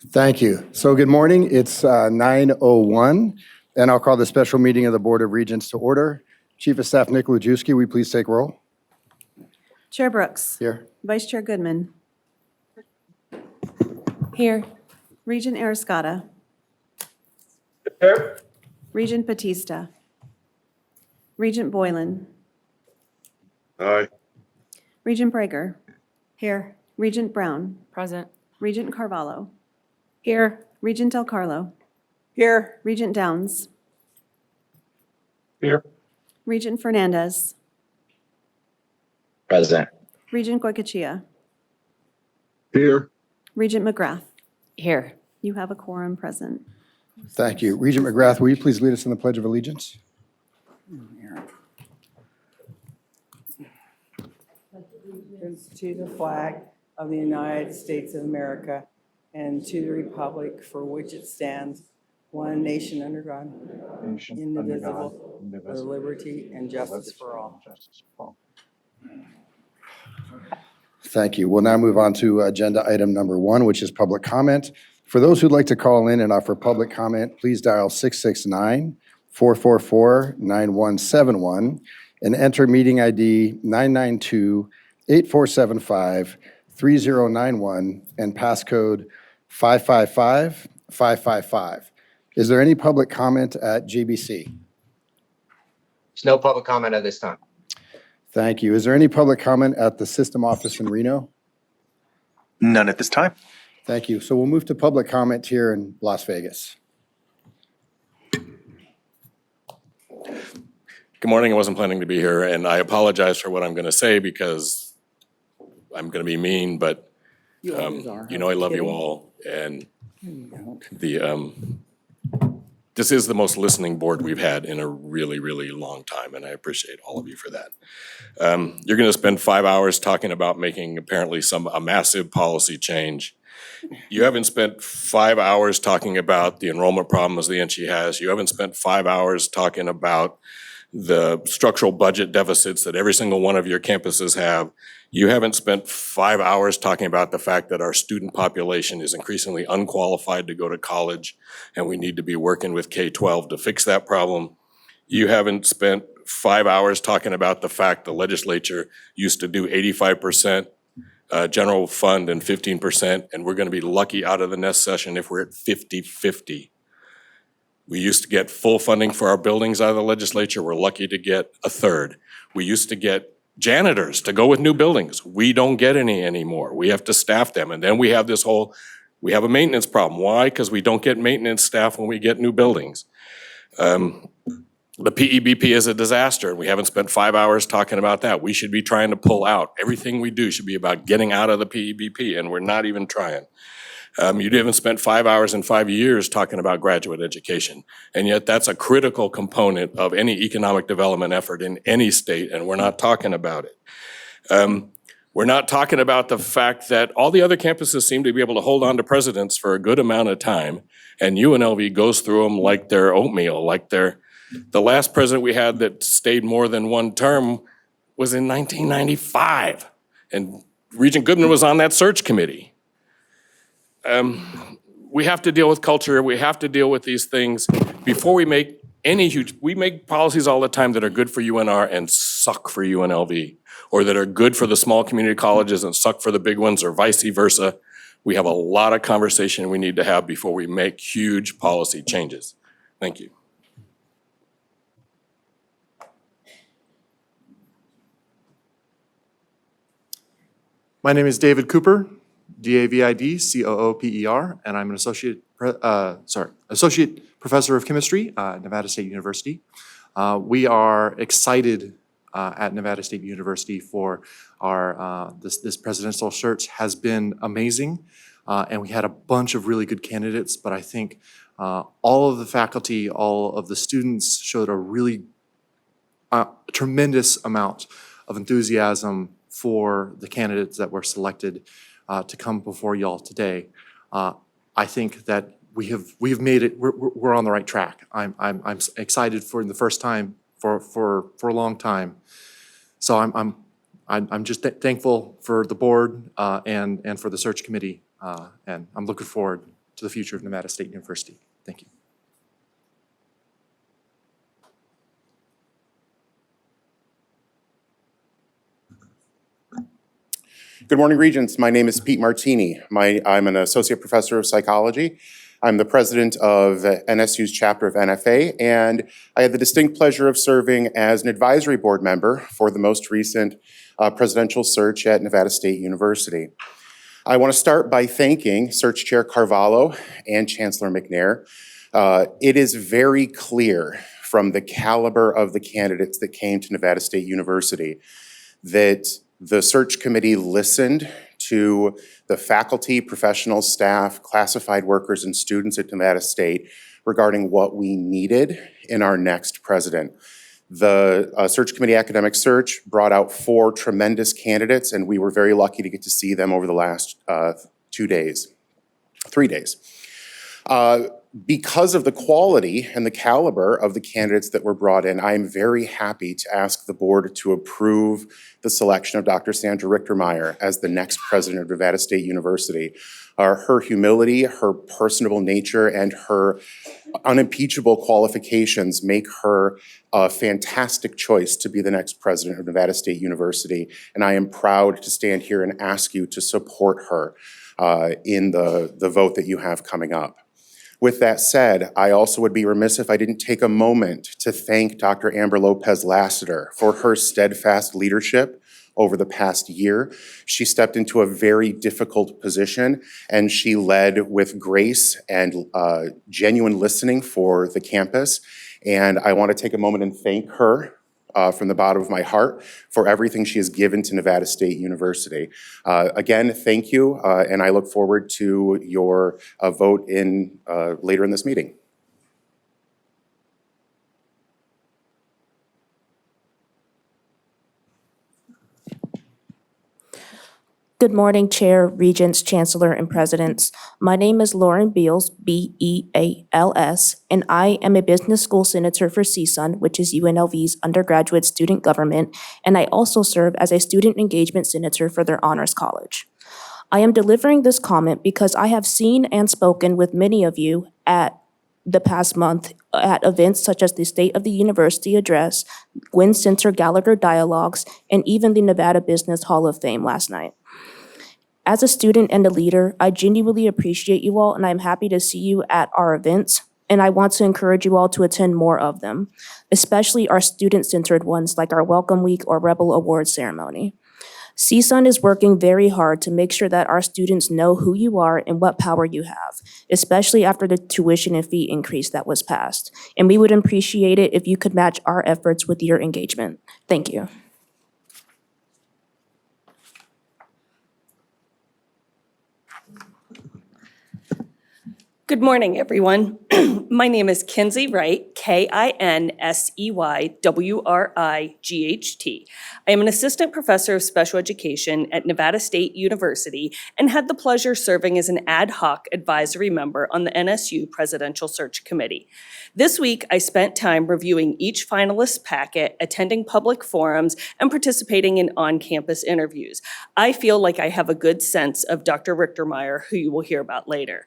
Thank you. So good morning. It's 9:01, and I'll call the special meeting of the Board of Regents to order. Chief of Staff Nick Lajewski, will you please take roll? Chair Brooks. Here. Vice Chair Goodman. Here. Regent Arascata. Here. Regent Batista. Regent Boylan. Aye. Regent Brager. Here. Regent Brown. Present. Regent Carvalho. Here. Regent Del Carlo. Here. Regent Downs. Here. Regent Fernandez. Present. Regent Goycochea. Here. Regent McGrath. Here. You have a quorum present. Thank you. Regent McGrath, will you please lead us in the Pledge of Allegiance? To the flag of the United States of America and to the republic for which it stands, one nation under God, indivisible, with liberty and justice for all. Thank you. We'll now move on to agenda item number 1, which is public comment. For those who'd like to call in and offer public comment, please dial 669-444-9171 and enter meeting ID 992-8475-3091 and passcode 555555. Is there any public comment at JBC? There's no public comment at this time. Thank you. Is there any public comment at the system office in Reno? None at this time. Thank you. So we'll move to public comment here in Las Vegas. Good morning. I wasn't planning to be here, and I apologize for what I'm going to say because I'm going to be mean, but you know I love you all, and this is the most listening board we've had in a really, really long time, and I appreciate all of you for that. You're going to spend 5 hours talking about making apparently a massive policy change. You haven't spent 5 hours talking about the enrollment problems the NSHE has. You haven't spent 5 hours talking about the structural budget deficits that every single one of your campuses have. You haven't spent 5 hours talking about the fact that our student population is increasingly unqualified to go to college, and we need to be working with K-12 to fix that problem. You haven't spent 5 hours talking about the fact the legislature used to do 85% general fund and 15%, and we're gonna be lucky out of the next session if we're at 50-50. We used to get full funding for our buildings out of the legislature. We're lucky to get a third. We used to get janitors to go with new buildings. We don't get any anymore. We have to staff them. And then we have we have a maintenance problem. Why? Because we don't get maintenance staff when we get new buildings. The PEBP is a disaster, and we haven't spent 5 hours talking about that. We should be trying to pull out. Everything we do should be about getting out of the PEBP, and we're not even trying. You haven't spent 5 hours in 5 years talking about graduate education, and yet that's a critical component of any economic development effort in any state, and we're not talking about it. We're not talking about the fact that all the other campuses seem to be able to hold on to presidents for a good amount of time, and UNLV goes through them like they're oatmeal, like the last president we had that stayed more than one term was in 1995, and Regent Goodman was on that search committee. We have to deal with culture. We have to deal with these things before we make we make policies all the time that are good for UNR and suck for UNLV, or that are good for the small community colleges and suck for the big ones, or vice versa. We have a lot of conversation we need to have before we make huge policy changes. Thank you. My name is David Cooper, D-A-V-I-D-C-O-O-P-E-R, and I'm an associate professor of chemistry at Nevada State University. We are excited at Nevada State University for our this presidential search has been amazing, and we had a bunch of really good candidates. But I think all of the faculty, all of the students showed a really tremendous amount of enthusiasm for the candidates that were selected to come before y'all today. I think that we've made it. We're on the right track. I'm excited for the first time for a long time. So I'm just thankful for the board and for the search committee, and I'm looking forward to the future of Nevada State University. Thank you. Good morning, Regents. My name is Pete Martini. I'm an associate professor of psychology. I'm the president of NSU's chapter of NFA, and I had the distinct pleasure of serving as an advisory board member for the most recent presidential search at Nevada State University. I want to start by thanking Search Chair Carvalho and Chancellor McNair. It is very clear from the caliber of the candidates that came to Nevada State University that the search committee listened to the faculty, professional staff, classified workers, and students at Nevada State regarding what we needed in our next president. The search committee academic search brought out 4 tremendous candidates, and we were very lucky to get to see them over the last 3 days. Because of the quality and the caliber of the candidates that were brought in, I am very happy to ask the board to approve the selection of Dr. Sandra Richtermeyer as the next president of Nevada State University. Her humility, her personable nature, and her unimpeachable qualifications make her a fantastic choice to be the next president of Nevada State University. And I am proud to stand here and ask you to support her in the vote that you have coming up. With that said, I also would be remiss if I didn't take a moment to thank Dr. Amber Lopez Lassiter for her steadfast leadership over the past year. She stepped into a very difficult position, and she led with grace and genuine listening for the campus. And I want to take a moment and thank her from the bottom of my heart for everything she has given to Nevada State University. Again, thank you, and I look forward to your vote later in this meeting. Good morning, Chair, Regents, Chancellor, and Presidents. My name is Lauren Beals, B-E-A-L-S, and I am a business school senator for CSUN, which is UNLV's undergraduate student government, and I also serve as a student engagement senator for their honors college. I am delivering this comment because I have seen and spoken with many of you at the past month at events such as the State of the University Address, Gwynn Center Gallagher Dialogues, and even the Nevada Business Hall of Fame last night. As a student and a leader, I genuinely appreciate you all, and I'm happy to see you at our events, and I want to encourage you all to attend more of them, especially our student-centered ones like our Welcome Week or Rebel Awards ceremony. CSUN is working very hard to make sure that our students know who you are and what power you have, especially after the tuition and fee increase that was passed. And we would appreciate it if you could match our efforts with your engagement. Thank you. Good morning, everyone. My name is Kinsey Wright, Kinsey-Wright. I am an assistant professor of special education at Nevada State University and had the pleasure serving as an ad hoc advisory member on the NSU Presidential Search Committee. This week, I spent time reviewing each finalist's packet, attending public forums, and participating in on-campus interviews. I feel like I have a good sense of Dr. Richtermeyer, who you will hear about later.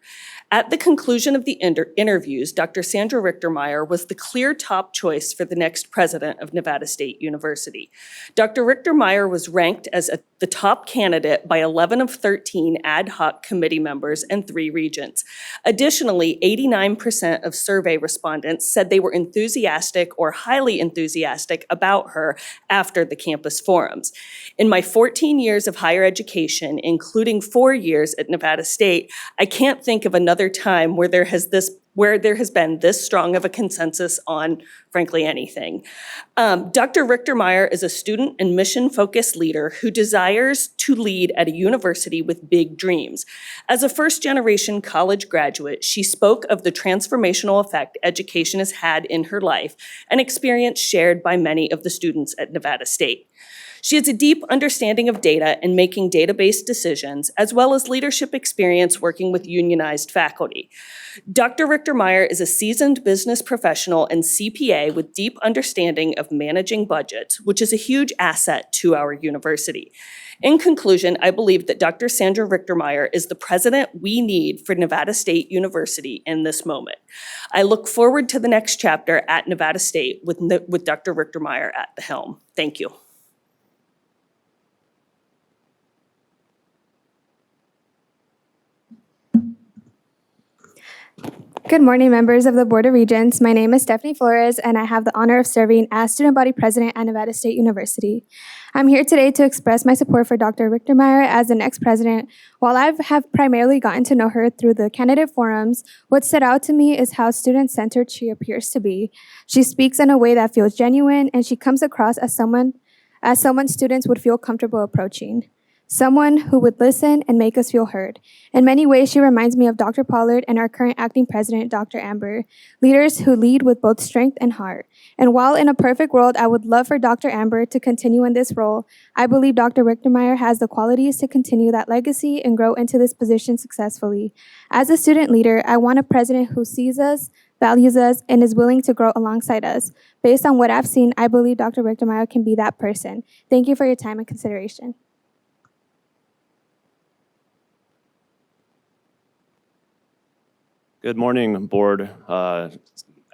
At the conclusion of the interviews, Dr. Sandra Richtermeyer was the clear top choice for the next president of Nevada State University. Dr. Richtermeyer was ranked as the top candidate by 11 of 13 ad hoc committee members and 3 regents. Additionally, 89% of survey respondents said they were enthusiastic or highly enthusiastic about her after the campus forums. In my 14 years of higher education, including 4 years at Nevada State, I can't think of another time where there has been this strong of a consensus on, frankly, anything. Dr. Richtermeyer is a student and mission-focused leader who desires to lead at a university with big dreams. As a first-generation college graduate, she spoke of the transformational effect education has had in her life, an experience shared by many of the students at Nevada State. She has a deep understanding of data and making data-based decisions, as well as leadership experience working with unionized faculty. Dr. Richtermeyer is a seasoned business professional and CPA with deep understanding of managing budgets, which is a huge asset to our university. In conclusion, I believe that Dr. Sandra Richtermeyer is the president we need for Nevada State University in this moment. I look forward to the next chapter at Nevada State with Dr. Richtermeyer at the helm. Thank you. Good morning, members of the Board of Regents. My name is Stephanie Flores, and I have the honor of serving as Student Body President at Nevada State University. I'm here today to express my support for Dr. Richtermeyer as the next president. While I have primarily gotten to know her through the candidate forums, what stood out to me is how student-centered she appears to be. She speaks in a way that feels genuine, and she comes across as someone students would feel comfortable approaching. Someone who would listen and make us feel heard. In many ways, she reminds me of Dr. Pollard and our current acting president, Dr. Amber, leaders who lead with both strength and heart. And while in a perfect world, I would love for Dr. Amber to continue in this role, I believe Dr. Richtermeyer has the qualities to continue that legacy and grow into this position successfully. As a student leader, I want a president who sees us, values us, and is willing to grow alongside us. Based on what I've seen, I believe Dr. Richtermeyer can be that person. Thank you for your time and consideration. Good morning, board, ad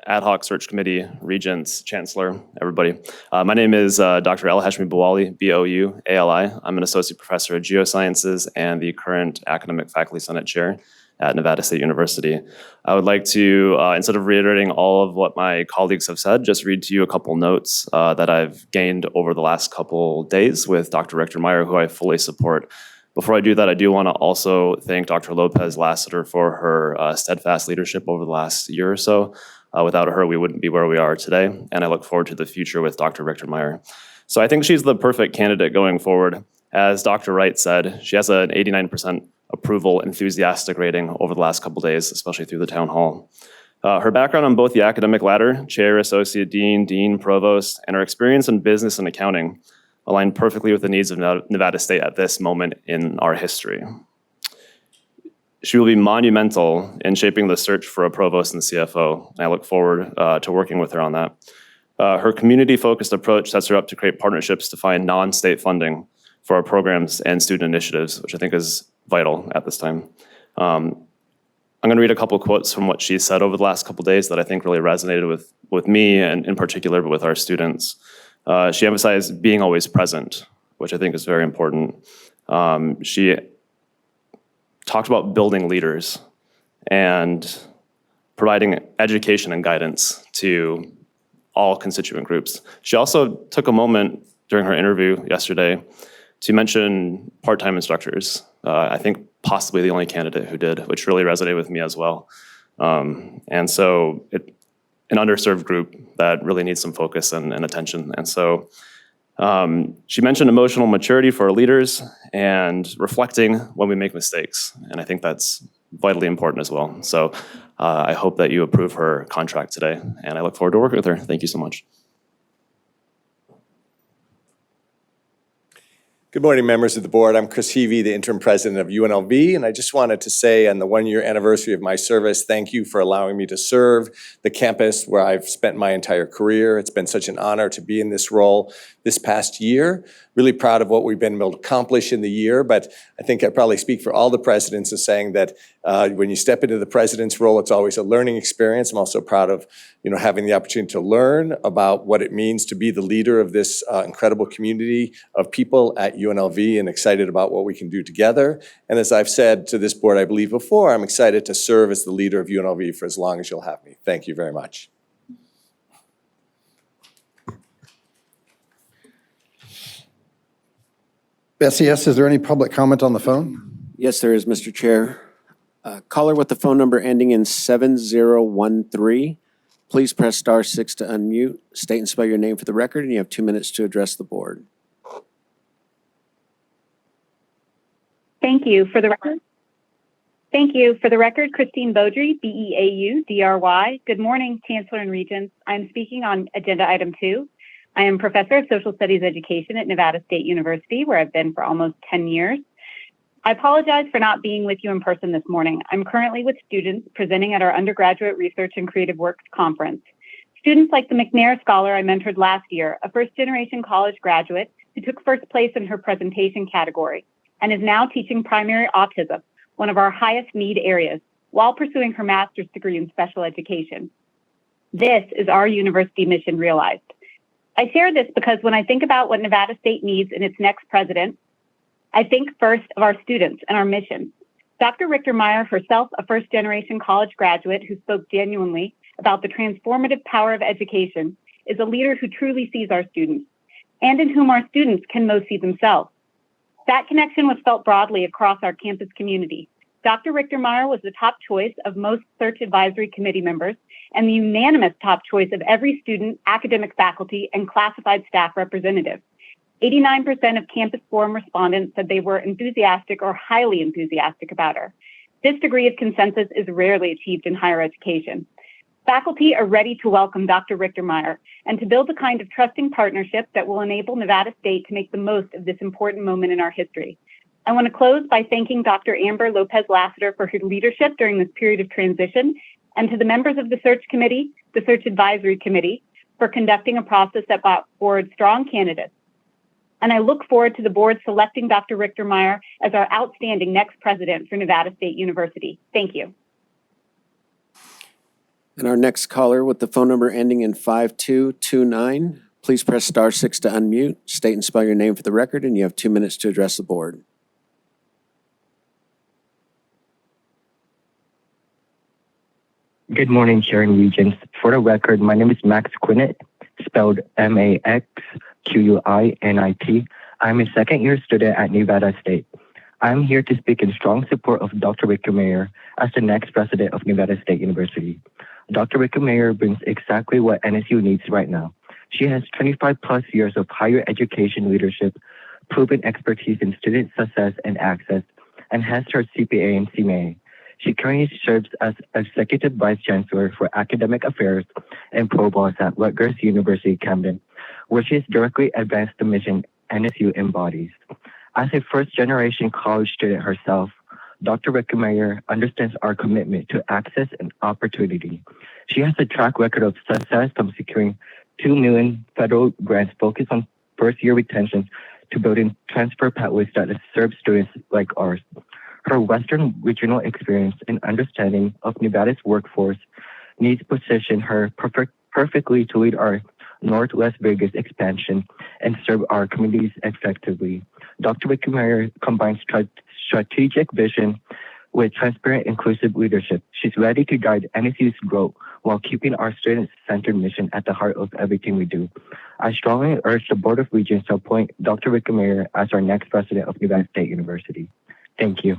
hoc search committee, regents, chancellor, everybody. My name is Dr. El Hashmi Bouali, B-O-U-A-L-I. I'm an associate professor of geosciences and the current academic faculty senate chair at Nevada State University. I would like to, instead of reiterating all of what my colleagues have said, just read to you a couple notes that I've gained over the last couple days with Dr. Richtermeyer, who I fully support. Before I do that, I do want to also thank Dr. Lopez Lassiter for her steadfast leadership over the last year or so. Without her, we wouldn't be where we are today, and I look forward to the future with Dr. Richtermeyer. So I think she's the perfect candidate going forward. As Dr. Wright said, she has an 89% approval enthusiastic rating over the last couple days, especially through the town hall. Her background on both the academic ladder, chair, associate dean, dean, provost, and her experience in business and accounting align perfectly with the needs of Nevada State at this moment in our history. She will be monumental in shaping the search for a provost and CFO, and I look forward to working with her on that. Her community-focused approach sets her up to create partnerships to find non-state funding for our programs and student initiatives, which I think is vital at this time. I'm going to read a couple quotes from what she said over the last couple days that I think really resonated with me and in particular, but with our students. She emphasized being always present, which I think is very important. She talked about building leaders and providing education and guidance to all constituent groups. She also took a moment during her interview yesterday to mention part-time instructors. I think possibly the only candidate who did, which really resonated with me as well. And so an underserved group that really needs some focus and attention. And so she mentioned emotional maturity for our leaders and reflecting when we make mistakes. And I think that's vitally important as well. So I hope that you approve her contract today, and I look forward to working with her. Thank you so much. Good morning, members of the board. I'm Chris Heavey, the interim president of UNLV, and I just wanted to say on the one-year anniversary of my service, thank you for allowing me to serve the campus where I've spent my entire career. It's been such an honor to be in this role this past year. Really proud of what we've been able to accomplish in the year, but I think I probably speak for all the presidents in saying that when you step into the president's role, it's always a learning experience. I'm also proud of having the opportunity to learn about what it means to be the leader of this incredible community of people at UNLV, and excited about what we can do together. And as I've said to this board, I believe before, I'm excited to serve as the leader of UNLV for as long as you'll have me. Thank you very much. SES, is there any public comment on the phone? Yes, there is, Mr. Chair. Caller with the phone number ending in 7013. Please press *6 to unmute. State and spell your name for the record, and you have 2 minutes to address the board. Thank you. For the record, Christine Beaudry, B-E-A-U-D-R-Y. Good morning, Chancellor and Regents. I'm speaking on agenda item 2. I am Professor of Social Studies Education at Nevada State University, where I've been for almost 10 years. I apologize for not being with you in person this morning. I'm currently with students presenting at our Undergraduate Research and Creative Works Conference. Students like the McNair Scholar I mentored last year, a first-generation college graduate who took first place in her presentation category and is now teaching primary autism, one of our highest need areas, while pursuing her master's degree in special education. This is our university mission realized. I share this because when I think about what Nevada State needs in its next president, I think first of our students and our mission. Dr. Richtermeyer, herself a first-generation college graduate who spoke genuinely about the transformative power of education, is a leader who truly sees our students and in whom our students can most see themselves. That connection was felt broadly across our campus community. Dr. Richtermeyer was the top choice of most search advisory committee members and the unanimous top choice of every student, academic faculty, and classified staff representative. 89% of Campus Forum respondents said they were enthusiastic or highly enthusiastic about her. This degree of consensus is rarely achieved in higher education. Faculty are ready to welcome Dr. Richtermeyer and to build a kind of trusting partnership that will enable Nevada State to make the most of this important moment in our history. I want to close by thanking Dr. Amber Lopez-Lassiter for her leadership during this period of transition, and to the members of the Search Committee, the Search Advisory Committee, for conducting a process that brought forward strong candidates. And I look forward to the board selecting Dr. Richtermeyer as our outstanding next president for Nevada State University. Thank you. And our next caller with the phone number ending in 5229, please press star 6 to unmute, state and spell your name for the record, and you have 2 minutes to address the board. Good morning, Chair and Regents. For the record, my name is Max Quinnett, spelled MAXQUINIT. I'm a second-year student at Nevada State. I'm here to speak in strong support of Dr. Richtermeyer as the next president of Nevada State University. Dr. Richtermeyer brings exactly what NSU needs right now. She has 25 plus years of higher education leadership, proven expertise in student success and access, and has her CPA and CMA. She currently serves as Executive Vice Chancellor for Academic Affairs and Provost at Rutgers University, Camden, where she has directly advanced the mission NSU embodies. As a first-generation college student herself, Dr. Richtermeyer understands our commitment to access and opportunity. She has a track record of success from securing $2 million federal grants focused on first-year retention to building transfer pathways that serve students like ours. Her Western regional experience and understanding of Nevada's workforce needs position her perfectly to lead our Northwest Vegas expansion and serve our communities effectively. Dr. Richtermeyer combines strategic vision with transparent, inclusive leadership. She's ready to guide NSU's growth while keeping our student-centered mission at the heart of everything we do. I strongly urge the Board of Regents to appoint Dr. Richtermeyer as our next president of Nevada State University. Thank you.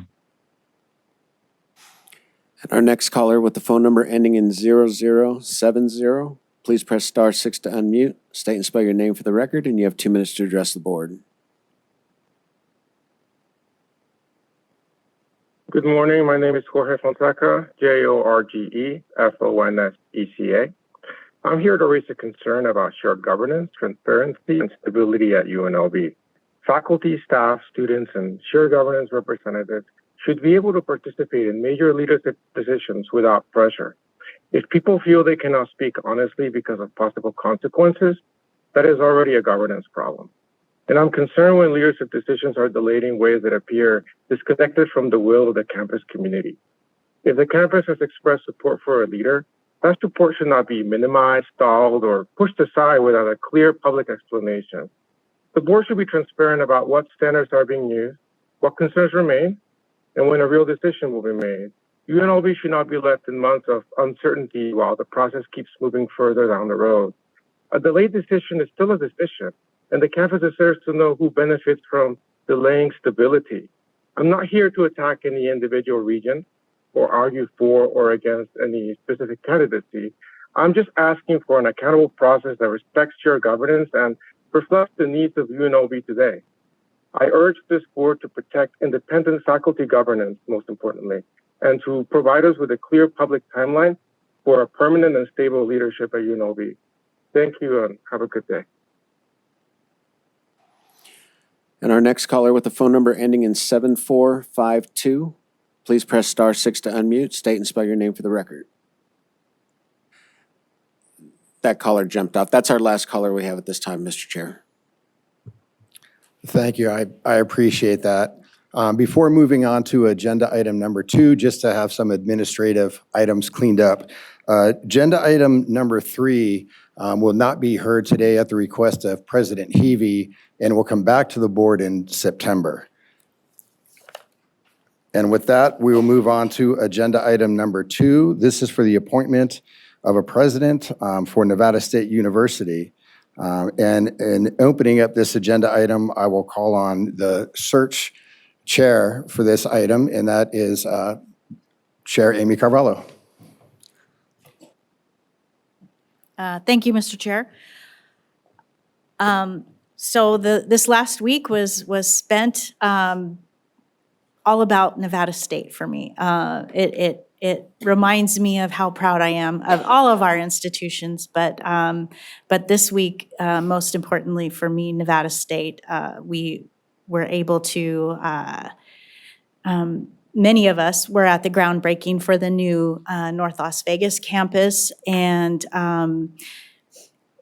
And our next caller with the phone number ending in 0070, please press star 6 to unmute, state and spell your name for the record, and you have 2 minutes to address the board. Good morning. My name is Jorge Fonseca, JORGEFONSECA. I'm here to raise a concern about shared governance, transparency, and stability at UNLV. Faculty, staff, students, and shared governance representatives should be able to participate in major leadership positions without pressure. If people feel they cannot speak honestly because of possible consequences, that is already a governance problem. And I'm concerned when leadership decisions are delayed in ways that appear disconnected from the will of the campus community. If the campus has expressed support for a leader, that support should not be minimized, stalled, or pushed aside without a clear public explanation. The board should be transparent about what standards are being used, what concerns remain, and when a real decision will be made. UNLV should not be left in months of uncertainty while the process keeps moving further down the road. A delayed decision is still a decision, and the campus deserves to know who benefits from delaying stability. I'm not here to attack any individual region or argue for or against any specific candidacy. I'm just asking for an accountable process that respects shared governance and reflects the needs of UNLV today. I urge this board to protect independent faculty governance, most importantly, and to provide us with a clear public timeline for a permanent and stable leadership at UNLV. Thank you and have a good day. And our next caller with the phone number ending in 7452, please press star 6 to unmute, state and spell your name for the record. That caller jumped off. That's our last caller we have at this time, Mr. Chair. Thank you. I appreciate that. Before moving on to agenda item number 2, just to have some administrative items cleaned up. Agenda item number 3 will not be heard today at the request of President Heavey and will come back to the board in September. And with that, we will move on to agenda item number 2. This is for the appointment of a president for Nevada State University. And in opening up this agenda item, I will call on the search chair for this item, and that is Chair Amy Carvalho. Thank you, Mr. Chair. So this last week was spent all about Nevada State for me. It reminds me of how proud I am of all of our institutions, but this week, most importantly for me, Nevada State, we were able to, many of us were at the groundbreaking for the new North Las Vegas campus, and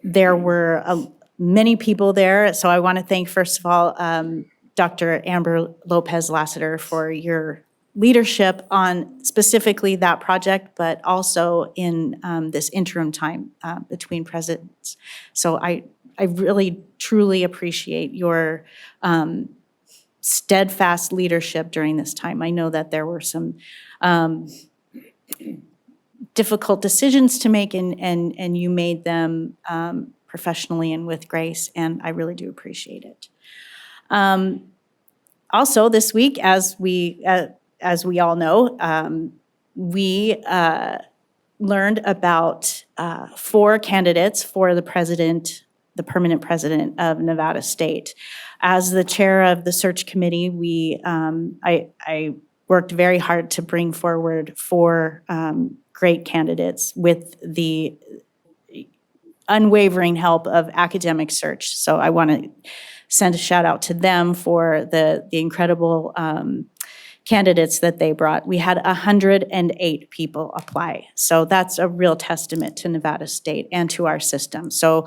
there were many people there. So I want to thank, first of all, Dr. Amber Lopez Lassiter for your leadership on specifically that project, but also in this interim time between presidents. So I really, truly appreciate your steadfast leadership during this time. I know that there were some difficult decisions to make, and you made them professionally and with grace, and I really do appreciate it. Also, this week, as we all know, we learned about 4 candidates for the permanent president of Nevada State. As the chair of the search committee, I worked very hard to bring forward 4 great candidates with the unwavering help of Academic Search. So I want to send a shout out to them for the incredible candidates that they brought. We had 108 people apply. So that's a real testament to Nevada State and to our system. So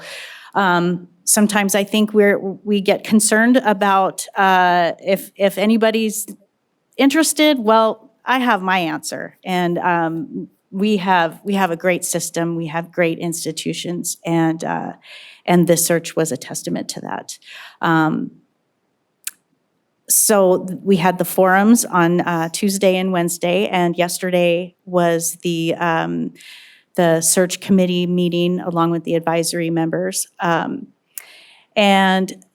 sometimes I think we get concerned about if anybody's interested. Well, I have my answer, and we have a great system. We have great institutions, and this search was a testament to that. So we had the forums on Tuesday and Wednesday, and yesterday was the search committee meeting along with the advisory members. And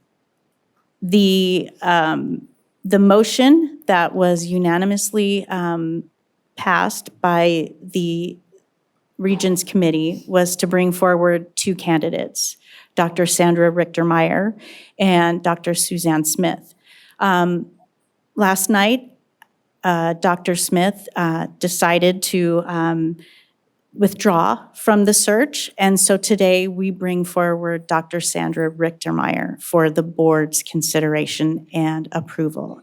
the motion that was unanimously passed by the Regents Committee was to bring forward 2 candidates, Dr. Sandra Richtermeyer and Dr. Suzanne Smith. Last night, Dr. Smith decided to withdraw from the search, and so today we bring forward Dr. Sandra Richtermeyer for the board's consideration and approval.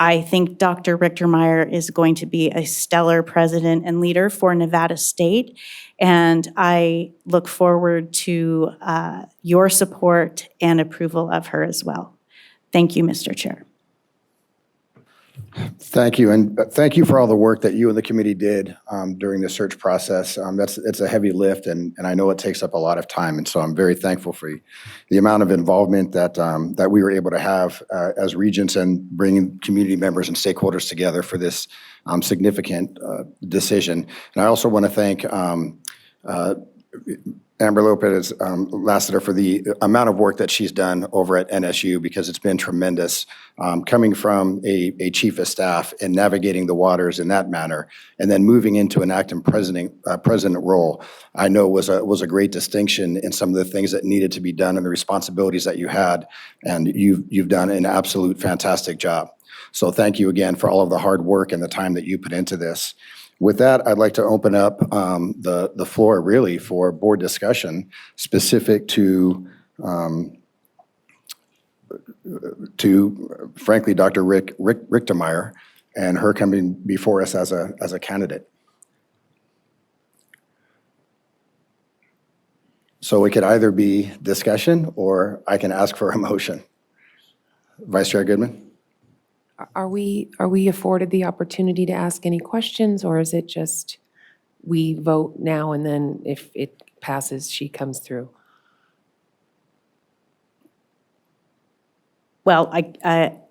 I think Dr. Richtermeyer is going to be a stellar president and leader for Nevada State, and I look forward to your support and approval of her as well. Thank you, Mr. Chair. Thank you, and thank you for all the work that you and the committee did during the search process. It's a heavy lift, and I know it takes up a lot of time, and so I'm very thankful for the amount of involvement that we were able to have as Regents and bringing community members and stakeholders together for this significant decision. And I also want to thank Amber Lopez Lassiter for the amount of work that she's done over at NSU, because it's been tremendous coming from a chief of staff and navigating the waters in that manner, and then moving into an acting president role. I know was a great distinction in some of the things that needed to be done and the responsibilities that you had, and you've done an absolute fantastic job. So thank you again for all of the hard work and the time that you put into this. With that, I'd like to open up the floor really for board discussion specific to frankly, Dr. Richtermeyer and her coming before us as a candidate. So it could either be discussion or I can ask for a motion. Vice Chair Goodman? Are we afforded the opportunity to ask any questions, or is it just we vote now and then if it passes, she comes through? Well,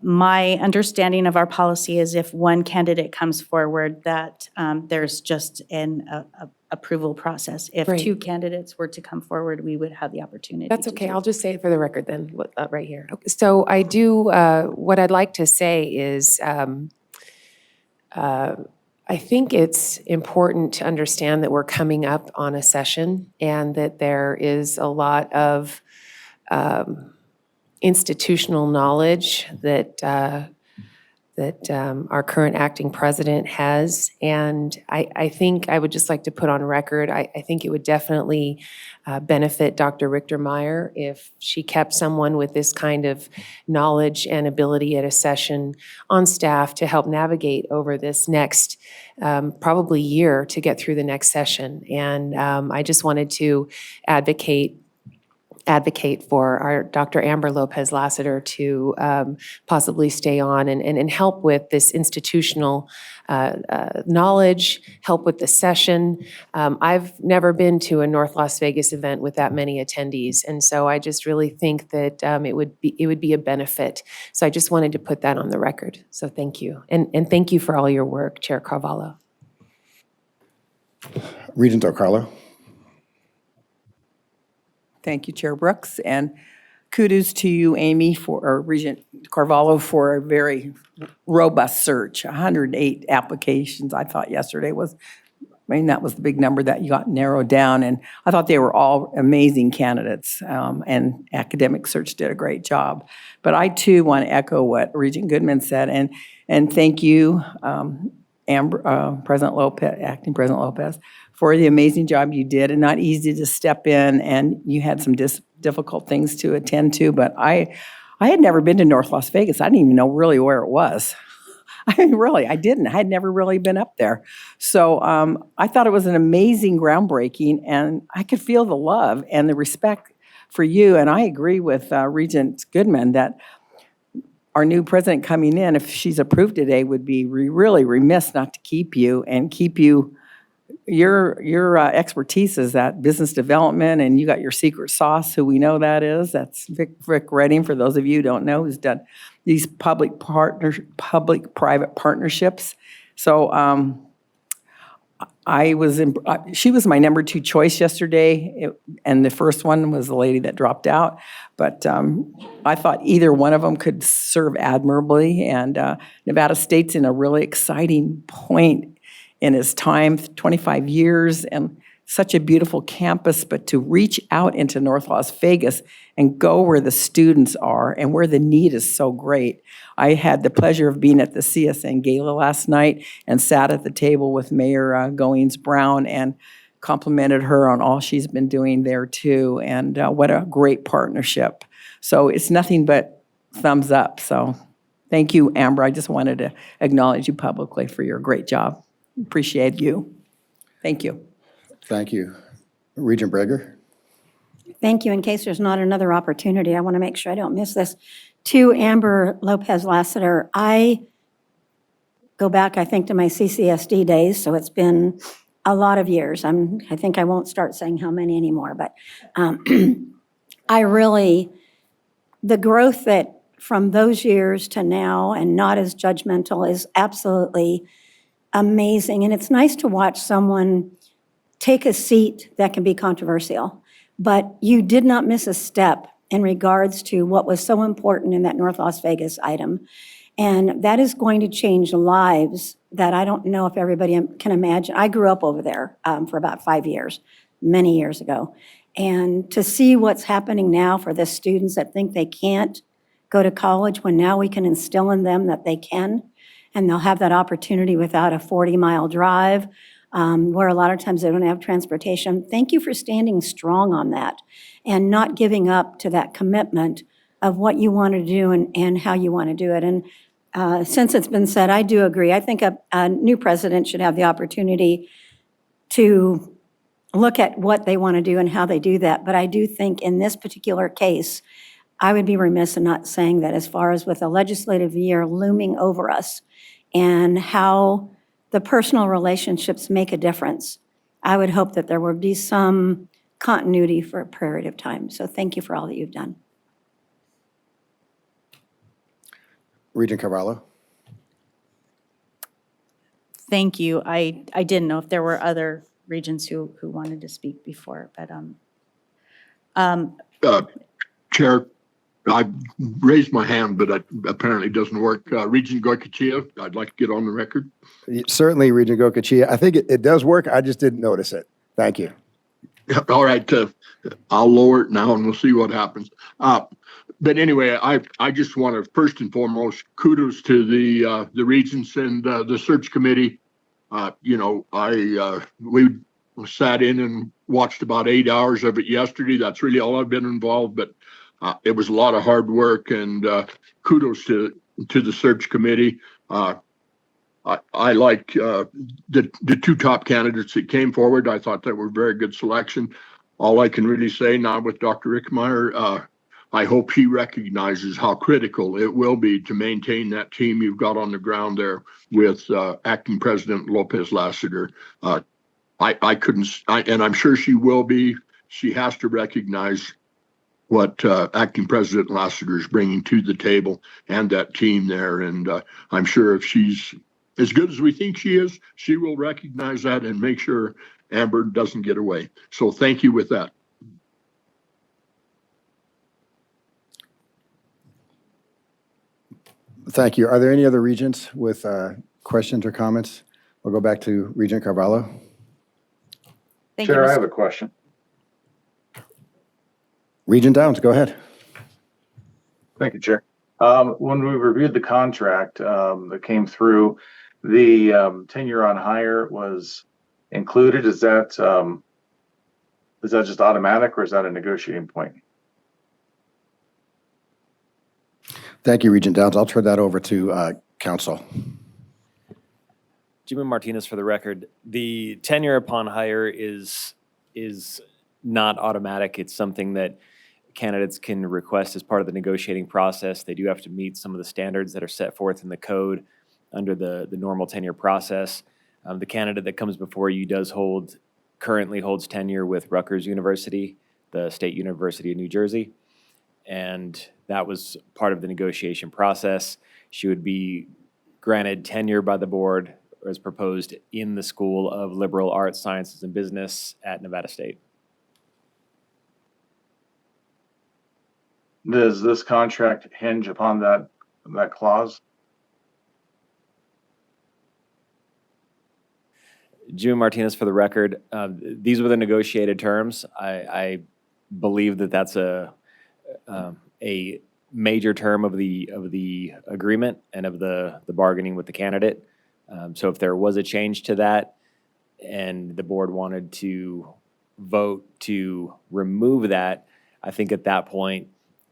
my understanding of our policy is if one candidate comes forward, that there's just an approval process. If Great. 2 candidates were to come forward, we would have the opportunity. That's to okay. do I'll just say it for the record then, right here. So I do, what I'd like to say is, I think it's important to understand that we're coming up on a session and that there is a lot of institutional knowledge that our current acting president has. And I think I would just like to put on record, I think it would definitely benefit Dr. Richter-Meyer if she kept someone with this kind of knowledge and ability at a session on staff to help navigate over this next probably year to get through the next session. And I just wanted to advocate for our Dr. Amber Lopez Lassiter to possibly stay on and help with this institutional knowledge, help with the session. I've never been to a North Las Vegas event with that many attendees, and so I just really think that it would be a benefit. So I just wanted to put that on the record. So thank you, and thank you for all your work, Chair Carvalho. Regent O'Carlo? Thank you, Chair Brooks, and kudos to you, Amy, or Regent Carvalho, for a very robust search. 108 applications, I thought yesterday was, that was the big number that you got narrowed down, and I thought they were all amazing candidates, and Academic Search did a great job. But I too want to echo what Regent Goodman said, and thank you, President Lopez, Acting President Lopez, for the amazing job you did, and not easy to step in, and you had some difficult things to attend to, but I had never been to North Las Vegas. I didn't even know really where it was. I mean, really, I didn't. I had never really been up there. So I thought it was an amazing groundbreaking, and I could feel the love and the respect for you, and I agree with Regent Goodman that our new president coming in, if she's approved today, would be really remiss not to keep you and keep you. Your expertise is that business development, and you got your secret sauce, who we know that is. That's Vic Redding, for those of you who don't know, who's done these public-private partnerships. So she was my number 2 choice yesterday, and the first one was the lady that dropped out. But I thought either one of them could serve admirably, and Nevada State's in a really exciting point in his time, 25 years, and such a beautiful campus, but to reach out into North Las Vegas and go where the students are and where the need is so great. I had the pleasure of being at the CSN Gala last night and sat at the table with Mayor Goings Brown and complimented her on all she's been doing there too, and what a great partnership. So it's nothing but thumbs up. So thank you, Amber. I just wanted to acknowledge you publicly for your great job. Appreciate you. Thank you. Thank you. Regent Breger? Thank you. In case there's not another opportunity, I want to make sure I don't miss this. To Amber Lopez Lassiter, I go back, I think, to my CCSD days, so it's been a lot of years. I think I won't start saying how many anymore, but the growth that from those years to now, and not as judgmental, is absolutely amazing. And it's nice to watch someone take a seat that can be controversial, but you did not miss a step in regards to what was so important in that North Las Vegas item. And that is going to change lives that I don't know if everybody can imagine. I grew up over there for about 5 years, many years ago. And to see what's happening now for the students that think they can't go to college, when now we can instill in them that they can, and they'll have that opportunity without a 40-mile drive, where a lot of times they don't have transportation. Thank you for standing strong on that and not giving up to that commitment of what you want to do and how you want to do it. And since it's been said, I do agree. I think a new president should have the opportunity to look at what they want to do and how they do that. But I do think in this particular case, I would be remiss in not saying that as far as with a legislative year looming over us and how the personal relationships make a difference, I would hope that there would be some continuity for a period of time. So thank you for all that you've done. Regent Carvalho? Thank you. I didn't know if there were other regents who wanted to speak before, but Chair, I raised my hand, but it apparently doesn't work. Regent Goycochea, I'd like to get on the record. Certainly, Regent Goycochea. I think it does work. I just didn't notice it. Thank you. All right, I'll lower it now and we'll see what happens. But anyway, I just want to first and foremost kudos to the Regents and the search committee. We sat in and watched about 8 hours of it yesterday. That's really all I've been involved, but it was a lot of hard work, and kudos to the search committee. I like the two top candidates that came forward. I thought that were very good selection. All I can really say now with Dr. Rickmeyer, I hope he recognizes how critical it will be to maintain that team you've got on the ground there with Acting President Lopez Lassiter. I couldn't, and I'm sure she will be. She has to recognize what Acting President Lassiter is bringing to the table and that team there. And I'm sure if she's as good as we think she is, she will recognize that and make sure Amber doesn't get away. So thank you with that. Thank you. Are there any other regents with questions or comments? We'll go back to Regent Carvalho. thank you. Chair, I Mr. have a question. Regent Downs, go ahead. Thank you, Chair. When we reviewed the contract that came through, the tenure on hire was included. Is that just automatic, or is that a negotiating point? Thank you, Regent Downs. I'll turn that over to Council. Jimmy Martinez for the record. The tenure upon hire is not automatic. It's something that candidates can request as part of the negotiating process. They do have to meet some of the standards that are set forth in the code under the normal tenure process. The candidate that comes before you currently holds tenure with Rutgers University, the State University of New Jersey. And that was part of the negotiation process. She would be granted tenure by the board as proposed in the School of Liberal Arts, Sciences, and Business at Nevada State. Does this contract hinge upon that clause? Jimmy Martinez for the record. These were the negotiated terms. I believe that that's a major term of the agreement and of the bargaining with the candidate. So if there was a change to that and the board wanted to vote to remove that, I think at that point,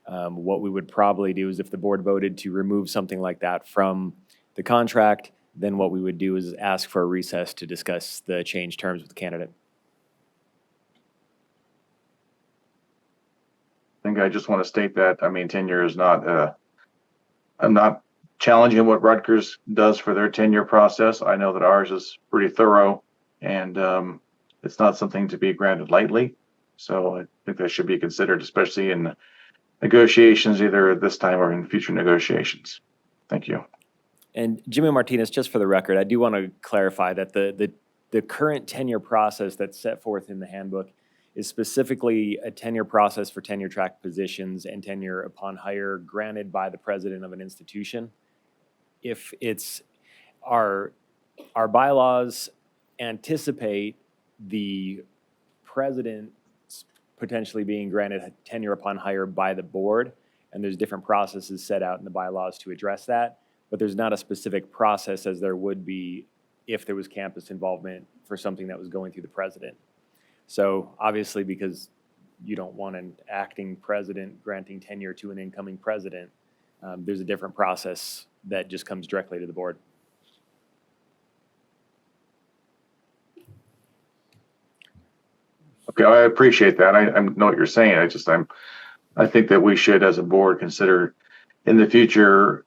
what we would probably do is if the board voted to remove something like that from the contract, then what we would do is ask for a recess to discuss the change terms with the candidate. I think I just want to state that, tenure is not, I'm not challenging what Rutgers does for their tenure process. I know that ours is pretty thorough, and it's not something to be granted lightly. So I think that should be considered, especially in negotiations, either at this time or in future negotiations. Thank you. And Jimmy Martinez, just for the record, I do want to clarify that the current tenure process that's set forth in the handbook is specifically a tenure process for tenure track positions and tenure upon hire granted by the president of an institution. If it's our bylaws anticipate the president potentially being granted tenure upon hire by the board, and there's different processes set out in the bylaws to address that, but there's not a specific process as there would be if there was campus involvement for something that was going through the president. So obviously, because you don't want an acting president granting tenure to an incoming president, there's a different process that just comes directly to the board. Okay, I appreciate that. I know what you're saying. I'm I think that we should, as a board, consider in the future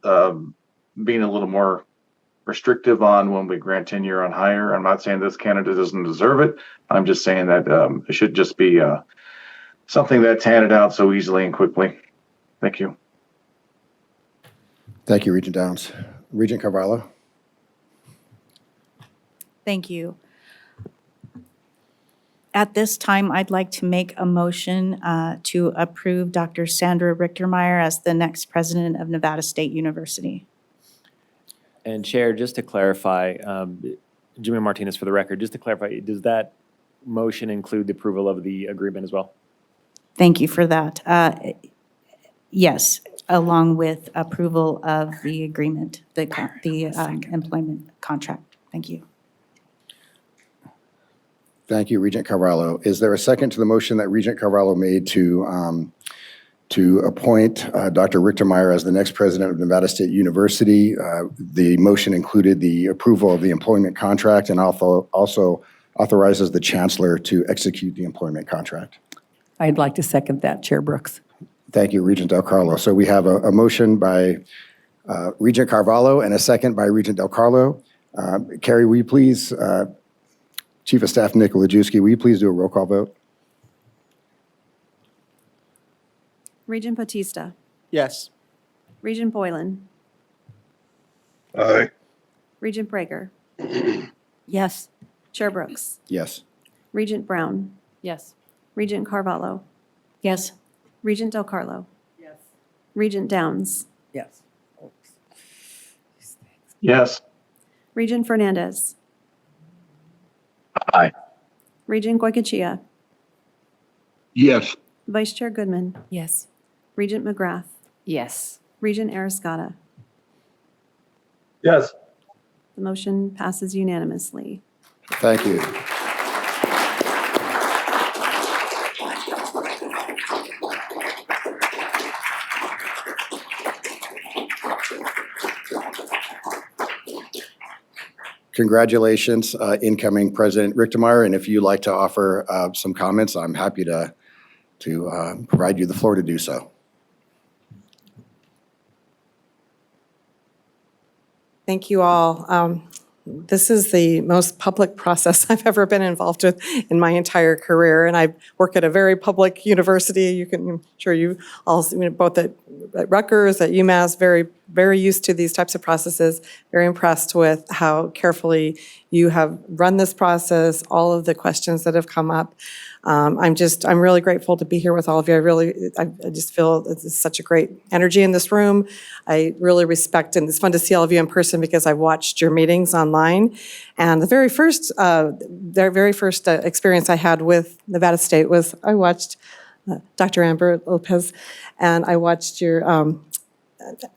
being a little more restrictive on when we grant tenure on hire. I'm not saying this candidate doesn't deserve it. I'm just saying that it should just be something that's handed out so easily and quickly. Thank you. Thank you, Regent Downs. Regent Carvalho? Thank you. At this time, I'd like to make a motion to approve Dr. Sandra Richtermeyer as the next president of Nevada State University. And Chair, just to clarify, Jimmy Martinez for the record, just to clarify, does that motion include the approval of the agreement as well? Thank you for that. Yes, along with approval of the agreement, the employment contract. Thank you. Thank you, Regent Carvalho. Is there a second to the motion that Regent Carvalho made to appoint Dr. Richtermeyer as the next president of Nevada State University? The motion included the approval of the employment contract and also authorizes the chancellor to execute the employment contract. I'd like to second that, Chair Brooks. Thank you, Regent Del Carlo. So we have a motion by Regent Carvalho and a second by Regent Del Carlo. Carrie, will you please, Chief of Staff Nick Lajewski, will you please do a roll call vote? Regent Batista. Yes. Regent Boylan. Aye. Regent Brager. Yes. Chair Brooks. Yes. Regent Brown. Yes. Regent Carvalho. Yes. Regent Del Carlo. Yes. Regent Downs. Yes. Yes. Regent Fernandez. Aye. Regent Goycochea. Yes. Vice Chair Goodman. Yes. Regent McGrath. Yes. Regent Ariscata. Yes. The motion passes unanimously. Thank you. Congratulations, incoming President Richtermeyer. And if you'd like to offer some comments, I'm happy to provide you the floor to do so. Thank you all. This is the most public process I've ever been involved with in my entire career, and I work at a very public university. I'm sure you all, both at Rutgers, at UMass, very used to these types of processes, very impressed with how carefully you have run this process, all of the questions that have come up. I'm really grateful to be here with all of you. I just feel it's such a great energy in this room. I really respect, and it's fun to see all of you in person because I've watched your meetings online. And the very first experience I had with Nevada State was I watched Dr. Amber Lopez, and I watched your,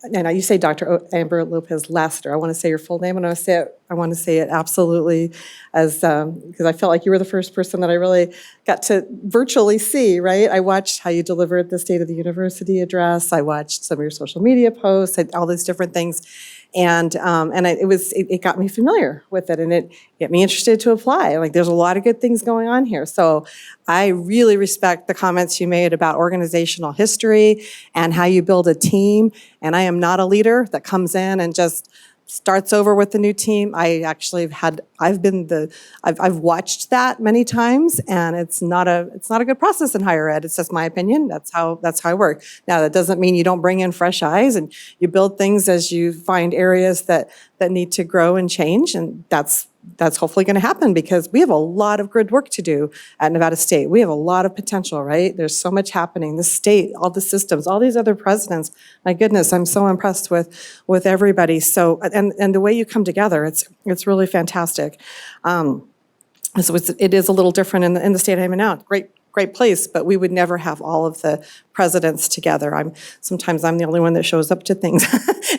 and you say Dr. Amber Lopez Lassiter. I want to say your full name, and I want to say it absolutely as, because I felt like you were the first person that I really got to virtually see, right? I watched how you delivered the State of the University address. I watched some of your social media posts, all these different things. And it got me familiar with it, and it got me interested to apply. Like, there's a lot of good things going on here. So I really respect the comments you made about organizational history and how you build a team. And I am not a leader that comes in and just starts over with the new team. I've watched that many times, and it's not a good process in higher ed. It's just my opinion. That's how I work. Now, that doesn't mean you don't bring in fresh eyes, and you build things as you find areas that need to grow and change, and that's hopefully going to happen because we have a lot of good work to do at Nevada State. We have a lot of potential, right? There's so much happening. The state, all the systems, all these other presidents. My goodness, I'm so impressed with everybody. So, and the way you come together, it's really fantastic. So it is a little different in the state I'm in now. Great place, but we would never have all of the presidents together. Sometimes I'm the only one that shows up to things.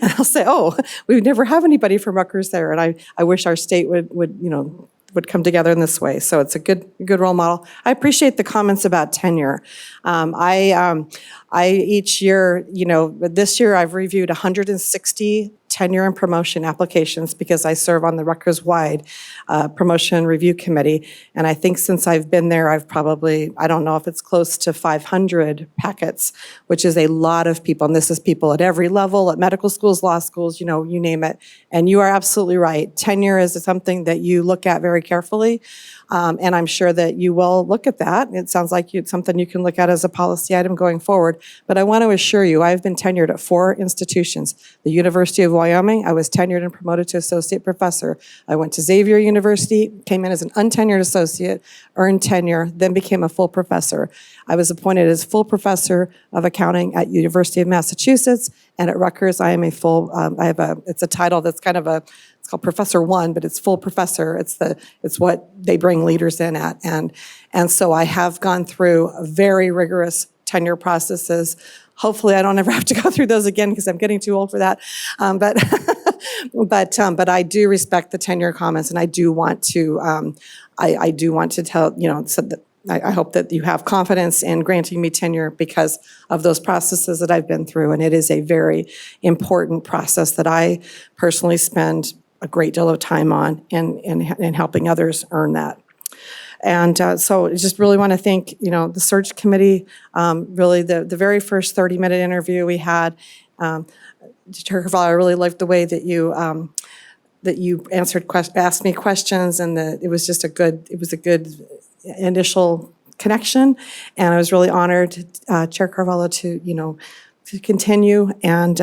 And I'll say, oh, we would never have anybody from Rutgers there. And I wish our state would come together in this way. So it's a good role model. I appreciate the comments about tenure. I each year, this year I've reviewed 160 tenure and promotion applications because I serve on the Rutgers-wide Promotion Review Committee. And I think since I've been there, I've probably, I don't know if it's close to 500 packets, which is a lot of people. And this is people at every level, at medical schools, law schools, you know, you name it. And you are absolutely right. Tenure is something that you look at very carefully. And I'm sure that you will look at that. It sounds like it's something you can look at as a policy item going forward. But I want to assure you, I've been tenured at 4 institutions. The University of Wyoming, I was tenured and promoted to associate professor. I went to Xavier University, came in as an untenured associate, earned tenure, then became a full professor. I was appointed as full professor of accounting at University of Massachusetts, and at Rutgers, I am a full, it's a title that's kind of it's called Professor One, but it's full professor. It's what they bring leaders in at. And so I have gone through very rigorous tenure processes. Hopefully I don't ever have to go through those again because I'm getting too old for that. But I do respect the tenure comments, and I do want to, I do want to tell, you know, so that I hope that you have confidence in granting me tenure because of those processes that I've been through. And it is a very important process that I personally spend a great deal of time on in helping others earn that. And so I just really want to thank, you know, the search committee, really the very first 30-minute interview we had. Chair Carvalho, I really liked the way that you asked me questions, and it was just a good initial connection. And I was really honored, Chair Carvalho, to continue. And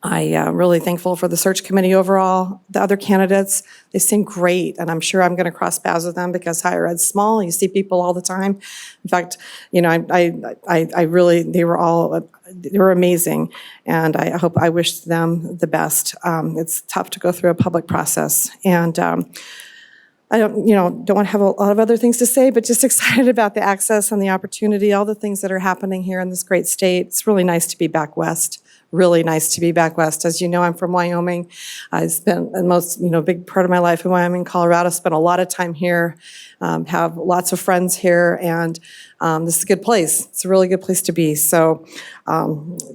I'm really thankful for the search committee overall. The other candidates, they seem great, and I'm sure I'm going to cross paths with them because higher ed's small. You see people all the time. In fact, you know, I really, they were amazing, and I wish them the best. It's tough to go through a public process, and I don't want to have a lot of other things to say, but just excited about the access and the opportunity, all the things that are happening here in this great state. It's really nice to be back west. Really nice to be back west. As you know, I'm from Wyoming. I spent the most, big part of my life in Wyoming, Colorado. Spent a lot of time here, have lots of friends here, and this is a good place. It's a really good place to be. So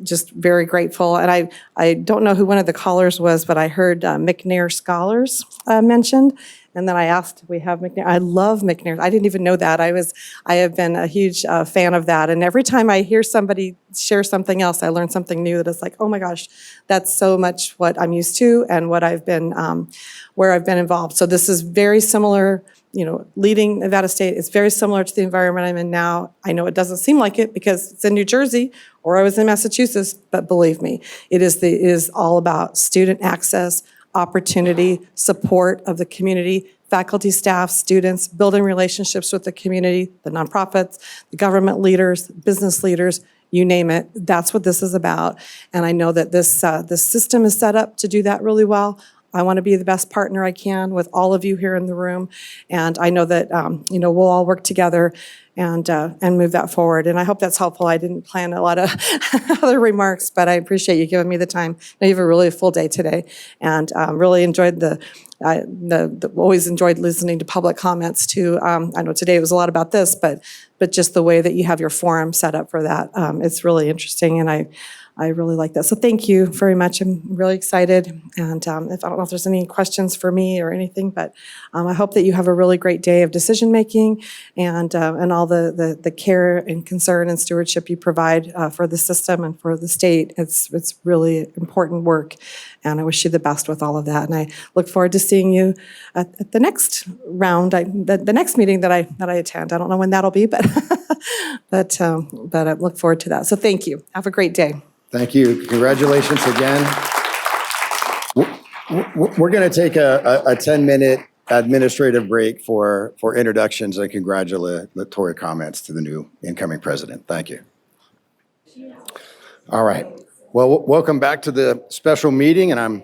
just very grateful. And I don't know who one of the callers was, but I heard McNair Scholars mentioned. And then I asked, we have McNair. I love McNair. I didn't even know that. I have been a huge fan of that. And every time I hear somebody share something else, I learn something new that is like, oh my gosh, that's so much what I'm used to and what I've been, where I've been involved. So this is very similar, leading Nevada State is very similar to the environment I'm in now. I know it doesn't seem like it because it's in New Jersey or I was in Massachusetts, but believe me, it is all about student access, opportunity, support of the community, faculty, staff, students, building relationships with the community, the nonprofits, the government leaders, business leaders, you name it. That's what this is about. And I know that this system is set up to do that really well. I want to be the best partner I can with all of you here in the room. And I know that, we'll all work together and move that forward. And I hope that's helpful. I didn't plan a lot of other remarks, but I appreciate you giving me the time. Now you have a really full day today, and really enjoyed always enjoyed listening to public comments too. I know today was a lot about this, but just the way that you have your forum set up for that, it's really interesting, and I really like that. So thank you very much. I'm really excited. And I don't know if there's any questions for me or anything, but I hope that you have a really great day of decision making and all the care and concern and stewardship you provide for the system and for the state. It's really important work, and I wish you the best with all of that. And I look forward to seeing you at the next round, the next meeting that I attend. I don't know when that'll be, but but I look forward to that. So thank you. Have a great day. Thank you. Congratulations again. We're going to take a 10-minute administrative break for introductions and congratulatory comments to the new incoming president. Thank you. All right. Well, welcome back to the special meeting, and I'm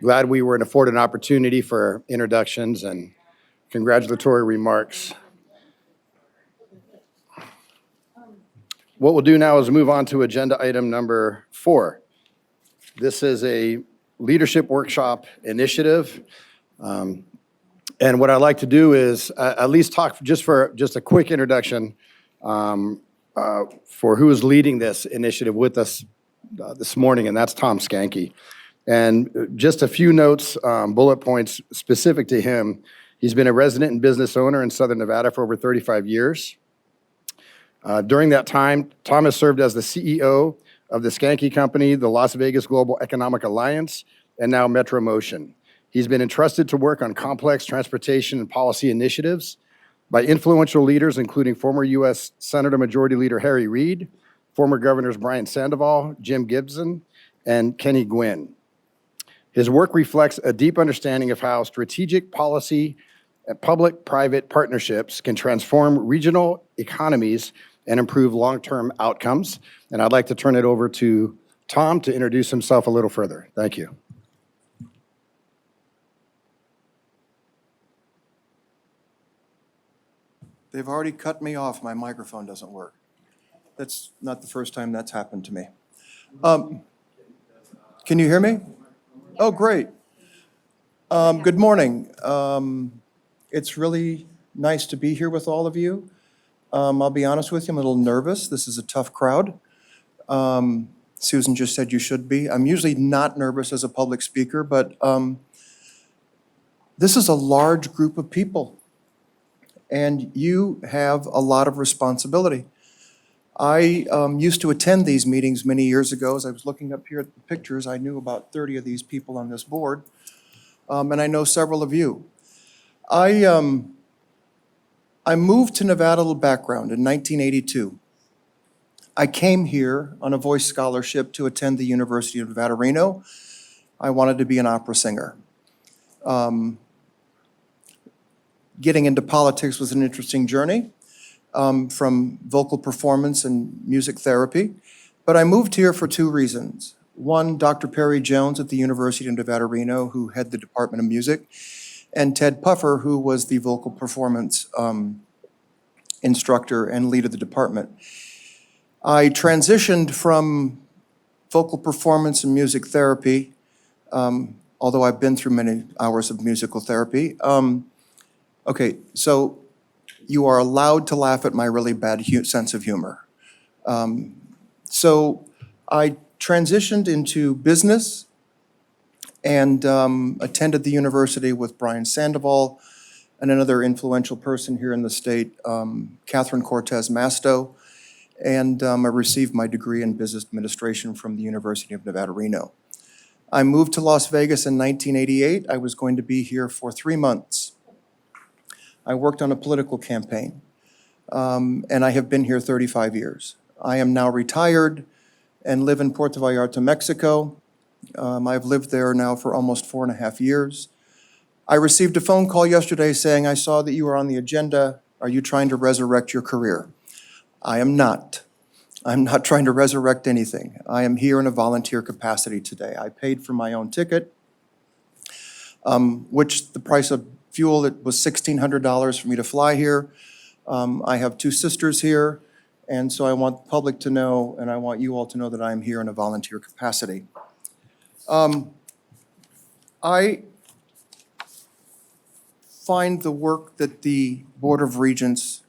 glad we were afforded an opportunity for introductions and congratulatory remarks. What we'll do now is move on to agenda item number 4. This is a leadership workshop initiative. And what I'd like to do is at least talk for a quick introduction for who is leading this initiative with us this morning, and that's Tom Skanke. And just a few notes, bullet points specific to him. He's been a resident and business owner in Southern Nevada for over 35 years. During that time, Tom has served as the CEO of the Skanky Company, the Las Vegas Global Economic Alliance, and now Metro Motion. He's been entrusted to work on complex transportation and policy initiatives by influential leaders, including former U.S. Senator Majority Leader Harry Reid, former Governors Brian Sandoval, Jim Gibson, and Kenny Gwynn. His work reflects a deep understanding of how strategic policy and public-private partnerships can transform regional economies and improve long-term outcomes. And I'd like to turn it over to Tom to introduce himself a little further. Thank you. They've already cut me off. My microphone doesn't work. That's not the first time that's happened to me. Can you hear me? Oh, great. Good morning. It's really nice to be here with all of you. I'll be honest with you, I'm a little nervous. This is a tough crowd. Susan just said you should be. I'm usually not nervous as a public speaker, but this is a large group of people, and you have a lot of responsibility. I used to attend these meetings many years ago. As I was looking up here at the pictures, I knew about 30 of these people on this board, and I know several of you. I moved to Nevada, a little background, in 1982. I came here on a voice scholarship to attend the University of Nevada, Reno. I wanted to be an opera singer. Getting into politics was an interesting journey, from vocal performance and music therapy. But I moved here for two reasons. One, Dr. Perry Jones at the University of Nevada, Reno, who had the Department of Music, and Ted Puffer, who was the vocal performance instructor and lead of the department. I transitioned from vocal performance and music therapy, although I've been through many hours of musical therapy. Okay, so you are allowed to laugh at my really bad sense of humor. So I transitioned into business and attended the university with Brian Sandoval and another influential person here in the state, Catherine Cortez Masto, and I received my degree in business administration from the University of Nevada, Reno. I moved to Las Vegas in 1988. I was going to be here for 3 months. I worked on a political campaign, and I have been here 35 years. I am now retired and live in Puerto Vallarta, Mexico. I've lived there now for almost 4.5 years. I received a phone call yesterday saying, I saw that you were on the agenda. Are you trying to resurrect your career? I am not. I'm not trying to resurrect anything. I am here in a volunteer capacity today. I paid for my own ticket, which the price of fuel, it was $1,600 for me to fly here. I have 2 sisters here, and so I want the public to know, and I want you all to know that I'm here in a volunteer capacity. I find the work that the Board of Regents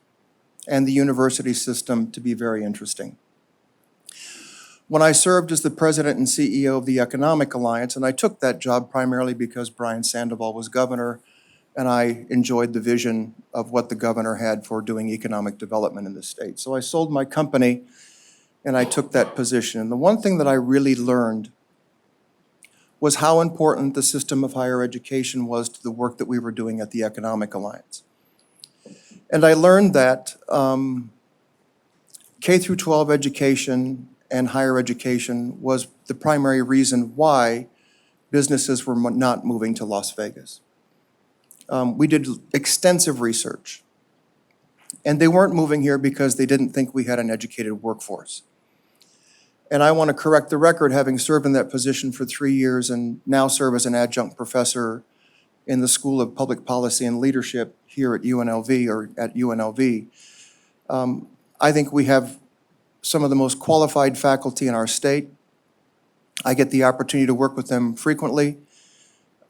and the university system to be very interesting. When I served as the president and CEO of the Economic Alliance, and I took that job primarily because Brian Sandoval was governor, and I enjoyed the vision of what the governor had for doing economic development in the state. So I sold my company and I took that position. And the one thing that I really learned was how important the system of higher education was to the work that we were doing at the Economic Alliance. And I learned that K through 12 education and higher education was the primary reason why businesses were not moving to Las Vegas. We did extensive research, and they weren't moving here because they didn't think we had an educated workforce. And I want to correct the record, having served in that position for 3 years and now serve as an adjunct professor in the School of Public Policy and Leadership here at UNLV, or at UNLV. I think we have some of the most qualified faculty in our state. I get the opportunity to work with them frequently.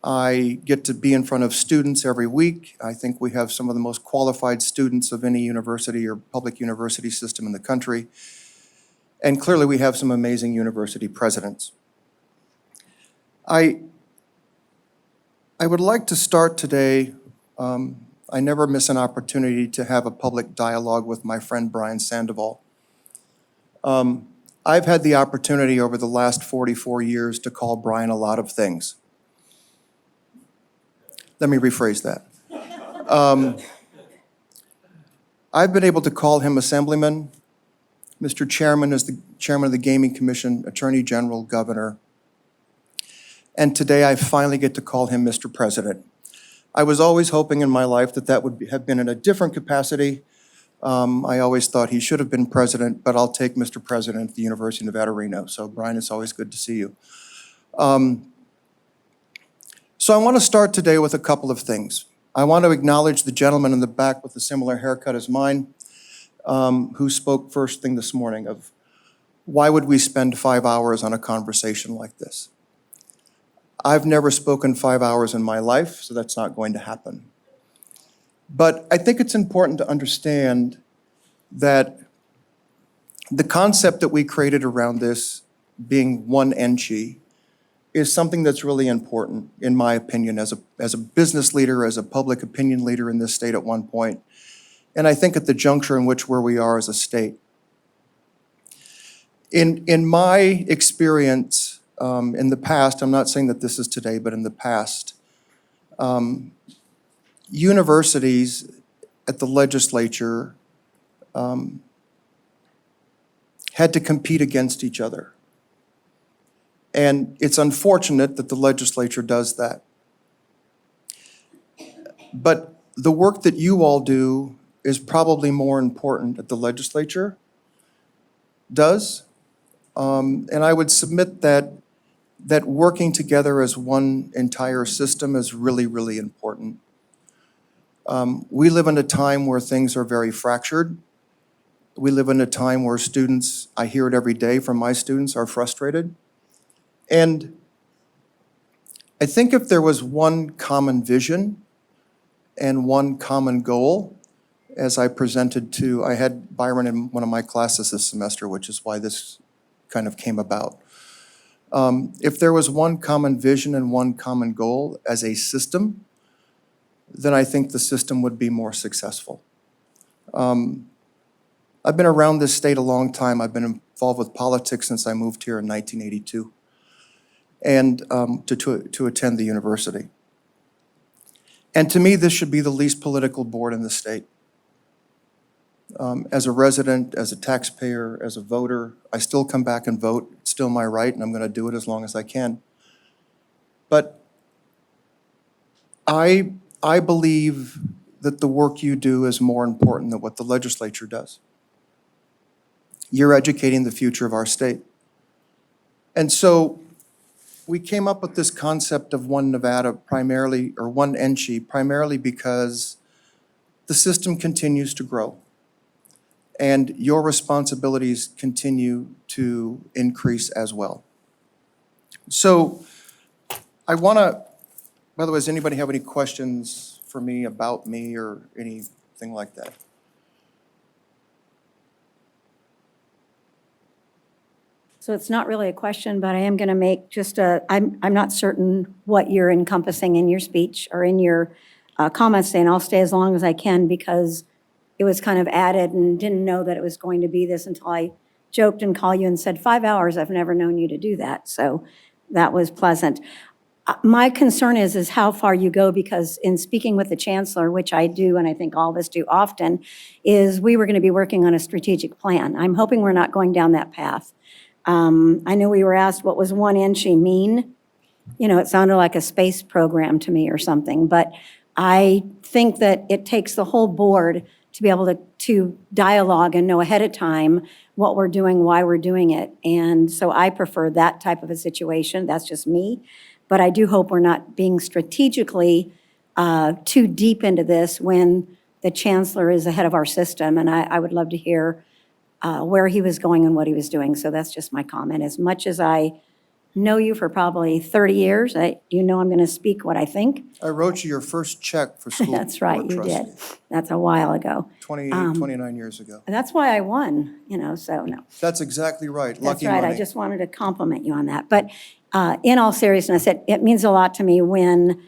I get to be in front of students every week. I think we have some of the most qualified students of any university or public university system in the country. And clearly we have some amazing university presidents. I would like to start today, I never miss an opportunity to have a public dialogue with my friend Brian Sandoval. I've had the opportunity over the last 44 years to call Brian a lot of things. Let me rephrase that. I've been able to call him Assemblyman, Mr. Chairman as the Chairman of the Gaming Commission, Attorney General, Governor, and today I finally get to call him Mr. President. I was always hoping in my life that that would have been in a different capacity. I always thought he should have been president, but I'll take Mr. President at the University of Nevada, Reno. So Brian, it's always good to see you. So I want to start today with a couple of things. I want to acknowledge the gentleman in the back with a similar haircut as mine, who spoke first thing this morning of why would we spend 5 hours on a conversation like this? I've never spoken 5 hours in my life, so that's not going to happen. But I think it's important to understand that the concept that we created around this being one NSHE is something that's really important, in my opinion, as a business leader, as a public opinion leader in this state at one point, and I think at the juncture in which where we are as a state. In my experience in the past, I'm not saying that this is today, but in the past, universities at the legislature had to compete against each other. And it's unfortunate that the legislature does that. But the work that you all do is probably more important that the legislature does. And I would submit that working together as one entire system is really, really important. We live in a time where things are very fractured. We live in a time where students, I hear it every day from my students, are frustrated. And I think if there was one common vision and one common goal, as I presented to, I had Byron in one of my classes this semester, which is why this kind of came about. If there was one common vision and one common goal as a system, then I think the system would be more successful. I've been around this state a long time. I've been involved with politics since I moved here in 1982 and to attend the university. And to me, this should be the least political board in the state. As a resident, as a taxpayer, as a voter, I still come back and vote. It's still my right, and I'm going to do it as long as I can. But I believe that the work you do is more important than what the legislature does. You're educating the future of our state. And so we came up with this concept of One Nevada primarily, or one NSHE, primarily because the system continues to grow. And your responsibilities continue to increase as well. So I want to, by the way, does anybody have any questions for me about me or anything like that? So it's not really a question, but I am going to make just I'm not certain what you're encompassing in your speech or in your comments, and I'll stay as long as I can because it was kind of added and didn't know that it was going to be this until I joked and called you and said, 5 hours, I've never known you to do that. So that was pleasant. My concern is how far you go, because in speaking with the chancellor, which I do, and I think all of us do often, is we were going to be working on a strategic plan. I'm hoping we're not going down that path. I know we were asked what was one NSHE mean. You know, it sounded like a space program to me or something, but I think that it takes the whole board to be able to dialogue and know ahead of time what we're doing, why we're doing it. And so I prefer that type of a situation. That's just me. But I do hope we're not being strategically too deep into this when the chancellor is ahead of our system. And I would love to hear where he was going and what he was doing. So that's just my comment. As much as I know you for probably 30 years, you know I'm going to speak what I think. I wrote you your first check for school. That's right, board you trustee. did. That's a while ago. 29 years ago. And that's why I won, you know, so no. That's exactly right. That's Lucky right. money. I just wanted to compliment you on that. But in all seriousness, it means a lot to me when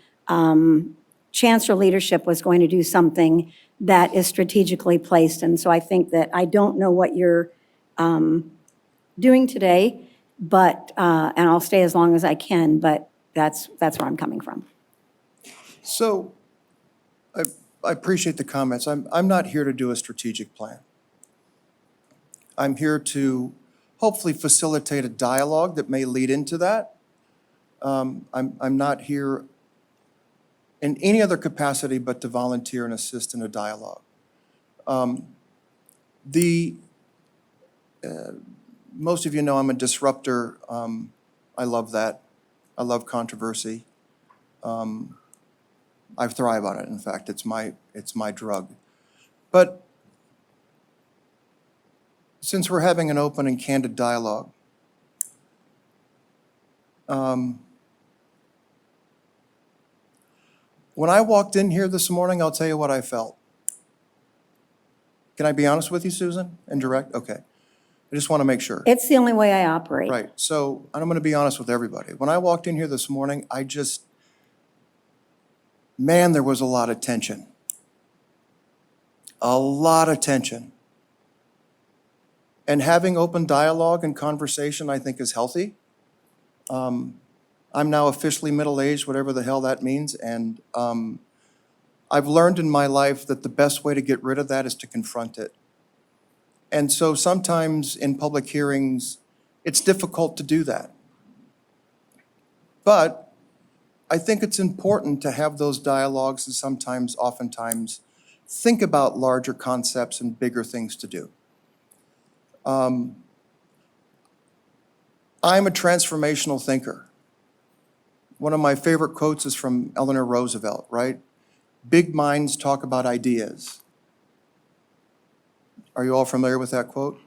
chancellor leadership was going to do something that is strategically placed. And so I think that I don't know what you're doing today, but, and I'll stay as long as I can, but that's where I'm coming from. So I appreciate the comments. I'm not here to do a strategic plan. I'm here to hopefully facilitate a dialogue that may lead into that. I'm not here in any other capacity but to volunteer and assist in a dialogue. Most of you know I'm a disruptor. I love that. I love controversy. I thrive on it. In fact, it's my drug. But since we're having an open and candid dialogue, when I walked in here this morning, I'll tell you what I felt. Can I be honest with you, Susan, and direct? Okay. I just want to make sure. It's the only way I operate. Right. So I'm going to be honest with everybody. When I walked in here this morning, man, there was a lot of tension. A lot of tension. And having open dialogue and conversation, I think, is healthy. I'm now officially middle-aged, whatever the hell that means, and I've learned in my life that the best way to get rid of that is to confront it. And so sometimes in public hearings, it's difficult to do that. But I think it's important to have those dialogues and oftentimes, think about larger concepts and bigger things to do. I'm a transformational thinker. One of my favorite quotes is from Eleanor Roosevelt, right? Big minds talk about ideas. Are you all familiar with that quote?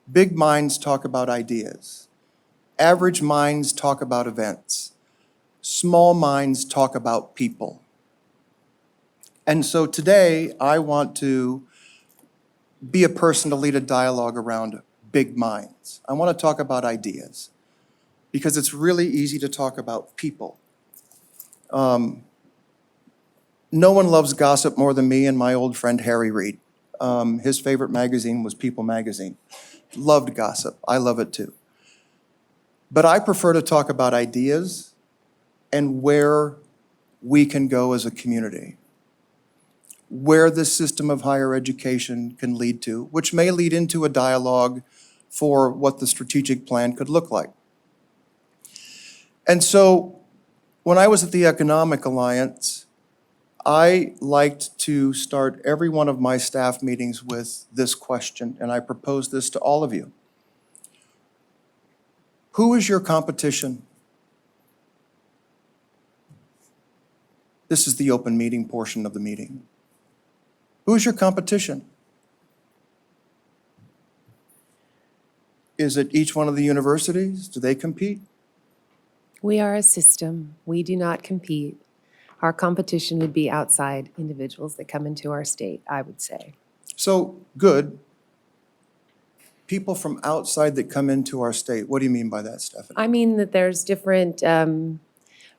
Big minds talk about ideas. Average minds talk about events. Small minds talk about people. And so today, I want to be a person to lead a dialogue around big minds. I want to talk about ideas because it's really easy to talk about people. No one loves gossip more than me and my old friend Harry Reid. His favorite magazine was People magazine. Loved gossip. I love it too. But I prefer to talk about ideas and where we can go as a community, where this system of higher education can lead to, which may lead into a dialogue for what the strategic plan could look like. And so when I was at the Economic Alliance, I liked to start every one of my staff meetings with this question, and I propose this to all of you. Who is your competition? This is the open meeting portion of the meeting. Who is your competition? Is it each one of the universities? Do they compete? We are a system. We do not compete. Our competition would be outside individuals that come into our state, I would say. So, good. People from outside that come into our state. What do you mean by that, Stephanie? I mean that there's different,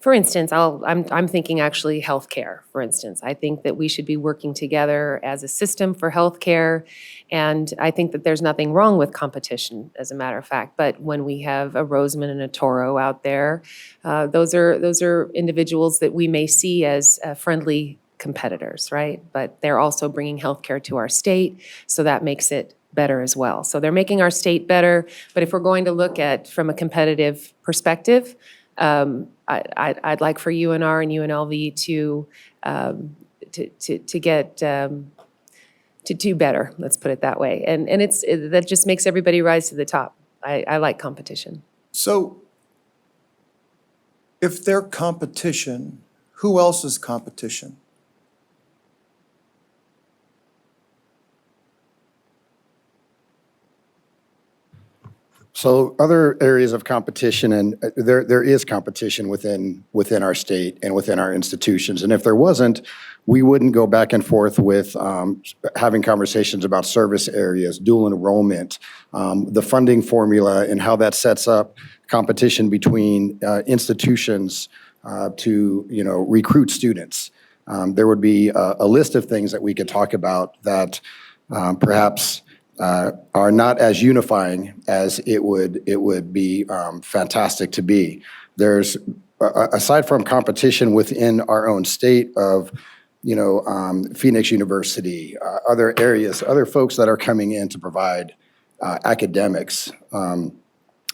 for instance, I'm thinking actually healthcare, for instance. I think that we should be working together as a system for healthcare, and I think that there's nothing wrong with competition, as a matter of fact. But when we have a Roseman and a Toro out there, those are individuals that we may see as friendly competitors, right? But they're also bringing healthcare to our state, so that makes it better as well. So they're making our state better, but if we're going to look at from a competitive perspective, I'd like for UNR and UNLV to get to do better. Let's put it that way, and that just makes everybody rise to the top. I like competition. So, if they're competition, who else is competition? So other areas of competition, and there is competition within our state and within our institutions. And if there wasn't, we wouldn't go back and forth with having conversations about service areas, dual enrollment, the funding formula, and how that sets up competition between institutions to recruit students. There would be a list of things that we could talk about that perhaps are not as unifying as it would be fantastic to be. There's aside from competition within our own state of Phoenix University, other areas, other folks that are coming in to provide academics.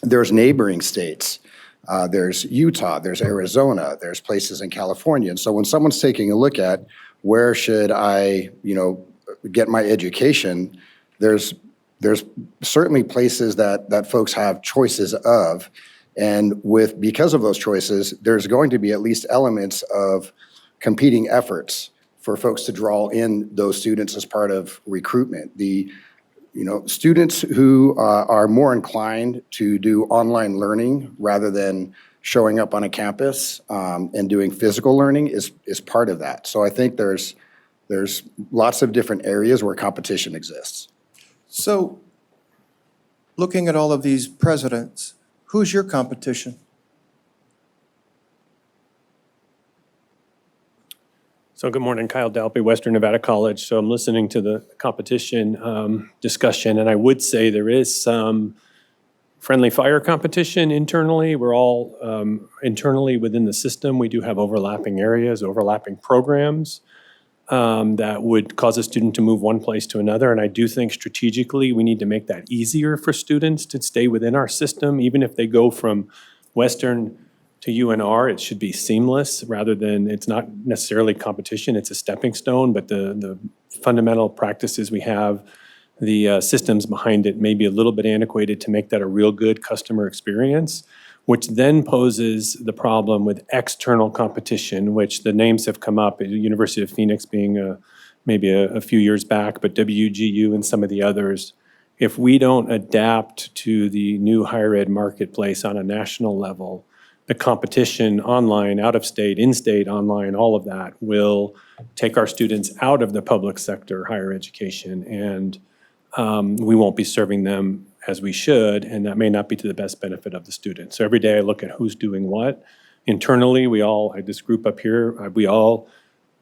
There's neighboring states. There's Utah, there's Arizona, there's places in California. And so when someone's taking a look at where should I, get my education, there's certainly places that folks have choices of. And because of those choices, there's going to be at least elements of competing efforts for folks to draw in those students as part of recruitment. The students who are more inclined to do online learning rather than showing up on a campus and doing physical learning is part of that. So I think there's lots of different areas where competition exists. So, looking at all of these presidents, who's your competition? So good morning, Kyle Dalpy, Western Nevada College. So I'm listening to the competition discussion, and I would say there is some friendly fire competition internally. We're all internally within the system. We do have overlapping areas, overlapping programs that would cause a student to move one place to another. And I do think strategically we need to make that easier for students to stay within our system. Even if they go from Western to UNR, it should be seamless rather than, it's not necessarily competition, it's a stepping stone, but the fundamental practices we have, the systems behind it may be a little bit antiquated to make that a real good customer experience, which then poses the problem with external competition, which the names have come up, University of Phoenix being maybe a few years back, but WGU and some of the others. If we don't adapt to the new higher ed marketplace on a national level, the competition online, out of state, in-state, online, all of that will take our students out of the public sector higher education, and we won't be serving them as we should, and that may not be to the best benefit of the student. So every day I look at who's doing what. Internally, this group up here, we all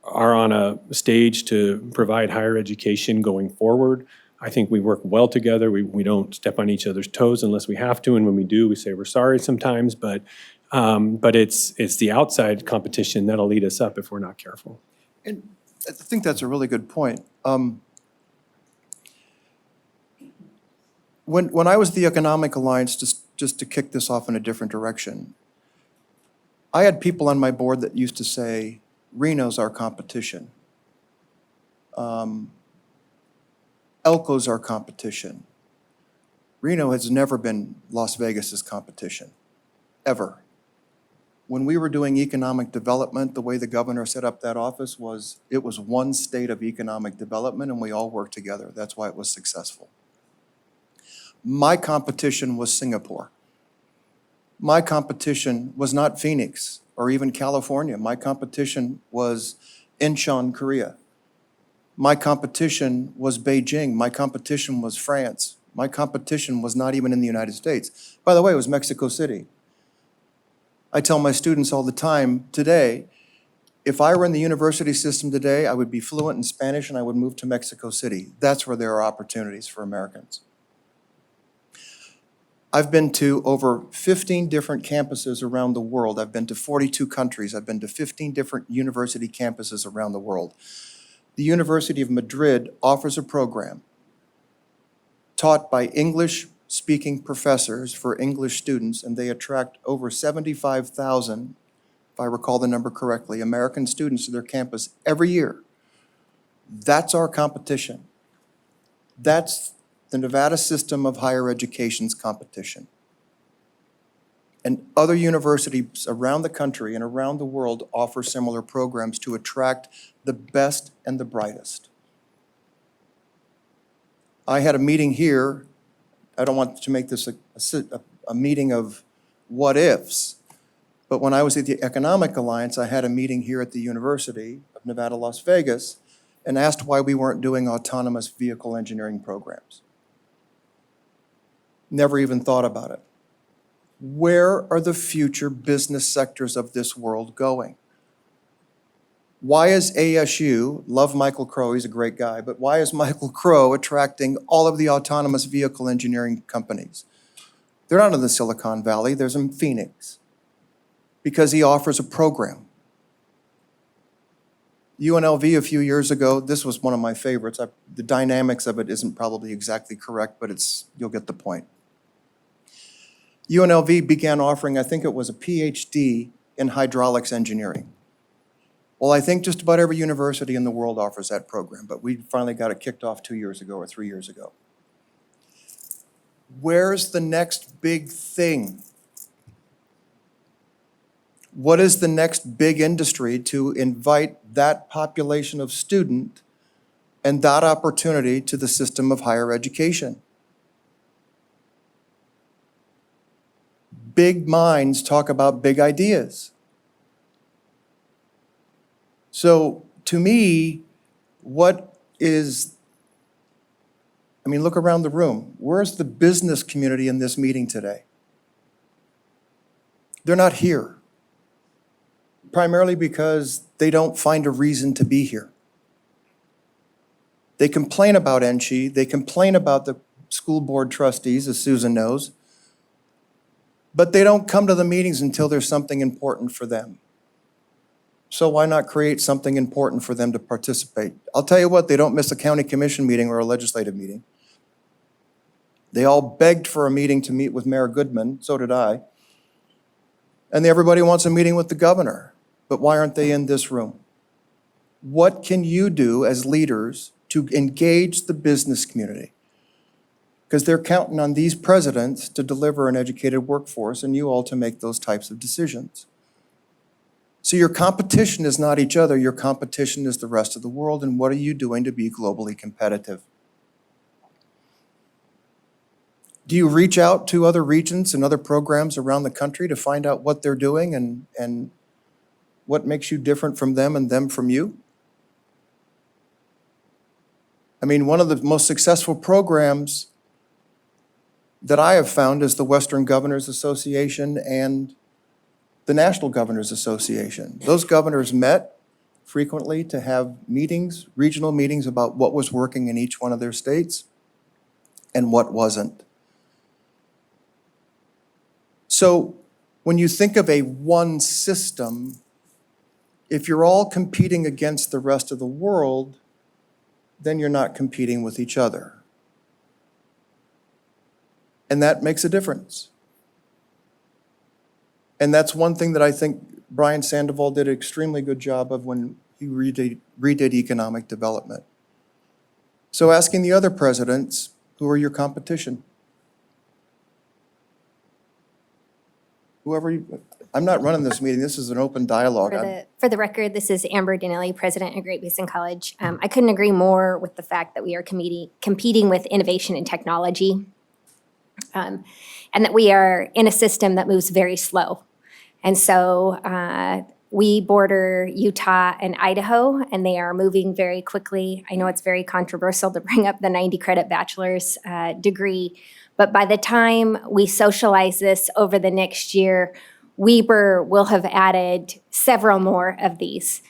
are on a stage to provide higher education going forward. I think we work well together. We don't step on each other's toes unless we have to, and when we do, we say we're sorry sometimes, but it's the outside competition that'll lead us up if we're not careful. And I think that's a really good point. When I was the Economic Alliance, just to kick this off in a different direction, I had people on my board that used to say, Reno's our competition. Elko's our competition. Reno has never been Las Vegas's competition, ever. When we were doing economic development, the way the governor set up that office was, it was one state of economic development and we all worked together. That's why it was successful. My competition was Singapore. My competition was not Phoenix or even California. My competition was Incheon, Korea. My competition was Beijing. My competition was France. My competition was not even in the United States. By the way, it was Mexico City. I tell my students all the time today, if I were in the university system today, I would be fluent in Spanish and I would move to Mexico City. That's where there are opportunities for Americans. I've been to over 15 different campuses around the world. I've been to 42 countries. I've been to 15 different university campuses around the world. The University of Madrid offers a program taught by English-speaking professors for English students, and they attract over 75,000, if I recall the number correctly, American students to their campus every year. That's our competition. That's the Nevada system of higher education's competition. And other universities around the country and around the world offer similar programs to attract the best and the brightest. I had a meeting here I don't want to make this a meeting of what ifs, but when I was at the Economic Alliance, I had a meeting here at the University of Nevada, Las Vegas, and asked why we weren't doing autonomous vehicle engineering programs. Never even thought about it. Where are the future business sectors of this world going? Why is ASU, love Michael Crow, he's a great guy, but why is Michael Crow attracting all of the autonomous vehicle engineering companies? They're not in the Silicon Valley, there's in Phoenix. Because he offers a program. UNLV a few years ago, this was one of my favorites. The dynamics of it isn't probably exactly correct, but you'll get the point. UNLV began offering, I think it was a PhD in hydraulics engineering. Well, I think just about every university in the world offers that program, but we finally got it kicked off 2 years ago or 3 years ago. Where's the next big thing? What is the next big industry to invite that population of student and that opportunity to the system of higher education? Big minds talk about big ideas. So to me, look around the room. Where's the business community in this meeting today? They're not here. Primarily because they don't find a reason to be here. They complain about NSHE, they complain about the school board trustees, as Susan knows, but they don't come to the meetings until there's something important for them. So why not create something important for them to participate? I'll tell you what, they don't miss a county commission meeting or a legislative meeting. They all begged for a meeting to meet with Mayor Goodman, so did I. And everybody wants a meeting with the governor, but why aren't they in this room? What can you do as leaders to engage the business community? Because they're counting on these presidents to deliver an educated workforce and you all to make those types of decisions. So your competition is not each other, your competition is the rest of the world, and what are you doing to be globally competitive? Do you reach out to other regions and other programs around the country to find out what they're doing and what makes you different from them and them from you? I mean, one of the most successful programs that I have found is the Western Governors Association and the National Governors Association. Those governors met frequently to have meetings, regional meetings about what was working in each one of their states and what wasn't. So when you think of a one system, if you're all competing against the rest of the world, then you're not competing with each other. And that makes a difference. And that's one thing that I think Brian Sandoval did an extremely good job of when he redid economic development. So asking the other presidents, who are your competition? I'm not running this meeting, this is an open dialogue. For the record, this is Amber Dinelli, president of Great Basin College. I couldn't agree more with the fact that we are competing with innovation and technology, and that we are in a system that moves very slow. And so we border Utah and Idaho, and they are moving very quickly. I know it's very controversial to bring up the 90-credit bachelor's degree, but by the time we socialize this over the next year, Weber will have added several more of these.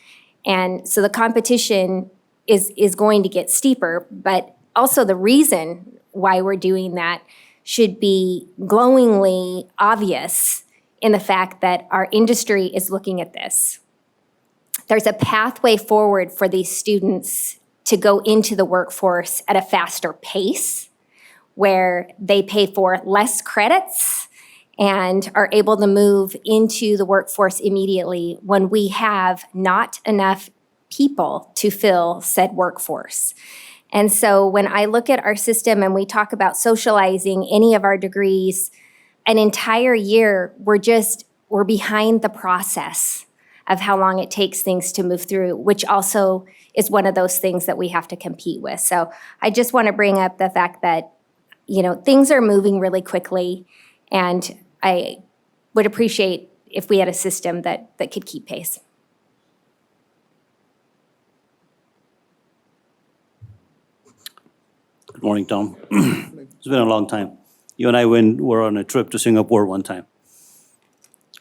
And so the competition is going to get steeper, but also the reason why we're doing that should be glowingly obvious in the fact that our industry is looking at this. There's a pathway forward for these students to go into the workforce at a faster pace, where they pay for less credits and are able to move into the workforce immediately when we have not enough people to fill said workforce. And so when I look at our system and we talk about socializing any of our degrees, an entire year, we're behind the process of how long it takes things to move through, which also is one of those things that we have to compete with. So I just want to bring up the fact that things are moving really quickly, and I would appreciate if we had a system that could keep pace. Good morning, Tom. It's been a long time. You and I were on a trip to Singapore one time,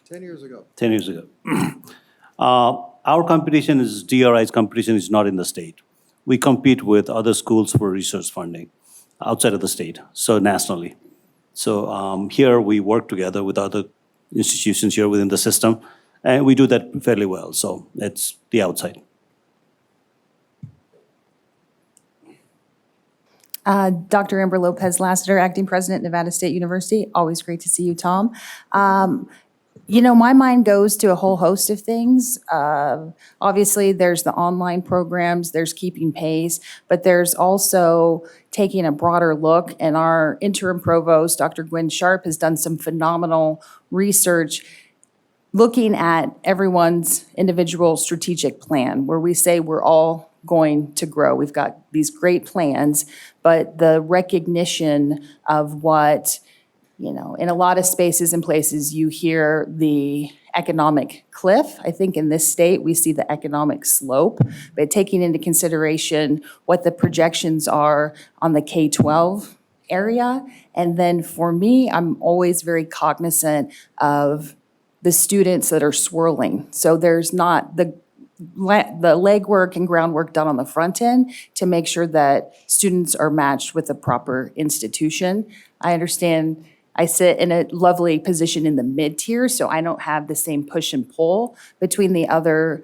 10 years ago. 10 years ago. Our competition is, DRI's competition is not in the state. We compete with other schools for research funding outside of the state, so nationally. So here we work together with other institutions here within the system, and we do that fairly well. So it's the outside. Dr. Amber Lopez Lassiter, Acting President, Nevada State University. Always great to see you, Tom. My mind goes to a whole host of things. Obviously, there's the online programs, there's keeping pace, but there's also taking a broader look. And our interim provost, Dr. Gwen Sharp, has done some phenomenal research looking at everyone's individual strategic plan, where we say we're all going to grow. We've got these great plans, but the recognition of what, in a lot of spaces and places, you hear the economic cliff. I think in this state, we see the economic slope, but taking into consideration what the projections are on the K-12 area. And then for me, I'm always very cognizant of the students that are swirling. So there's not the legwork and groundwork done on the front end to make sure that students are matched with the proper institution. I understand I sit in a lovely position in the mid-tier, so I don't have the same push and pull between the other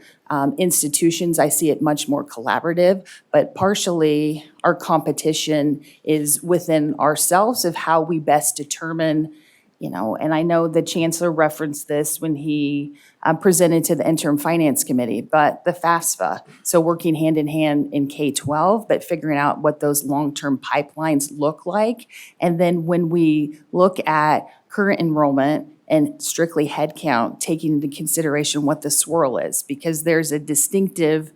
institutions. I see it much more collaborative, but partially our competition is within ourselves of how we best determine, and I know the chancellor referenced this when he presented to the interim finance committee, but the FAFSA, so working hand in hand in K-12, but figuring out what those long-term pipelines look like. And then when we look at current enrollment and strictly headcount, taking into consideration what the swirl is, because there's a distinctive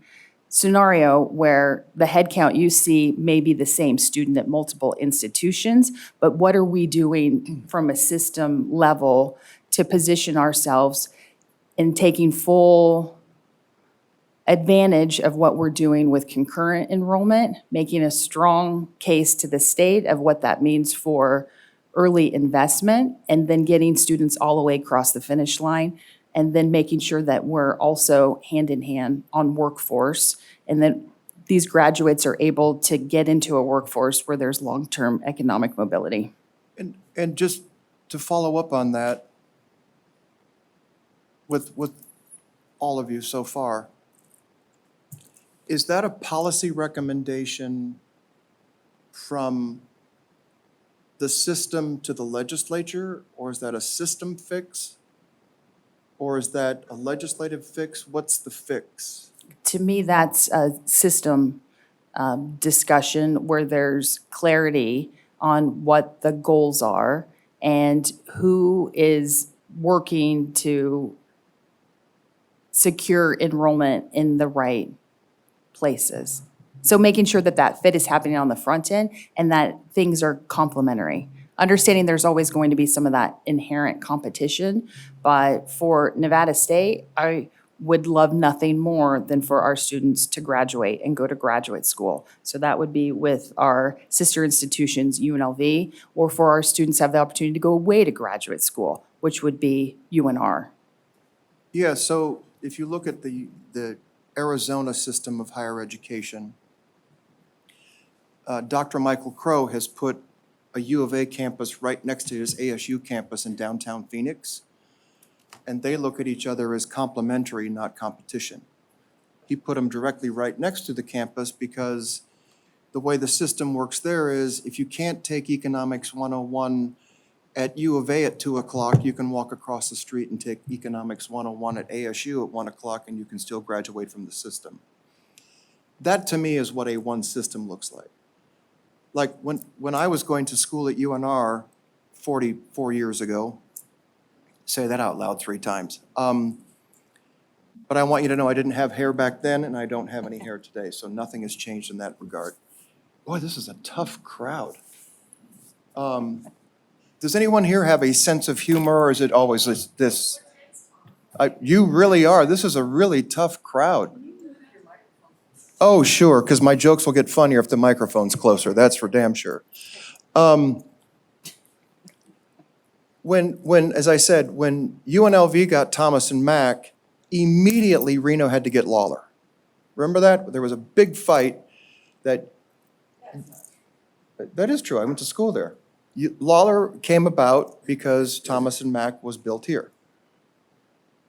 scenario where the headcount you see may be the same student at multiple institutions, but what are we doing from a system level to position ourselves in taking full advantage of what we're doing with concurrent enrollment, making a strong case to the state of what that means for early investment, and then getting students all the way across the finish line, and then making sure that we're also hand in hand on workforce, and that these graduates are able to get into a workforce where there's long-term economic mobility. And just to follow up on that, with all of you so far, is that a policy recommendation from the system to the legislature, or is that a system fix? Or is that a legislative fix? What's the fix? To me, that's a system discussion where there's clarity on what the goals are and who is working to secure enrollment in the right places. So making sure that that fit is happening on the front end and that things are complementary. Understanding there's always going to be some of that inherent competition, but for Nevada State, I would love nothing more than for our students to graduate and go to graduate school. So that would be with our sister institutions, UNLV, or for our students have the opportunity to go away to graduate school, which would be UNR. Yeah, so if you look at the Arizona system of higher education, Dr. Michael Crow has put a U of A campus right next to his ASU campus in downtown Phoenix, and they look at each other as complementary, not competition. He put them directly right next to the campus because the way the system works there is if you can't take Economics 101 at U of A at 2 o'clock, you can walk across the street and take Economics 101 at ASU at 1 o'clock, and you can still graduate from the system. That, to me, is what a one system looks like. Like when I was going to school at UNR 44 years ago, say that out loud 3 times. But I want you to know I didn't have hair back then, and I don't have any hair today, so nothing has changed in that regard. Boy, this is a tough crowd. Does anyone here have a sense of humor, or is it always this? You really are. This is a really tough crowd. Oh, sure, because my jokes will get funnier if the microphone's closer. That's for damn sure. As I said, when UNLV got Thomas and Mack, immediately Reno had to get Lawler. Remember that? There was a big fight that is true. I went to school there. Lawler came about because Thomas and Mack was built here.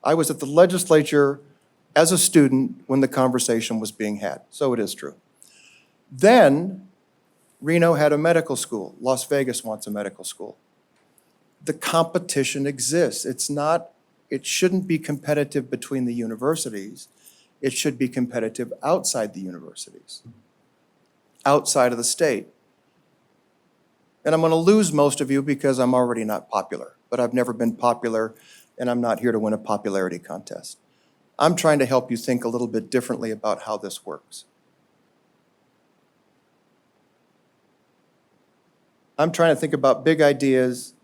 I was at the legislature as a student when the conversation was being had, so it is true. Then Reno had a medical school. Las Vegas wants a medical school. The competition exists. It shouldn't be competitive between the universities. It should be competitive outside the universities, outside of the state. And I'm going to lose most of you because I'm already not popular, but I've never been popular, and I'm not here to win a popularity contest. I'm trying to help you think a little bit differently about how this works. I'm trying to think about big ideas,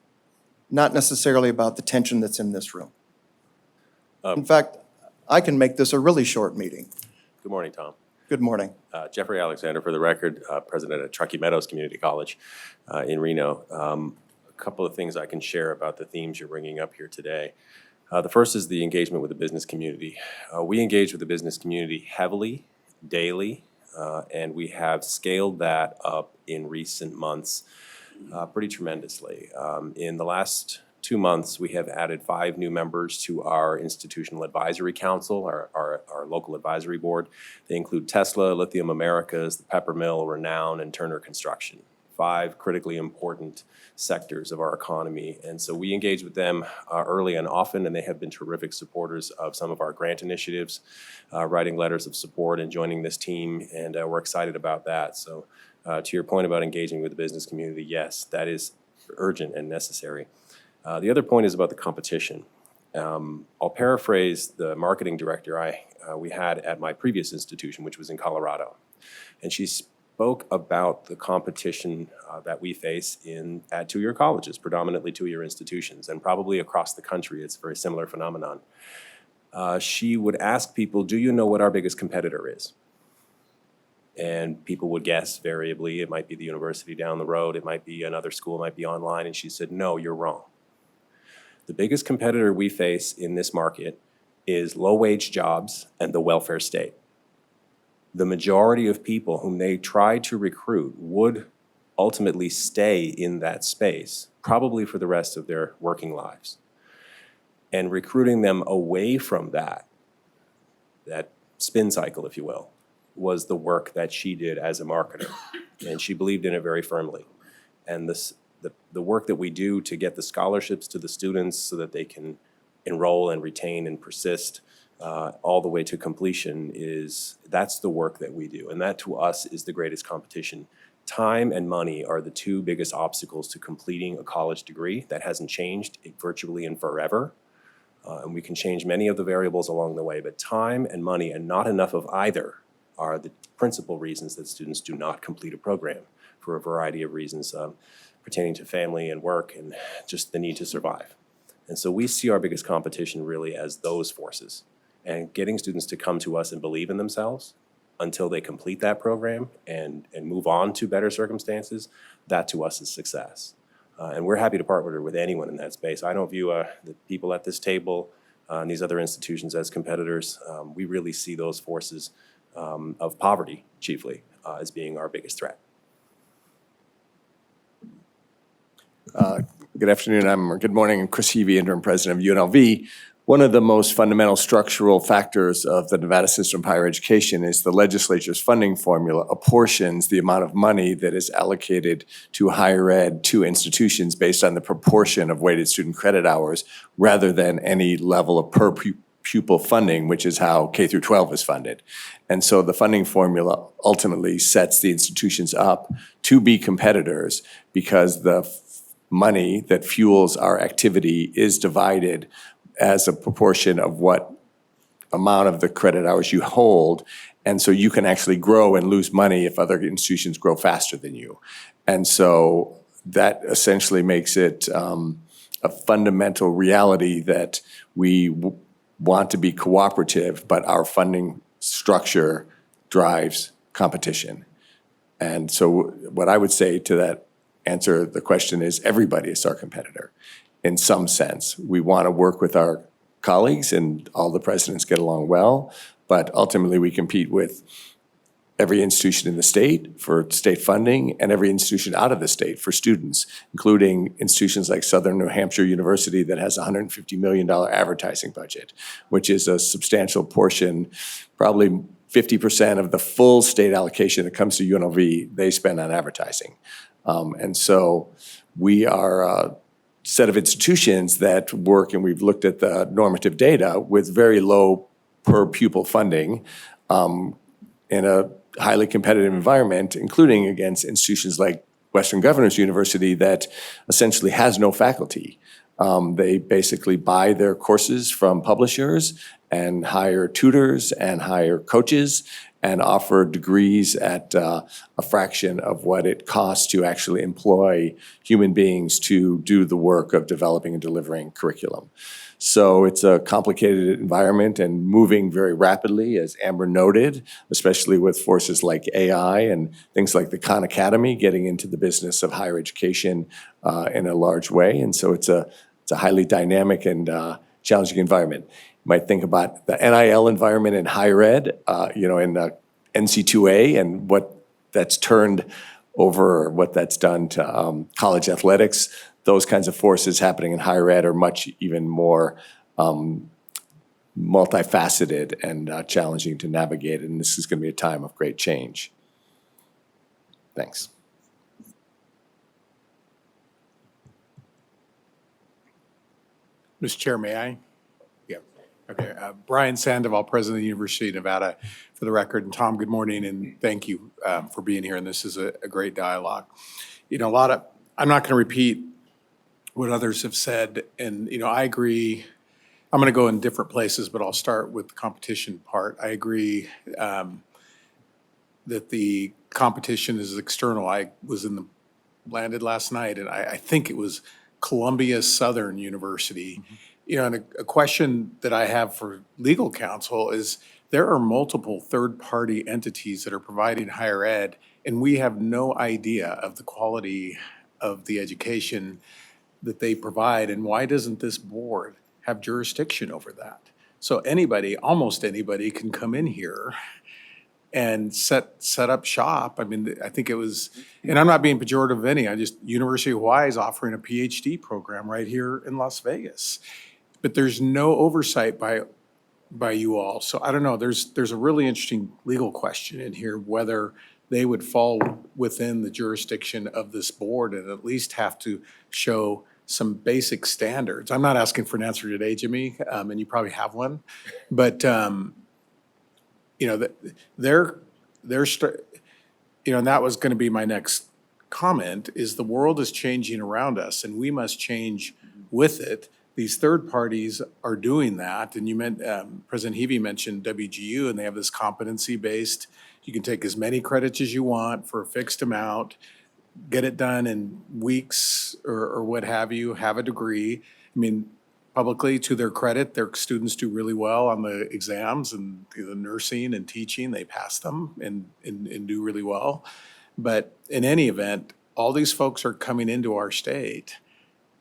not necessarily about the tension that's in this room. In fact, I can make this a really short meeting. Good morning, Tom. Good morning. Jeffrey Alexander, for the record, president at Truckee Meadows Community College in Reno. A couple of things I can share about the themes you're bringing up here today. The first is the engagement with the business community. We engage with the business community heavily, daily, and we have scaled that up in recent months pretty tremendously. In the last 2 months, we have added 5 new members to our institutional advisory council, our local advisory board. They include Tesla, Lithium Americas, the Peppermill, Renown, and Turner Construction. 5 critically important sectors of our economy. And so we engage with them early and often, and they have been terrific supporters of some of our grant initiatives, writing letters of support and joining this team, and we're excited about that. So to your point about engaging with the business community, yes, that is urgent and necessary. The other point is about the competition. I'll paraphrase the marketing director we had at my previous institution, which was in Colorado. And she spoke about the competition that we face at two-year colleges, predominantly two-year institutions, and probably across the country, it's a very similar phenomenon. She would ask people, do you know what our biggest competitor is? And people would guess variably. It might be the university down the road, it might be another school, it might be online, and she said, no, you're wrong. The biggest competitor we face in this market is low-wage jobs and the welfare state. The majority of people whom they try to recruit would ultimately stay in that space, probably for the rest of their working lives. And recruiting them away from that spin cycle, if you will, was the work that she did as a marketer. And she believed in it very firmly. And the work that we do to get the scholarships to the students so that they can enroll and retain and persist all the way to completion that's the work that we do. And that to us is the greatest competition. Time and money are the 2 biggest obstacles to completing a college degree. That hasn't changed virtually in forever. And we can change many of the variables along the way, but time and money and not enough of either are the principal reasons that students do not complete a program for a variety of reasons pertaining to family and work and just the need to survive. And so we see our biggest competition really as those forces. And getting students to come to us and believe in themselves until they complete that program and move on to better circumstances, that to us is success. And we're happy to partner with anyone in that space. I don't view the people at this table and these other institutions as competitors. We really see those forces of poverty, chiefly, as being our biggest threat. Good afternoon. Good morning. I'm Chris Heavey, interim president of UNLV. One of the most fundamental structural factors of the Nevada system of higher education is the legislature's funding formula apportions the amount of money that is allocated to higher ed to institutions based on the proportion of weighted student credit hours rather than any level of per pupil funding, which is how K through 12 is funded. And so the funding formula ultimately sets the institutions up to be competitors because the money that fuels our activity is divided as a proportion of what amount of the credit hours you hold. And so you can actually grow and lose money if other institutions grow faster than you. And so that essentially makes it a fundamental reality that we want to be cooperative, but our funding structure drives competition. And so what I would say to that answer the question is everybody is our competitor in some sense. We want to work with our colleagues and all the presidents get along well, but ultimately we compete with every institution in the state for state funding and every institution out of the state for students, including institutions like Southern New Hampshire University that has a $150 million advertising budget, which is a substantial portion, probably 50% of the full state allocation that comes to UNLV, they spend on advertising. And so we are a set of institutions that work, and we've looked at the normative data, with very low per pupil funding in a highly competitive environment, including against institutions like Western Governors University that essentially has no faculty. They basically buy their courses from publishers and hire tutors and hire coaches and offer degrees at a fraction of what it costs to actually employ human beings to do the work of developing and delivering curriculum. So it's a complicated environment and moving very rapidly, as Amber noted, especially with forces like AI and things like the Khan Academy getting into the business of higher education in a large way. And so it's a highly dynamic and challenging environment. You might think about the NIL environment in higher ed, in NC2A and what that's turned over, what that's done to college athletics. Those kinds of forces happening in higher ed are much even more multifaceted and challenging to navigate. And this is going to be a time of great change. Thanks. Mr. Chair, may I? Yeah. Okay. Brian Sandoval, President of the University of Nevada, for the record. And Tom, good morning, and thank you for being here. And this is a great dialogue. I'm not going to repeat what others have said. And, I agree. I'm going to go in different places, but I'll start with the competition part. I agree that the competition is external. I was landed last night, and I think it was Columbia Southern University. And a question that I have for legal counsel is there are multiple third-party entities that are providing higher ed, and we have no idea of the quality of the education that they provide. And why doesn't this board have jurisdiction over that? So almost anybody can come in here and set up shop. I mean, I think it was, and I'm not being pejorative of any, University of Hawaii is offering a PhD program right here in Las Vegas. But there's no oversight by you all. So I don't know, there's a really interesting legal question in here, whether they would fall within the jurisdiction of this board and at least have to show some basic standards. I'm not asking for an answer today, Jimmy, and you probably have one, but and that was going to be my next comment, is the world is changing around us and we must change with it. These third parties are doing that. And President Heavey mentioned WGU, and they have this competency-based, you can take as many credits as you want for a fixed amount, get it done in weeks or what have you, have a degree. I mean, publicly, to their credit, their students do really well on the exams and the nursing and teaching. They pass them and do really well. But in any event, all these folks are coming into our state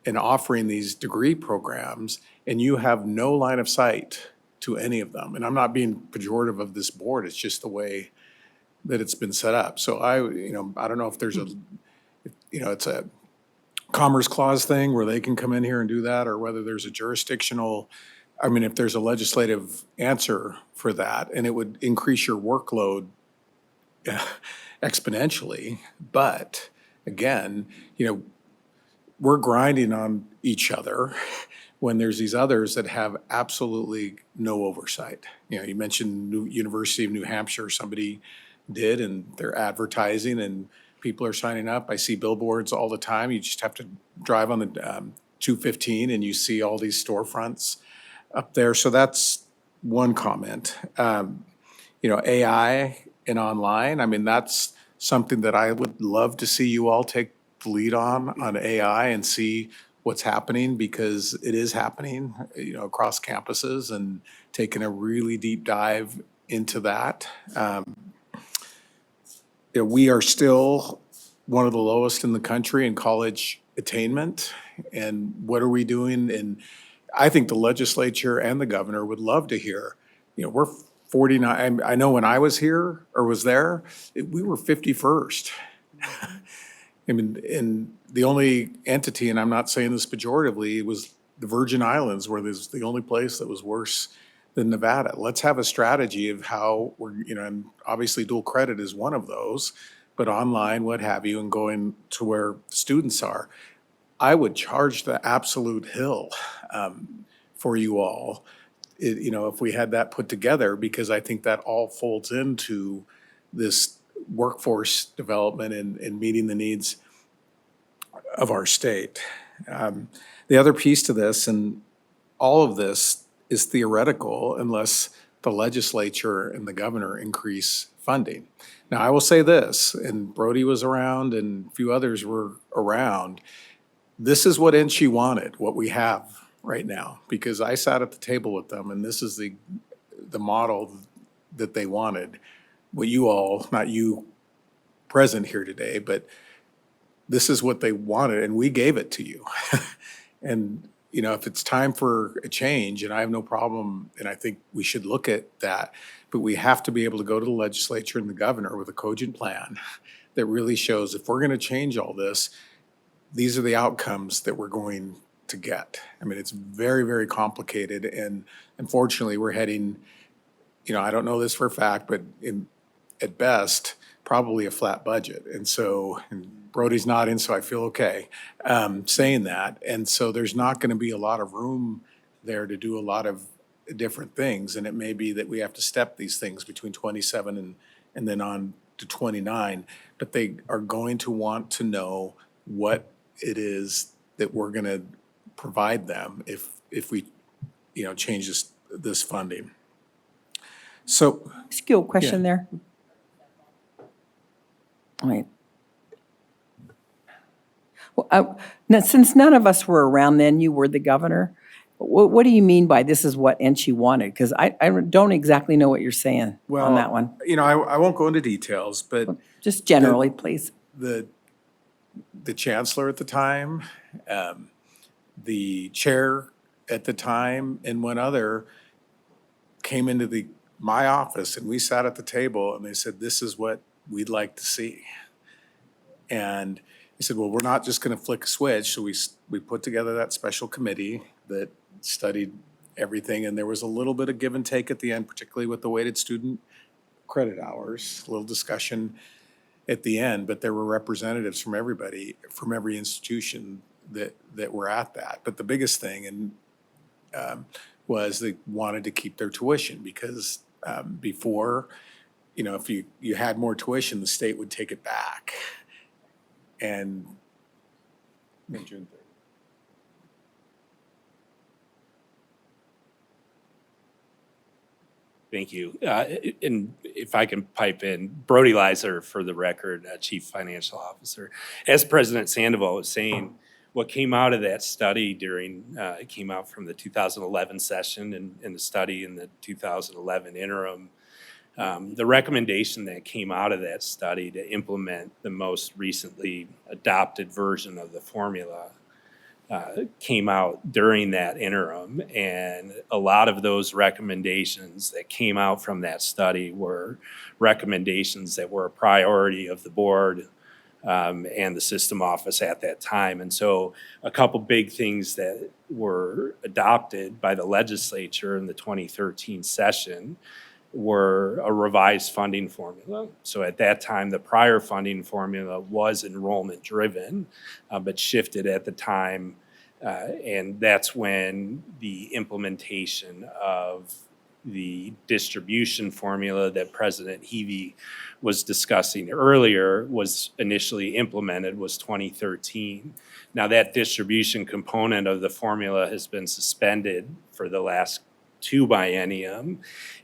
and offering these degree programs, and you have no line of sight to any of them. And I'm not being pejorative of this board, it's just the way that it's been set up. So I don't know if there's it's a Commerce Clause thing where they can come in here and do that, or whether there's a jurisdictional, if there's a legislative answer for that, and it would increase your workload exponentially. But again, we're grinding on each other when there's these others that have absolutely no oversight. You mentioned University of New Hampshire, somebody did, and they're advertising and people are signing up. I see billboards all the time. You just have to drive on the 215 and you see all these storefronts up there. So that's one comment. AI and online, that's something that I would love to see you all take the lead on AI and see what's happening, because it is happening, across campuses, and taking a really deep dive into that. We are still one of the lowest in the country in college attainment. And what are we doing? And I think the legislature and the governor would love to hear, we're 49, I know when I was here or was there, we were 51st. I mean, and the only entity, and I'm not saying this pejoratively, was the Virgin Islands, where there's the only place that was worse than Nevada. Let's have a strategy of how we're, and obviously dual credit is one of those, but online, what have you, and going to where students are. I would charge the absolute hill for you all, if we had that put together, because I think that all folds into this workforce development and meeting the needs of our state. The other piece to this, and all of this is theoretical unless the legislature and the governor increase funding. Now, I will say this, and Brody was around and a few others were around. This is what NSHE wanted, what we have right now, because I sat at the table with them, and this is the model that they wanted. What you all, not you present here today, but this is what they wanted, and we gave it to you. And, if it's time for a change, and I have no problem, and I think we should look at that, but we have to be able to go to the legislature and the governor with a cogent plan that really shows, if we're going to change all this, these are the outcomes that we're going to get. I mean, it's very, very complicated, and unfortunately, we're heading, I don't know this for a fact, but at best, probably a flat budget. And so, and Brody's nodding, so I feel okay saying that. And so there's not going to be a lot of room there to do a lot of different things. And it may be that we have to step these things between 27 and then on to 29. But they are going to want to know what it is that we're going to provide them if we, change this funding. So. Skill question there. All right. Well, now, since none of us were around then, you were the governor. What do you mean by this is what NSHE wanted? Because I don't exactly know what you're saying on that one. I won't go into details, but. Just generally, please. The chancellor at the time, the chair at the time, and one other came into my office, and we sat at the table, and they said, this is what we'd like to see. And he said, well, we're not just going to flick a switch. So we put together that special committee that studied everything, and there was a little bit of give and take at the end, particularly with the weighted student credit hours, a little discussion at the end, but there were representatives from everybody, from every institution that were at that. But the biggest thing was they wanted to keep their tuition, because before, if you had more tuition, the state would take it back. And June 3rd. Thank you. And if I can pipe in, Brody Leiser, for the record, Chief Financial Officer. As President Sandoval was saying, what came out of that study it came out from the 2011 session and the study in the 2011 interim. The recommendation that came out of that study to implement the most recently adopted version of the formula came out during that interim, and a lot of those recommendations that came out from that study were recommendations that were a priority of the board and the system office at that time. And so a couple big things that were adopted by the legislature in the 2013 session were a revised funding formula. So at that time, the prior funding formula was enrollment driven, but shifted at the time. And that's when the implementation of the distribution formula that President Heavey was discussing earlier was initially implemented, was 2013. Now that distribution component of the formula has been suspended for the last 2 biennium.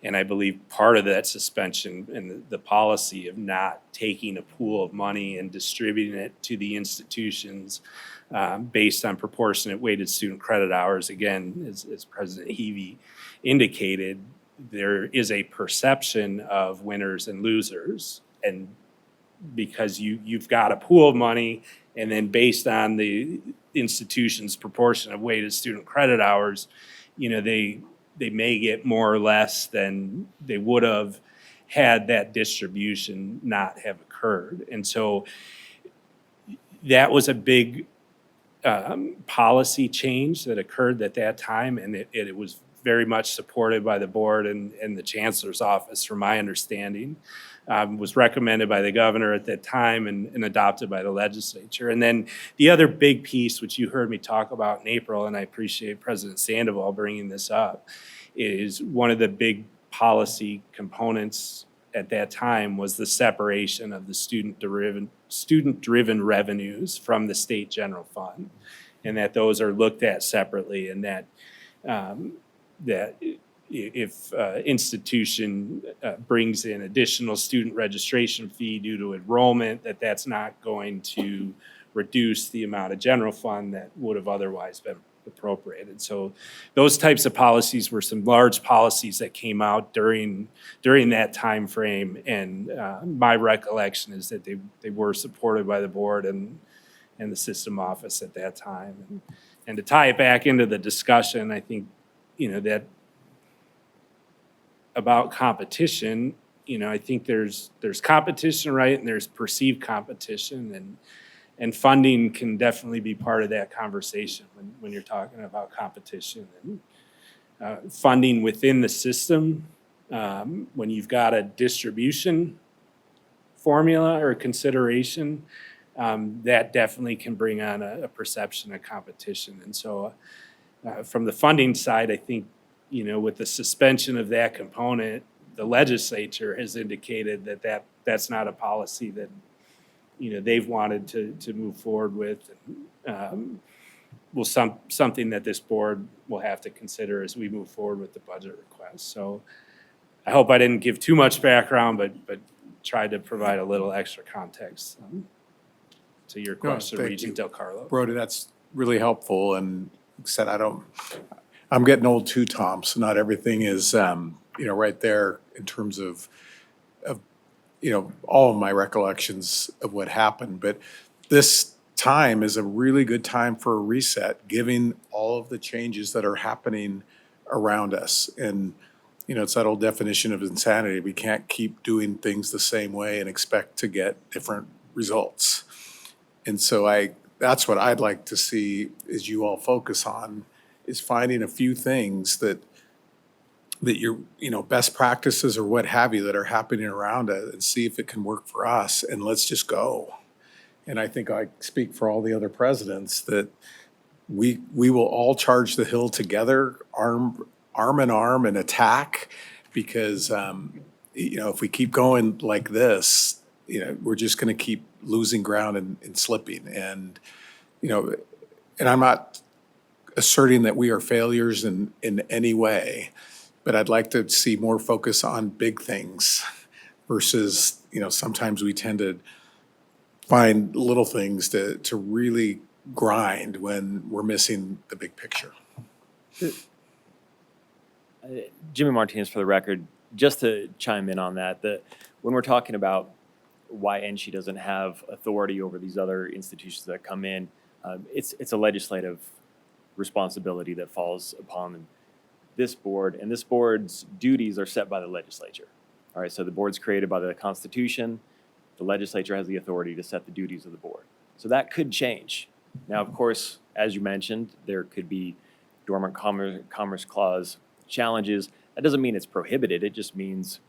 And I believe part of that suspension and the policy of not taking a pool of money and distributing it to the institutions based on proportionate weighted student credit hours, again, as President Heavey indicated, there is a perception of winners and losers. And because you've got a pool of money, and then based on the institution's proportion of weighted student credit hours, they may get more or less than they would have had that distribution not have occurred. And so that was a big policy change that occurred at that time, and it was very much supported by the board and the chancellor's office, from my understanding. Was recommended by the governor at that time and adopted by the legislature. And then the other big piece, which you heard me talk about in April, and I appreciate President Sandoval bringing this up, is one of the big policy components at that time was the separation of the student-driven revenues from the state general fund, and that those are looked at separately, and that if institution brings in additional student registration fee due to enrollment, that's not going to reduce the amount of general fund that would have otherwise been appropriated. So those types of policies were some large policies that came out during that time frame, and my recollection is that they were supported by the board and the system office at that time. And to tie it back into the discussion, I think that about competition, I think there's competition, right, and there's perceived competition, and funding can definitely be part of that conversation when you're talking about competition and funding within the system. When you've got a distribution formula or consideration, that definitely can bring on a perception of competition. And so from the funding side, I think, with the suspension of that component, the legislature has indicated that's not a policy that they've wanted to move forward with. Something that this board will have to consider as we move forward with the budget request. So I hope I didn't give too much background, but tried to provide a little extra context to your question, Regent Del Carlo. Brody, that's really helpful, and like I said, I'm getting old too, Tom, so not everything is, right there in terms of all of my recollections of what happened. But this time is a really good time for a reset, given all of the changes that are happening around us. And, it's that old definition of insanity. We can't keep doing things the same way and expect to get different results. And so that's what I'd like to see is you all focus on, is finding a few things that you're, best practices or what have you that are happening around it, and see if it can work for us, and let's just go. And I think I speak for all the other presidents that we will all charge the hill together, arm in arm, and attack, because, if we keep going like this, we're just going to keep losing ground and slipping. And, and I'm not asserting that we are failures in any way, but I'd like to see more focus on big things versus, sometimes we tend to find little things to really grind when we're missing the big picture. Jimmy Martinez for the record, just to chime in on that, when we're talking about why NSHE doesn't have authority over these other institutions that come in, it's a legislative responsibility that falls upon this board, and this board's duties are set by the legislature. All right, so the board's created by the Constitution. The legislature has the authority to set the duties of the board. So that could change. Now, of course, as you mentioned, there could be dormant commerce clause challenges. That doesn't mean it's prohibited. It just means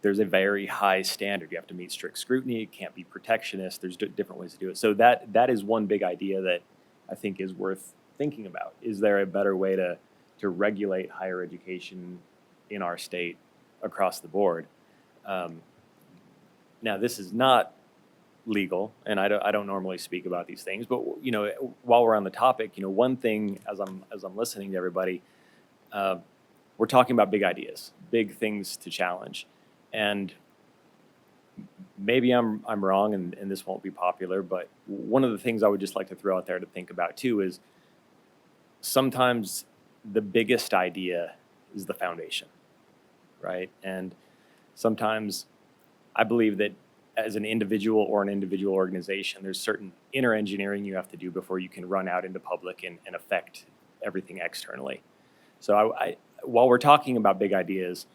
there's a very high standard. You have to meet strict scrutiny. It can't be protectionist. There's different ways to do it. So that is one big idea that I think is worth thinking about. Is there a better way to regulate higher education in our state across the board? Now, this is not legal, and I don't normally speak about these things, but while we're on the topic, one thing as I'm listening to everybody, we're we're talking about big ideas, big things to challenge. And maybe I'm wrong and this won't be popular, but one of the things I would just like to throw out there to think about too is sometimes the biggest idea is the foundation, right? And sometimes I believe that as an individual or an individual organization, there's certain inner engineering you have to do before you can run out into public and affect everything externally. So while we're talking about big ideas,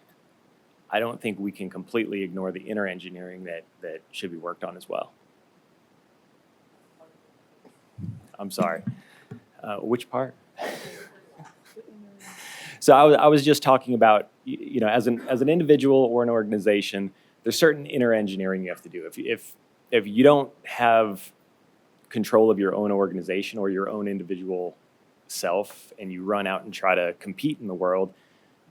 I don't think we can completely ignore the inner engineering that should be worked on as well. I'm sorry. Which part? So I was just talking about, you know, as an individual or an organization, there's certain inner engineering you have to do. If you don't have control of your own organization or your own individual self, and you run out and try to compete in the world,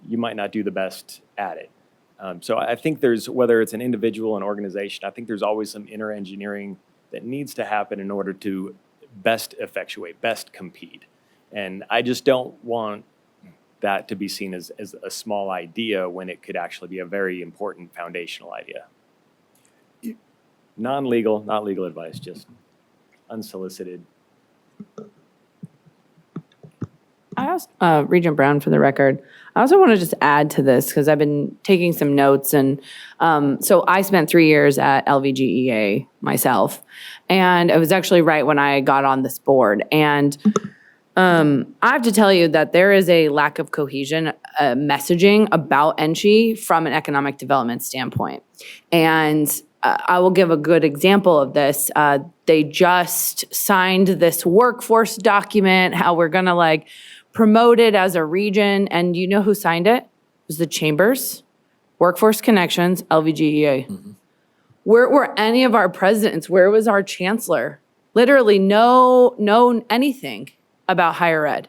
you might not do the best at it. So I think there's, whether it's an individual, an organization, I think there's always some inner engineering that needs to happen in order to best effectuate, best compete. And I just don't want that to be seen as a small idea when it could actually be a very important foundational idea. Non-legal, not legal advice, just unsolicited. I also, Regent Brown for the record. I also want to just add to this because I've been taking some notes, and so I spent 3 years at LVGEA myself, and it was actually right when I got on this board. And I have to tell you that there is a lack of cohesion messaging about NSHE from an economic development standpoint. And I will give a good example of this. They just signed this workforce document, how we're going to like promote it as a region. And you know who signed it? It was the Chambers, Workforce Connections, LVGEA. Mm-hmm. Where were any of our presidents? Where was our chancellor? Literally no anything about higher ed.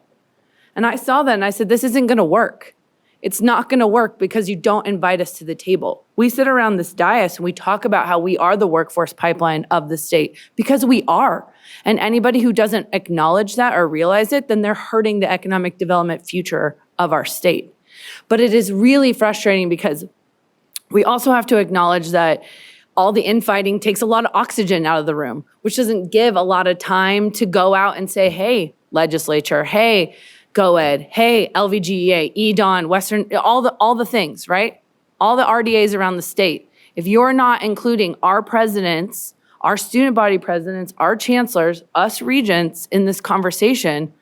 And I saw that and I said, this isn't going to work. It's not going to work because you don't invite us to the table. We sit around this dais and we talk about how we are the workforce pipeline of the state, because we are. And anybody who doesn't acknowledge that or realize it, then they're hurting the economic development future of our state. But it is really frustrating because we also have to acknowledge that all the infighting takes a lot of oxygen out of the room, which doesn't give a lot of time to go out and say, hey, legislature, hey, GoEd, hey, LVGEA, EDON, Western, all the things, right? All the RDAs around the state. If you're not including our presidents, our student body presidents, our chancellors, us regents in this conversation,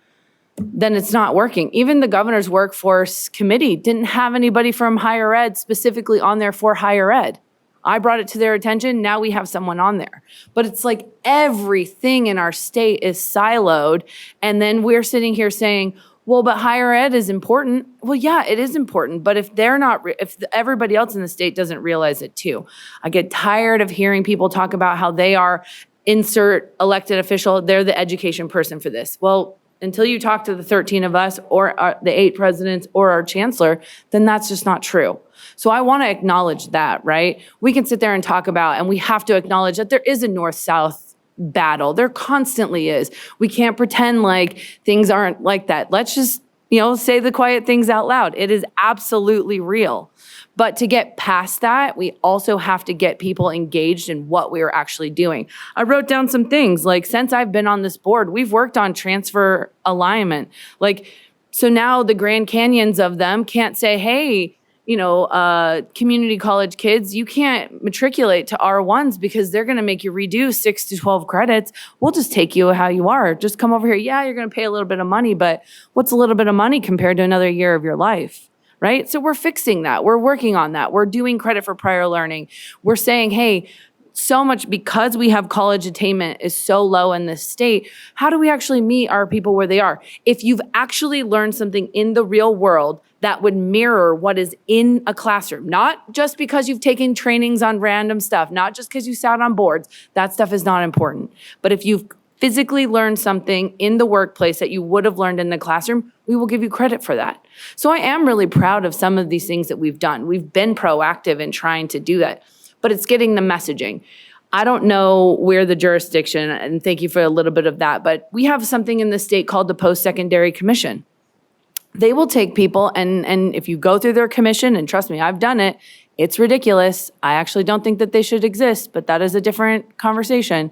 then it's not working. Even the governor's workforce committee didn't have anybody from higher ed specifically on there for higher ed. I brought it to their attention. Now we have someone on there. But it's like everything in our state is siloed. And then we're sitting here saying, well, but higher ed is important. Well, yeah, it is important. But if they're not, if everybody else in the state doesn't realize it too. I get tired of hearing people talk about how they are insert elected official. They're the education person for this. Well, until you talk to the 13 of us or the 8 presidents or our chancellor, then that's just not true. So I want to acknowledge that, right? We can sit there and talk about, and we have to acknowledge that there is a north-south battle. There constantly is. We can't pretend like things aren't like that. Let's just, say the quiet things out loud. It is absolutely real. But to get past that, we also have to get people engaged in what we are actually doing. I wrote down some things, like since I've been on this board, we've worked on transfer alignment. So now the Grand Canyons of them can't say, hey, community college kids, you can't matriculate to R1s because they're going to make you redo 6 to 12 credits. We'll just take you how you are. Just come over here. Yeah, you're going to pay a little bit of money, but what's a little bit of money compared to another year of your life? Right? So we're fixing that. We're working on that. We're doing credit for prior learning. We're saying, hey, so much because we have college attainment is so low in this state, how do we actually meet our people where they are? If you've actually learned something in the real world that would mirror what is in a classroom, not just because you've taken trainings on random stuff, not just because you sat on boards, that stuff is not important. But if you've physically learned something in the workplace that you would have learned in the classroom, we will give you credit for that. So I am really proud of some of these things that we've done. We've been proactive in trying to do that, but it's getting the messaging. I don't know where the jurisdiction, and thank you for a little bit of that, but we have something in the state called the Post-Secondary Commission. They will take people, and if you go through their commission, and trust me, I've done it, it's ridiculous. I actually don't think that they should exist, but that is a different conversation.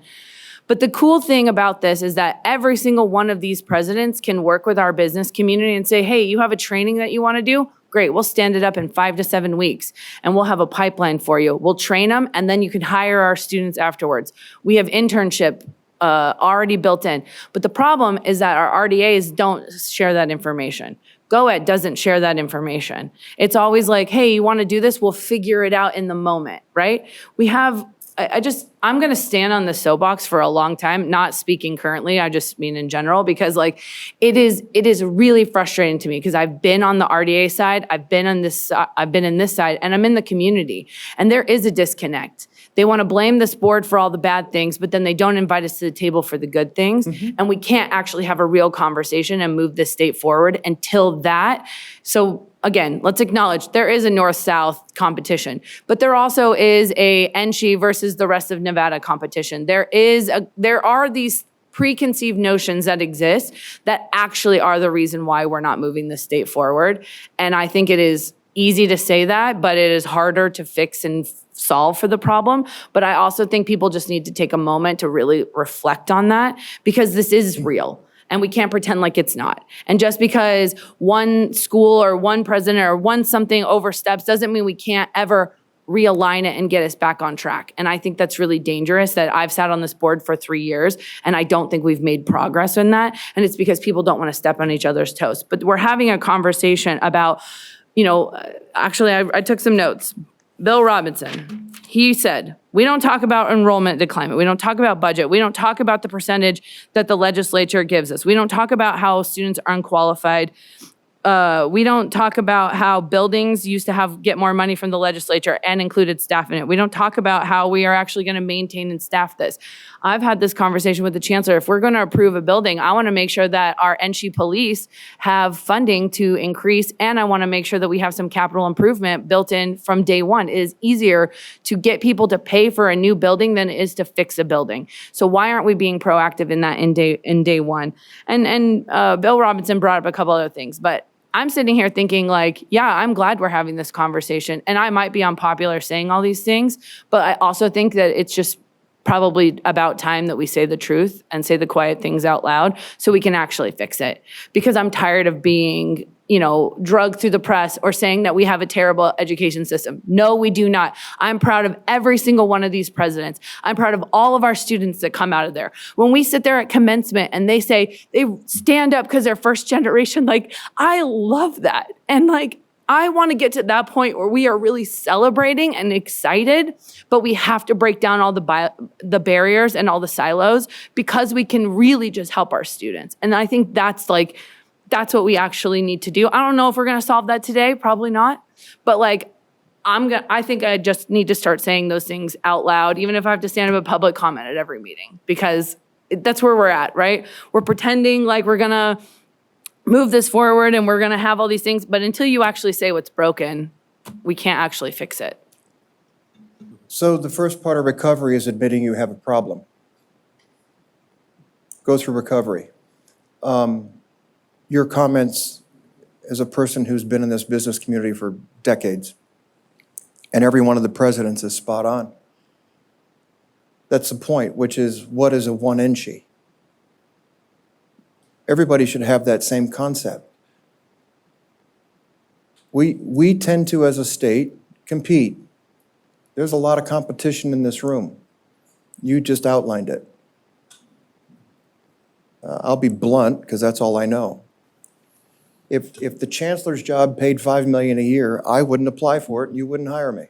But the cool thing about this is that every single one of these presidents can work with our business community and say, hey, you have a training that you want to do? Great, we'll stand it up in 5 to 7 weeks and we'll have a pipeline for you. We'll train them and then you can hire our students afterwards. We have internship already built in. But the problem is that our RDAs don't share that information. GoEd doesn't share that information. It's always like, hey, you want to do this? We'll figure it out in the moment, right? We have, I'm going to stand on the soapbox for a long time, not speaking currently, I just mean in general, because like it is really frustrating to me because I've been on the RDA side, I've been in this side, and I'm in the community, and there is a disconnect. They want to blame this board for all the bad things, but then they don't invite us to the table for the good things. And we can't actually have a real conversation and move this state forward until that. So again, let's acknowledge there is a north-south competition, but there also is a NSHE versus the rest of Nevada competition. There are these preconceived notions that exist that actually are the reason why we're not moving the state forward. And I think it is easy to say that, but it is harder to fix and solve for the problem. But I also think people just need to take a moment to really reflect on that because this is real. And we can't pretend like it's not. And just because one school or one president or one something oversteps doesn't mean we can't ever realign it and get us back on track. And I think that's really dangerous that I've sat on this board for 3 years and I don't think we've made progress in that. And it's because people don't want to step on each other's toes. But we're having a conversation about, actually I took some notes. Bill Robinson, he said, we don't talk about enrollment decline. We don't talk about budget. We don't talk about the percentage that the legislature gives us. We don't talk about how students are unqualified. We don't talk about how buildings used to get more money from the legislature and included staff in it. We don't talk about how we are actually going to maintain and staff this. I've had this conversation with the chancellor. If we're going to approve a building, I want to make sure that our NSHE police have funding to increase, and I want to make sure that we have some capital improvement built in from day one. It is easier to get people to pay for a new building than it is to fix a building. So why aren't we being proactive in that in day one? And Bill Robinson brought up a couple other things, but I'm sitting here thinking like, yeah, I'm glad we're having this conversation. And I might be unpopular saying all these things, but I also think that it's just probably about time that we say the truth and say the quiet things out loud so we can actually fix it. Because I'm tired of being, drugged through the press or saying that we have a terrible education system. No, we do not. I'm proud of every single one of these presidents. I'm proud of all of our students that come out of there. When we sit there at commencement and they say they stand up because they're first generation, like, I love that. And like, I want to get to that point where we are really celebrating and excited, but we have to break down all the barriers and all the silos because we can really just help our students. And I think that's what we actually need to do. I don't know if we're going to solve that today, probably not. But like, I think I just need to start saying those things out loud, even if I have to stand up a public comment at every meeting, because that's where we're at, right? We're pretending like we're going to move this forward and we're going to have all these things. But until you actually say what's broken, we can't actually fix it. So the first part of recovery is admitting you have a problem. Go through recovery. Your comments as a person who's been in this business community for decades, and every one of the presidents is spot on. That's the point, which is, what is a one NSHE? Everybody should have that same concept. We tend to, as a state, compete. There's a lot of competition in this room. You just outlined it. I'll be blunt, because that's all I know. If the chancellor's job paid $5 million a year, I wouldn't apply for it and you wouldn't hire me.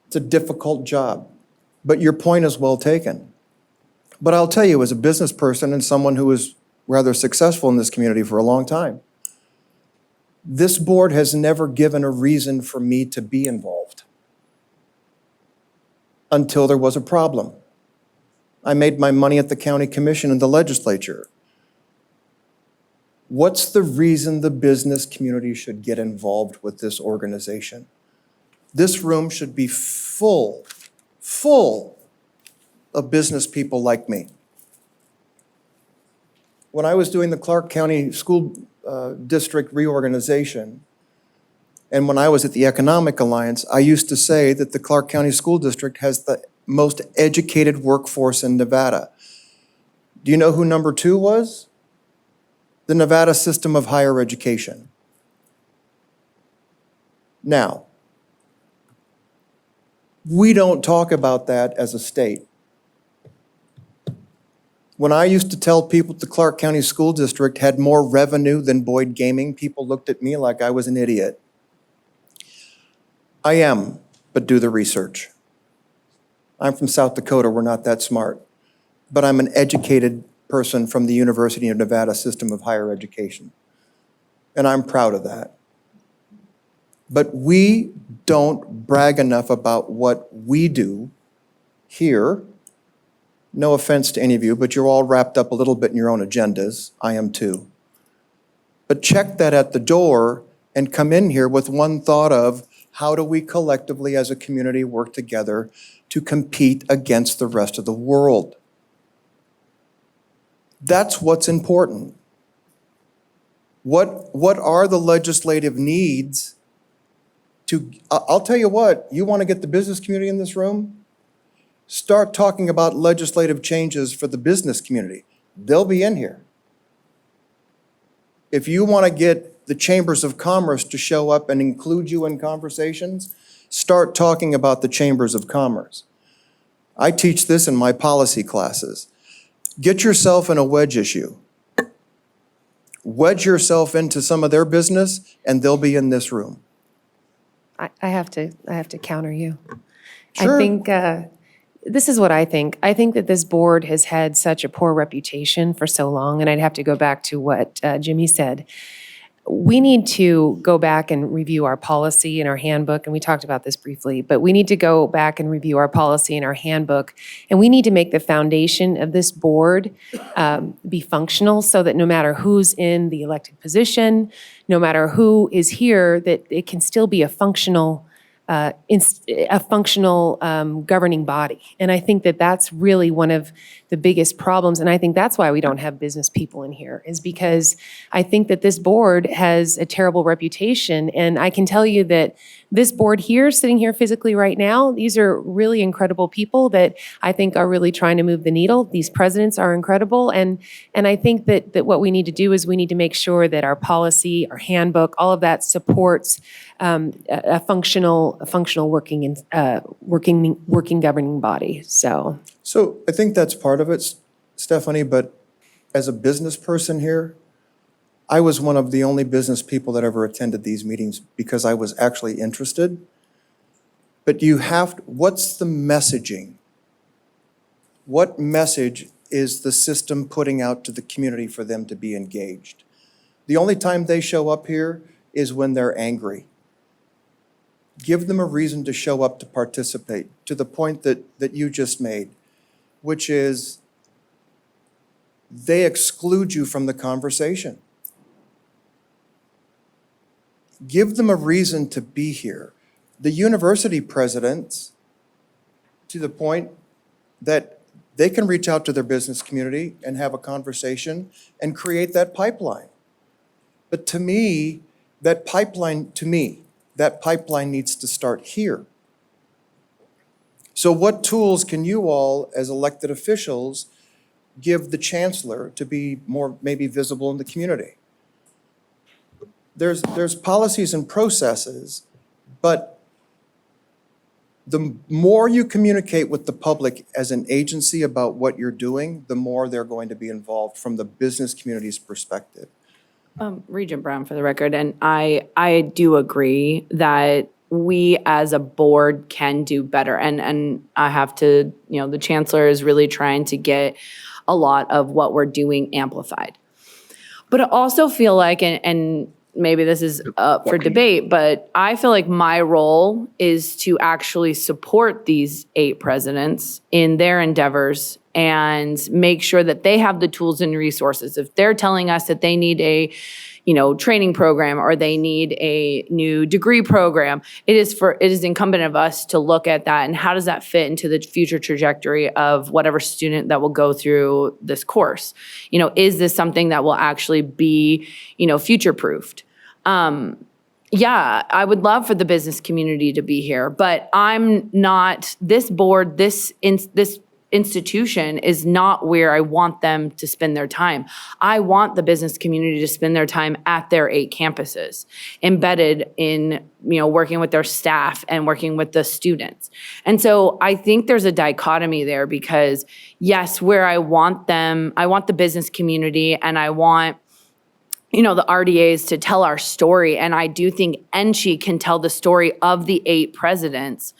It's a difficult job, but your point is well taken. But I'll tell you, as a business person and someone who was rather successful in this community for a long time, this board has never given a reason for me to be involved until there was a problem. I made my money at the county commission and the legislature. What's the reason the business community should get involved with this organization? This room should be full of business people like me. When I was doing the Clark County School district reorganization, and when I was at the Economic Alliance, I used to say that the Clark County School District has the most educated workforce in Nevada. Do you know who number 2 was? The Nevada System of Higher Education. Now, we don't talk about that as a state. When I used to tell people the Clark County School District had more revenue than Boyd Gaming, people looked at me like I was an idiot. I am, but do the research. I'm from South Dakota, we're not that smart. But I'm an educated person from the University of Nevada System of Higher Education. And I'm proud of that. But we don't brag enough about what we do here. No offense to any of you, but you're all wrapped up a little bit in your own agendas. I am too. But check that at the door and come in here with one thought of, how do we collectively as a community work together to compete against the rest of the world? That's what's important. What are the legislative needs to, I'll tell you what, you want to get the business community in this room? Start talking about legislative changes for the business community. They'll be in here. If you want to get the chambers of commerce to show up and include you in conversations, start talking about the chambers of commerce. I teach this in my policy classes. Get yourself in a wedge issue. Wedge yourself into some of their business and they'll be in this room. I have to counter you. Sure. I think, this is what I think. I think that this board has had such a poor reputation for so long, and I'd have to go back to what Jimmy said. We need to go back and review our policy and our handbook, and we talked about this briefly, but we need to go back and review our policy and our handbook, and we need to make the foundation of this board be functional so that no matter who's in the elected position, no matter who is here, that it can still be a functional governing body. And I think that that's really one of the biggest problems. And I think that's why we don't have business people in here, is because I think that this board has a terrible reputation. And I can tell you that this board here, sitting here physically right now, these are really incredible people that I think are really trying to move the needle. These presidents are incredible. And I think that what we need to do is we need to make sure that our policy, our handbook, all of that supports a functional working governing body. So I think that's part of it, Stephanie, but as a business person here, I was one of the only business people that ever attended these meetings because I was actually interested. But what's the messaging? What message is the system putting out to the community for them to be engaged? The only time they show up here is when they're angry. Give them a reason to show up to participate, to the point that you just made, which is they exclude you from the conversation. Give them a reason to be here. The university presidents, to the point that they can reach out to their business community and have a conversation and create that pipeline. But to me, that pipeline needs to start here. So what tools can you all, as elected officials, give the chancellor to be more maybe visible in the community? There's policies and processes, but the more you communicate with the public as an agency about what you're doing, the more they're going to be involved from the business community's perspective. Regent Brown for the record, and I do agree that we as a board can do better. And I have to, the chancellor is really trying to get a lot of what we're doing amplified. But I also feel like, and maybe this is up for debate, but I feel like my role is to actually support these 8 presidents in their endeavors and make sure that they have the tools and resources. If they're telling us that they need a training program or they need a new degree program, it is incumbent of us to look at that and how does that fit into the future trajectory of whatever student that will go through this course. Is this something that will actually be, future-proofed? Yeah, I would love for the business community to be here, but I'm not, this board, this institution is not where I want them to spend their time. I want the business community to spend their time at their 8 campuses, embedded in, working with their staff and working with the students. And so I think there's a dichotomy there because yes, where I want the business community and I want the RDAs to tell our story. And I do think NSHE can tell the story of the 8 presidents.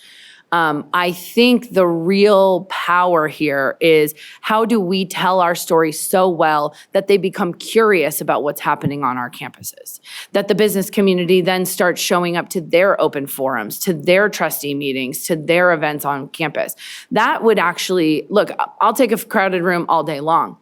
I think the real power here is how do we tell our story so well that they become curious about what's happening on our campuses, that the business community then starts showing up to their open forums, to their trustee meetings, to their events on campus. That would actually, look, I'll take a crowded room all day long.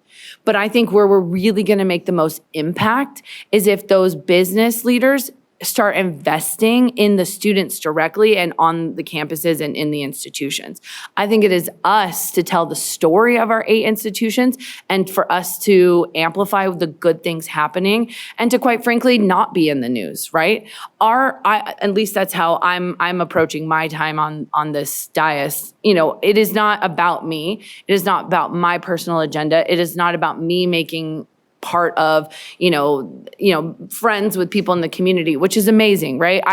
But I think where we're really going to make the most impact is if those business leaders start investing in the students directly and on the campuses and in the institutions. I think it is us to tell the story of our 8 institutions and for us to amplify the good things happening and to, quite frankly, not be in the news, right? At least that's how I'm approaching my time on this dais. It is not about me. It is not about my personal agenda. It is not about me making part of, friends with people in the community, which is amazing, right?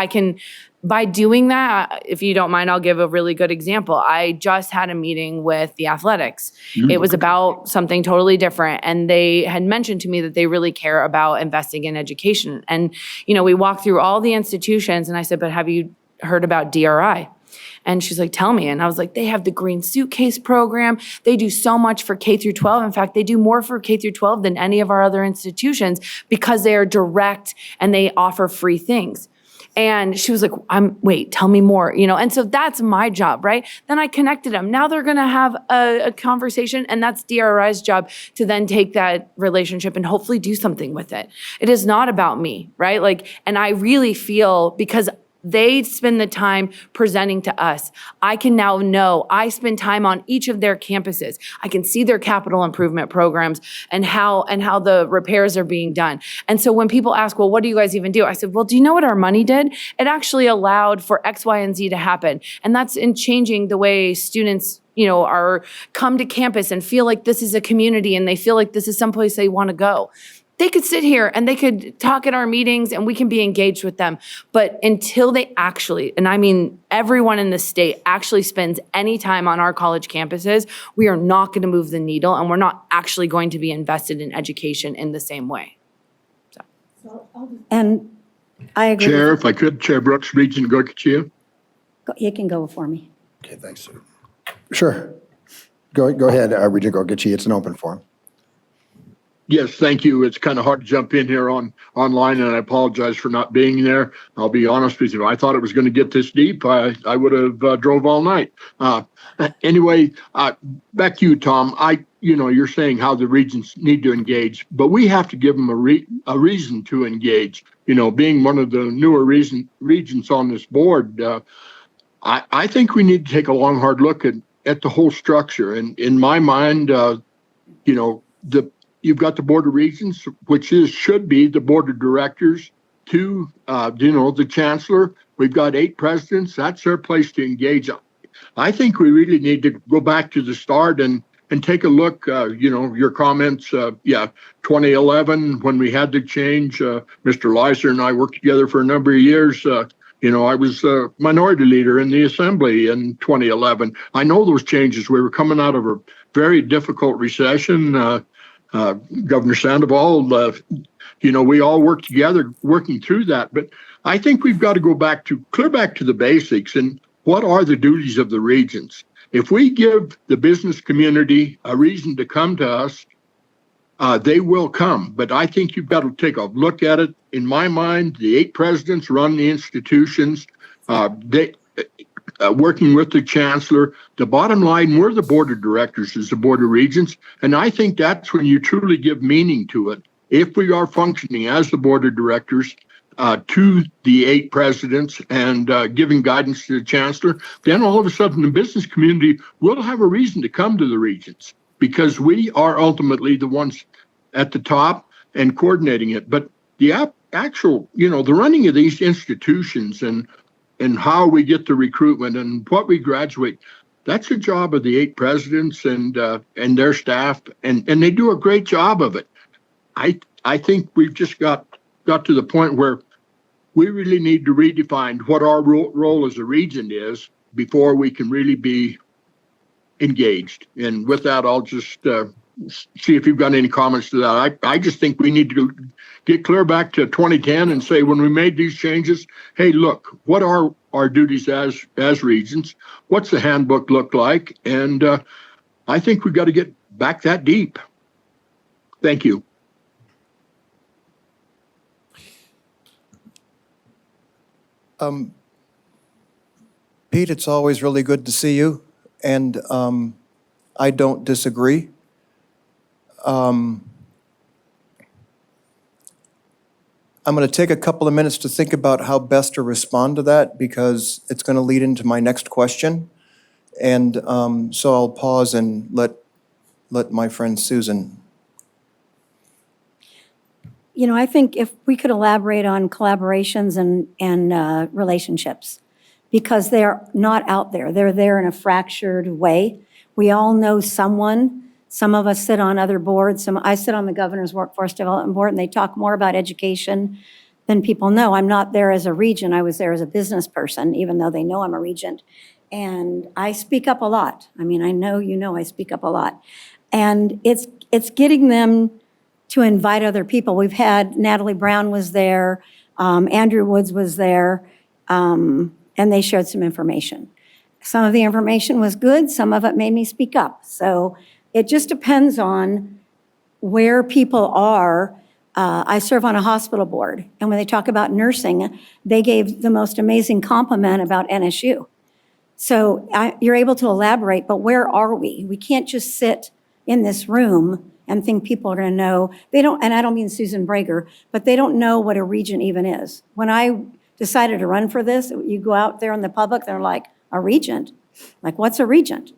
By doing that, if you don't mind, I'll give a really good example. I just had a meeting with the athletics. It was about something totally different. And they had mentioned to me that they really care about investing in education. And, we walked through all the institutions and I said, but have you heard about DRI? And she's like, tell me. And I was like, they have the green suitcase program. They do so much for K through 12. In fact, they do more for K through 12 than any of our other institutions because they are direct and they offer free things. And she was like, wait, tell me more, and so that's my job, right? Then I connected them. Now they're going to have a conversation and that's DRI's job to then take that relationship and hopefully do something with it. It is not about me, right? And I really feel because they spend the time presenting to us. I can now know I spend time on each of their campuses. I can see their capital improvement programs and how the repairs are being done. And so when people ask, well, what do you guys even do? I said, well, do you know what our money did? It actually allowed for X, Y, and Z to happen. And that's in changing the way students are come to campus and feel like this is a community and they feel like this is someplace they want to go. They could sit here and they could talk at our meetings and we can be engaged with them. But until they actually, and I mean everyone in the state actually spends any time on our college campuses, we are not going to move the needle and we're not actually going to be invested in education in the same way. And I agree. Chair, if I could, Chair Brooks, Regent Gorkachia. You can go for me. Okay, thanks. Sure. Go ahead, Regent Gorgachi. It's an open forum. Yes, thank you. It's kind of hard to jump in here online, and I apologize for not being there. I'll be honest with you. I thought it was going to get this deep. I would have drove all night. Anyway, back to you, Tom. You're saying how the regents need to engage, but we have to give them a reason to engage. Being one of the newer regents on this board, I think we need to take a long, hard look at the whole structure. And in my mind, you've got the Board of Regents, which should be the Board of Directors, to the Chancellor. We've got 8 presidents. That's their place to engage. I think we really need to go back to the start and take a look. Your comments. 2011 when we had the change. Mr. Leiser and I worked together for a number of years. I was a minority leader in the Assembly in 2011. I know those changes. We were coming out of a very difficult recession. Governor Sandoval, we all work together working through that. But I think we've got to go clear back to the basics and what are the duties of the regents. If we give the business community a reason to come to us, they will come. But I think you've got to take a look at it. In my mind, the 8 presidents run the institutions. working with the chancellor. The bottom line, we're the board of directors as the board of regents, and I think that's when you truly give meaning to it. If we are functioning as the board of directors to the 8 presidents and giving guidance to the chancellor, then all of a sudden the business community will have a reason to come to the regents, because we are ultimately the ones at the top and coordinating it. But the actual, the running of these institutions and how we get the recruitment and what we graduate, that's the job of the 8 presidents and their staff, and they do a great job of it. I think we've just got to the point where we really need to redefine what our role as a regent is before we can really be engaged. And with that, I'll just see if you've got any comments to that. I just think we need to get clear back to 2010 and say, when we made these changes, hey, look, what are our duties as regents? What's the handbook look like? And I think we've got to get back that deep. Thank you. Pete, it's always really good to see you, and I don't disagree. I'm going to take a couple of minutes to think about how best to respond to that, because it's going to lead into my next question. And so I'll pause and let my friend Susan. I think if we could elaborate on collaborations and relationships, because they're not out there. They're there in a fractured way. We all know someone. Some of us sit on other boards. I sit on the Governor's Workforce Development Board, and they talk more about education than people know. I'm not there as a regent. I was there as a business person, even though they know I'm a regent. And I speak up a lot. I mean, I know I speak up a lot. And it's getting them to invite other people. We've had Natalie Brown was there, Andrew Woods was there, and they shared some information. Some of the information was good, some of it made me speak up. So it just depends on where people are. I serve on a hospital board, and when they talk about nursing, they gave the most amazing compliment about NSU. So you're able to elaborate, but where are we? We can't just sit in this room and think people are going to know. They don't, and I don't mean Susan Brager, but they don't know what a regent even is. When I decided to run for this, you go out there in the public, they're like, a regent? Like, what's a regent?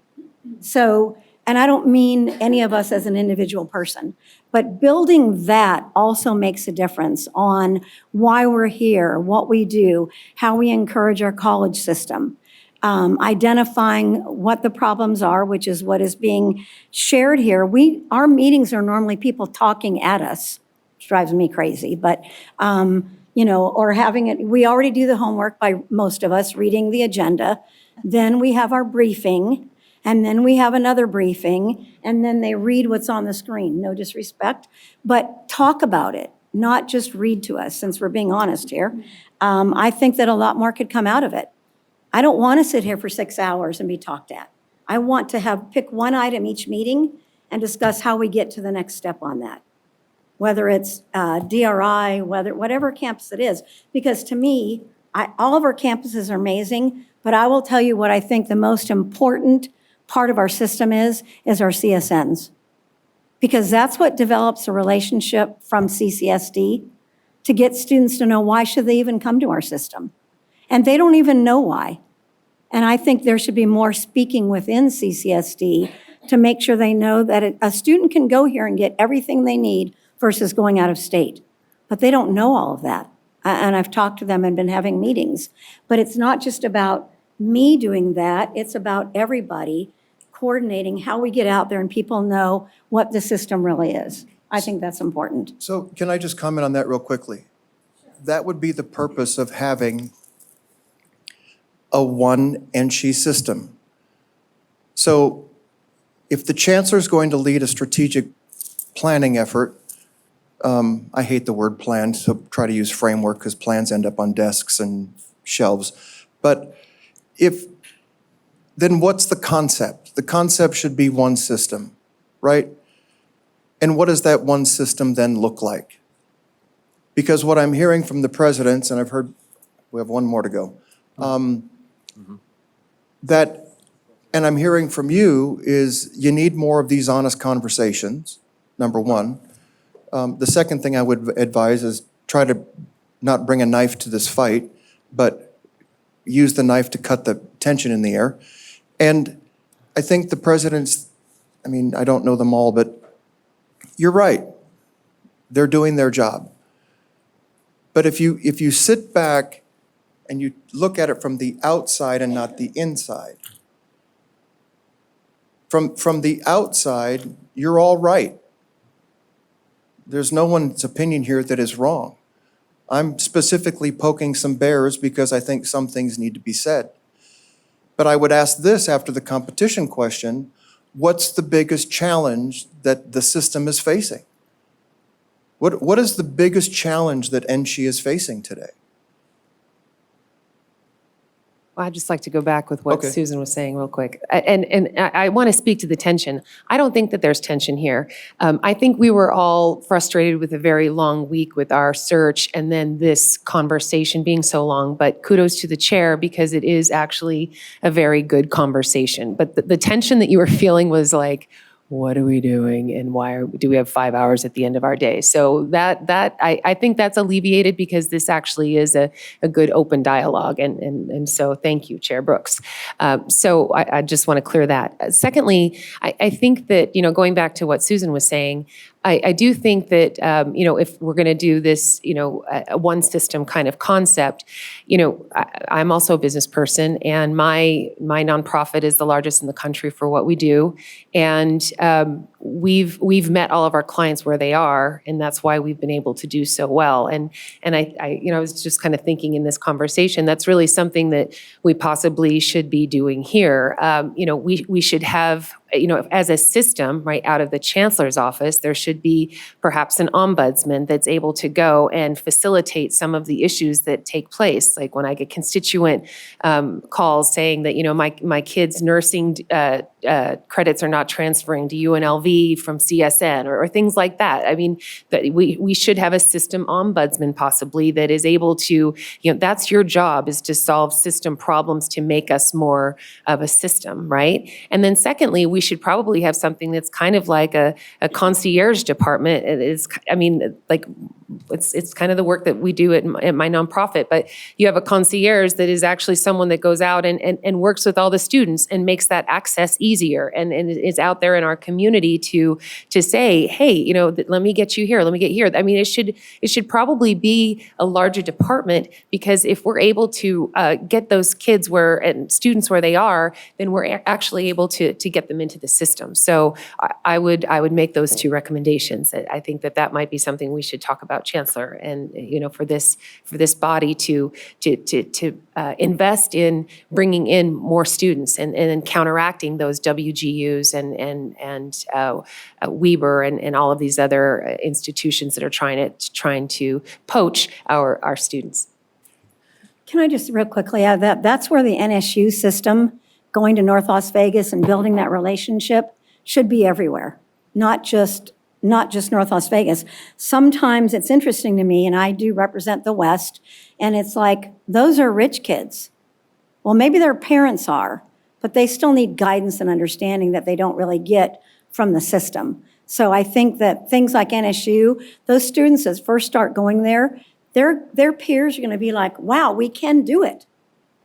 So, and I don't mean any of us as an individual person, but building that also makes a difference on why we're here, what we do, how we encourage our college system. Identifying what the problems are, which is what is being shared here. Our meetings are normally people talking at us, which drives me crazy, but, or having it, we already do the homework by most of us reading the agenda. Then we have our briefing, and then we have another briefing, and then they read what's on the screen. No disrespect, but talk about it, not just read to us, since we're being honest here. I think that a lot more could come out of it. I don't want to sit here for 6 hours and be talked at. I want to pick one item each meeting and discuss how we get to the next step on that. Whether it's DRI, whatever campus it is. Because to me, all of our campuses are amazing, but I will tell you what I think the most important part of our system is our CSNs. Because that's what develops a relationship from CCSD to get students to know why should they even come to our system. And they don't even know why. And I think there should be more speaking within CCSD to make sure they know that a student can go here and get everything they need versus going out of state. But they don't know all of that. And I've talked to them and been having meetings. But it's not just about me doing that. It's about everybody coordinating how we get out there and people know what the system really is. I think that's important. So can I just comment on that real quickly? That would be the purpose of having a one NSHE system. So if the chancellor is going to lead a strategic planning effort, I hate the word plan, so try to use framework because plans end up on desks and shelves. But then what's the concept? The concept should be one system, right? And what does that one system then look like? Because what I'm hearing from the presidents, and I've heard, we have one more to go, that, and I'm hearing from you, is you need more of these honest conversations, number one. The second thing I would advise is try to not bring a knife to this fight, but use the knife to cut the tension in the air. And I think the president's, I mean, I don't know them all, but you're right. They're doing their job. But if you sit back and you look at it from the outside and not the inside, from the outside, you're all right. There's no one's opinion here that is wrong. I'm specifically poking some bears because I think some things need to be said. But I would ask this after the competition question, what's the biggest challenge that the system is facing? What is the biggest challenge that NSHE is facing today? Well, I'd just like to go back with what Okay. Susan was saying real quick. And I want to speak to the tension. I don't think that there's tension here. I think we were all frustrated with a very long week with our search and then this conversation being so long, but kudos to the chair because it is actually a very good conversation. But the tension that you were feeling was like, what are we doing and do we have 5 hours at the end of our day? So I think that's alleviated because this actually is a good open dialogue. And so thank you, Chair Brooks. So I just want to clear that. Secondly, I think that, going back to what Susan was saying, I do think that, if we're going to do this, a one system kind of concept, I'm also a business person and my nonprofit is the largest in the country for what we do. And we've met all of our clients where they are, and that's why we've been able to do so well. And I was just kind of thinking in this conversation, that's really something that we possibly should be doing here. We should have, as a system, right out of the chancellor's office, there should be perhaps an ombudsman that's able to go and facilitate some of the issues that take place. Like when I get constituent calls saying that, my kids' nursing credits are not transferring to UNLV from CSN or things like that. I mean, that we should have a system ombudsman possibly that is able to, that's your job, is to solve system problems to make us more of a system, right? And then secondly, we should probably have something that's kind of like a concierge department. It is, it's kind of the work that we do at my nonprofit, but you have a concierge that is actually someone that goes out and works with all the students and makes that access easier and is out there in our community to say, hey, let me get you here, let me get here. I mean, it should probably be a larger department because if we're able to get those kids and students where they are, then we're actually able to get them into the system. So I would make those two recommendations. I think that might be something we should talk about, Chancellor, and for this body to invest in bringing in more students and counteracting those WGUs and Weber and all of these other institutions that are trying to poach our students. Can I just real quickly add that's where the NSU system, going to North Las Vegas and building that relationship, should be everywhere, not just North Las Vegas. Sometimes it's interesting to me, and I do represent the West, and it's like, those are rich kids. Well, maybe their parents are, but they still need guidance and understanding that they don't really get from the system. So I think that things like NSU, those students that first start going there, their peers are going to be like, wow, we can do it.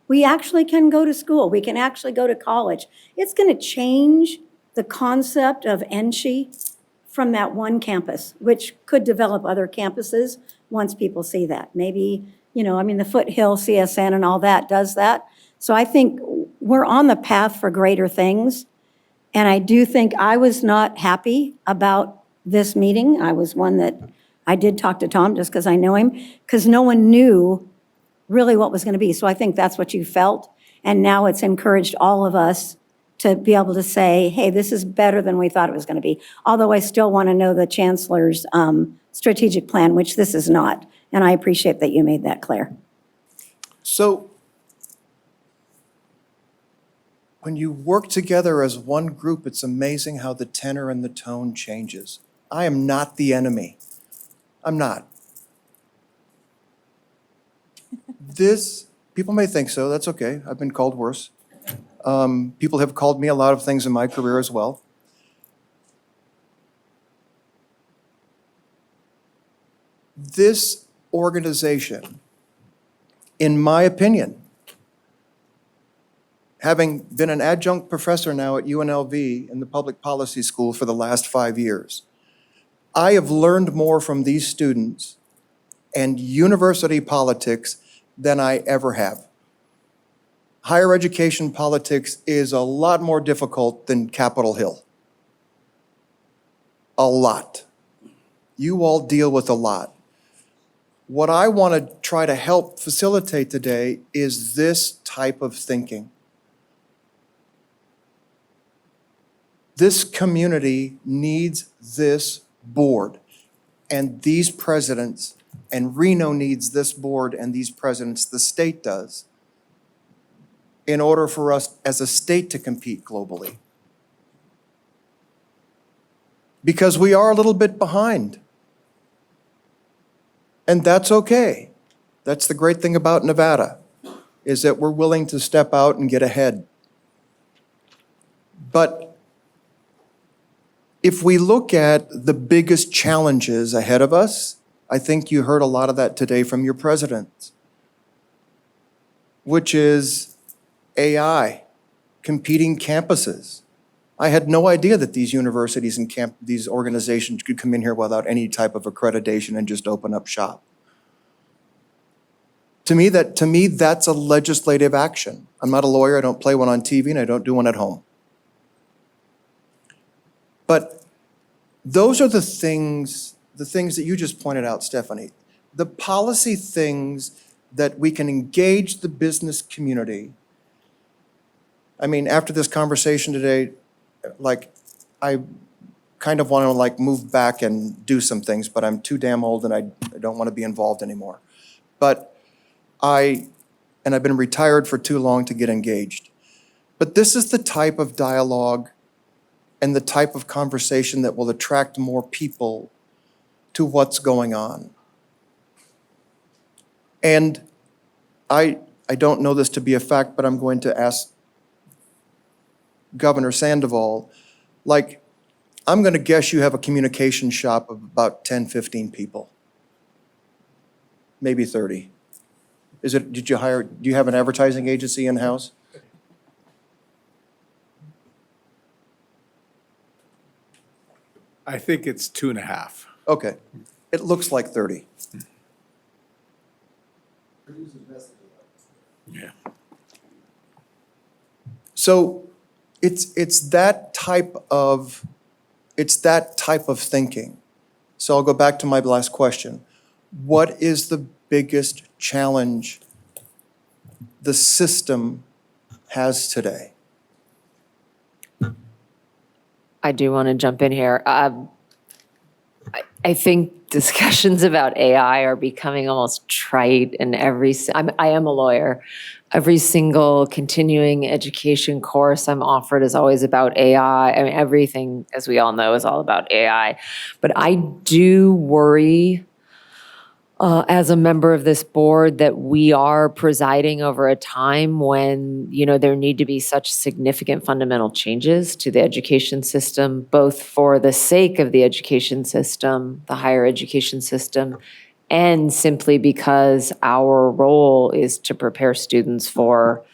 We actually can go to school. We can actually go to college. It's going to change the concept of NSHE from that one campus, which could develop other campuses once people see that. Maybe, the Foothill, CSN, and all that does that. So I think we're on the path for greater things. And I do think I was not happy about this meeting. I was one that I did talk to Tom just because I know him, because no one knew really what was going to be. So I think that's what you felt. And now it's encouraged all of us to be able to say, hey, this is better than we thought it was going to be. Although I still want to know the chancellor's strategic plan, which this is not. And I appreciate that you made that clear. So when you work together as one group, it's amazing how the tenor and the tone changes. I am not the enemy. I'm not. People may think so, that's okay. I've been called worse. People have called me a lot of things in my career as well. This organization, in my opinion, having been an adjunct professor now at UNLV in the public policy school for the last 5 years, I have learned more from these students and university politics than I ever have. Higher education politics is a lot more difficult than Capitol Hill. A lot. You all deal with a lot. What I want to try to help facilitate today is this type of thinking. This community needs this board and these presidents, and Reno needs this board and these presidents, the state does, in order for us as a state to compete globally. Because we are a little bit behind. And that's okay. That's the great thing about Nevada, is that we're willing to step out and get ahead. But if we look at the biggest challenges ahead of us, I think you heard a lot of that today from your president, which is AI, competing campuses. I had no idea that these universities and these organizations could come in here without any type of accreditation and just open up shop. To me, that's a legislative action. I'm not a lawyer, I don't play one on TV, and I don't do one at home. But those are the things that you just pointed out, Stephanie. The policy things that we can engage the business community. I mean, after this conversation today, like, I kind of want to like move back and do some things, but I'm too damn old and I don't want to be involved anymore. But I've been retired for too long to get engaged. But this is the type of dialogue and the type of conversation that will attract more people to what's going on. And I don't know this to be a fact, but I'm going to ask Governor Sandoval, like, I'm going to guess you have a communication shop of about 10, 15 people, maybe 30. Do you have an advertising agency in-house? I think it's 2.5. Okay, it looks like 30. Yeah. So it's that type of thinking. So I'll go back to my last question. What is the biggest challenge the system has today? I do want to jump in here. I think discussions about AI are becoming almost trite in I am a lawyer. Every single continuing education course I'm offered is always about AI. I mean, everything, as we all know, is all about AI. But I do worry as a member of this board that we are presiding over a time when, there need to be such significant fundamental changes to the education system, both for the sake of the education system, the higher education system, and simply because our role is to prepare students for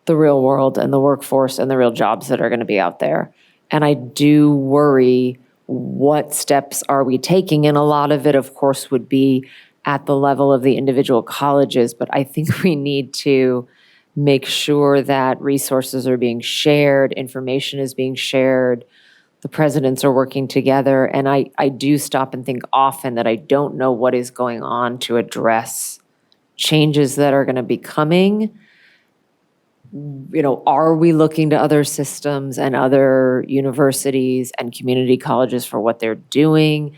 the real world and the workforce and the real jobs that are going to be out there. And I do worry, what steps are we taking? And a lot of it, of course, would be at the level of the individual colleges, but I think we need to make sure that resources are being shared, information is being shared, the presidents are working together, and I do stop and think often that I don't know what is going on to address changes that are going to be coming. Are we looking to other systems and other universities and community colleges for what they're doing?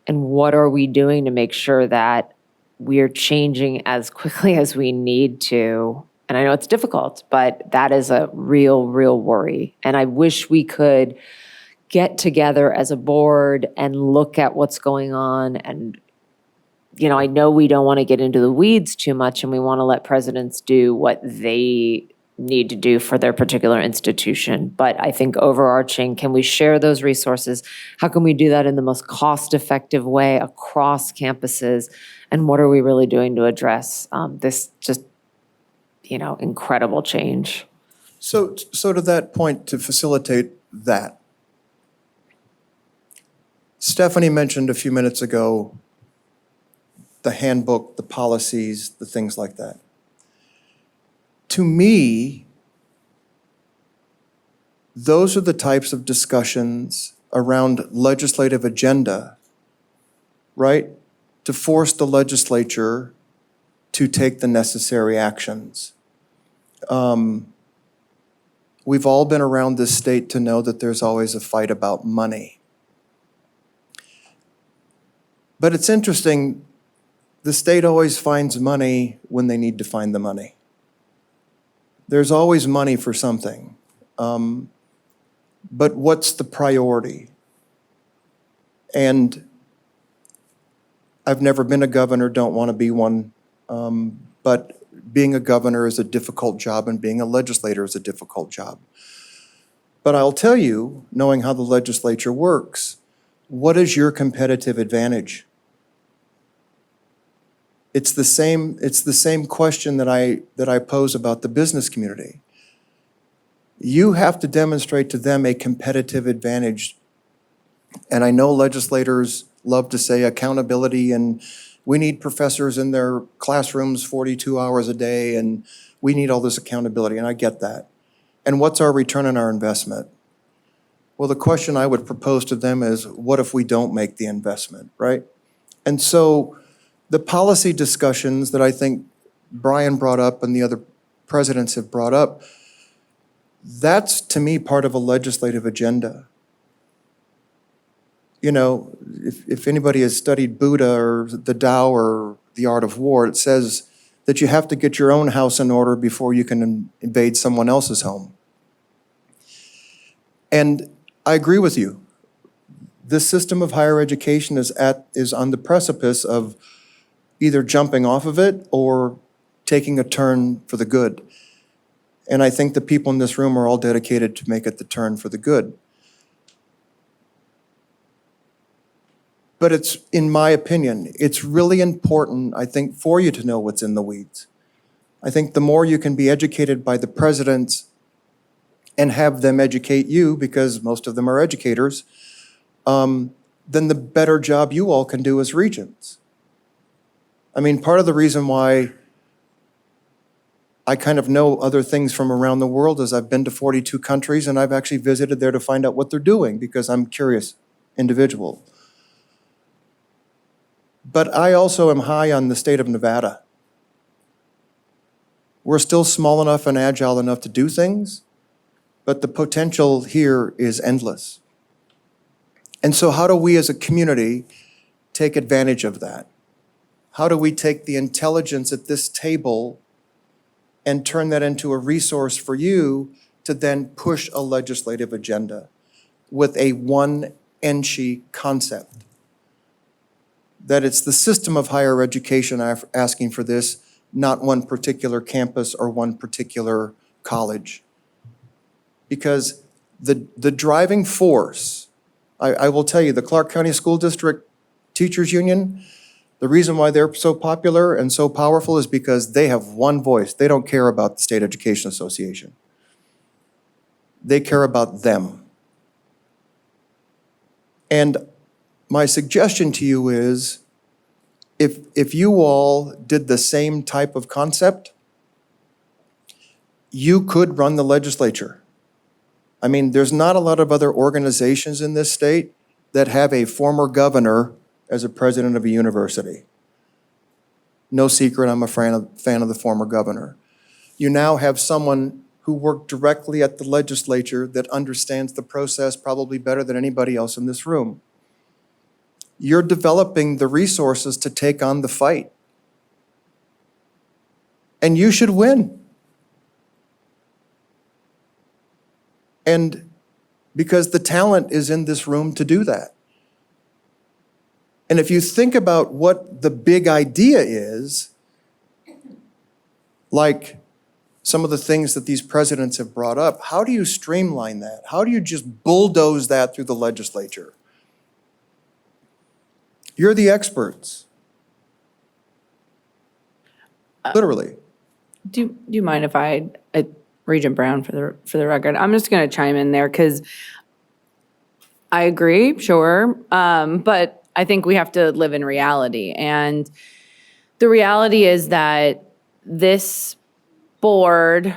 And what are we doing to make sure that we're changing as quickly as we need to? And I know it's difficult, but that is a real, real worry. And I wish we could get together as a board and look at what's going on. And, I know we don't want to get into the weeds too much and we want to let presidents do what they need to do for their particular institution. But I think overarching, can we share those resources? How can we do that in the most cost-effective way across campuses? And what are we really doing to address this just, incredible change? So to that point, to facilitate that, Stephanie mentioned a few minutes ago the handbook, the policies, the things like that. To me, those are the types of discussions around legislative agenda, right? To force the legislature to take the necessary actions. We've all been around this state to know that there's always a fight about money. But it's interesting, the state always finds money when they need to find the money. There's always money for something. But what's the priority? And I've never been a governor, don't want to be one, but being a governor is a difficult job and being a legislator is a difficult job. But I'll tell you, knowing how the legislature works, what is your competitive advantage? It's the same question that I pose about the business community. You have to demonstrate to them a competitive advantage. And I know legislators love to say accountability and we need professors in their classrooms 42 hours a day and we need all this accountability, and I get that. And what's our return on our investment? Well, the question I would propose to them is, what if we don't make the investment, right? And so the policy discussions that I think Brian brought up and the other presidents have brought up, that's to me part of a legislative agenda. You know, if anybody has studied Buddha or the Tao or the Art of War, it says that you have to get your own house in order before you can invade someone else's home. And I agree with you. This system of higher education is on the precipice of either jumping off of it or taking a turn for the good. And I think the people in this room are all dedicated to make it the turn for the good. But it's, in my opinion, it's really important, I think, for you to know what's in the weeds. I think the more you can be educated by the presidents and have them educate you, because most of them are educators, then the better job you all can do as regents. I mean, part of the reason why I kind of know other things from around the world is I've been to 42 countries and I've actually visited there to find out what they're doing because I'm a curious individual. But I also am high on the state of Nevada. We're still small enough and agile enough to do things, but the potential here is endless. And so how do we as a community take advantage of that? How do we take the intelligence at this table and turn that into a resource for you to then push a legislative agenda with a one NSHE concept? That it's the system of higher education asking for this, not one particular campus or one particular college. Because the driving force, I will tell you, the Clark County School District Teachers Union, the reason why they're so popular and so powerful is because they have one voice. They don't care about the State Education Association. They care about them. And my suggestion to you is, if you all did the same type of concept, you could run the legislature. I mean, there's not a lot of other organizations in this state that have a former governor as a president of a university. No secret, I'm a fan of the former governor. You now have someone who worked directly at the legislature that understands the process probably better than anybody else in this room. You're developing the resources to take on the fight. And you should win. And because the talent is in this room to do that. And if you think about what the big idea is, like some of the things that these presidents have brought up. How do you streamline that? How do you just bulldoze that through the legislature? You're the experts. Literally. Do you mind if Regent Brown for the record? I'm just going to chime in there because I agree, sure, but I think we have to live in reality, and the reality is that this board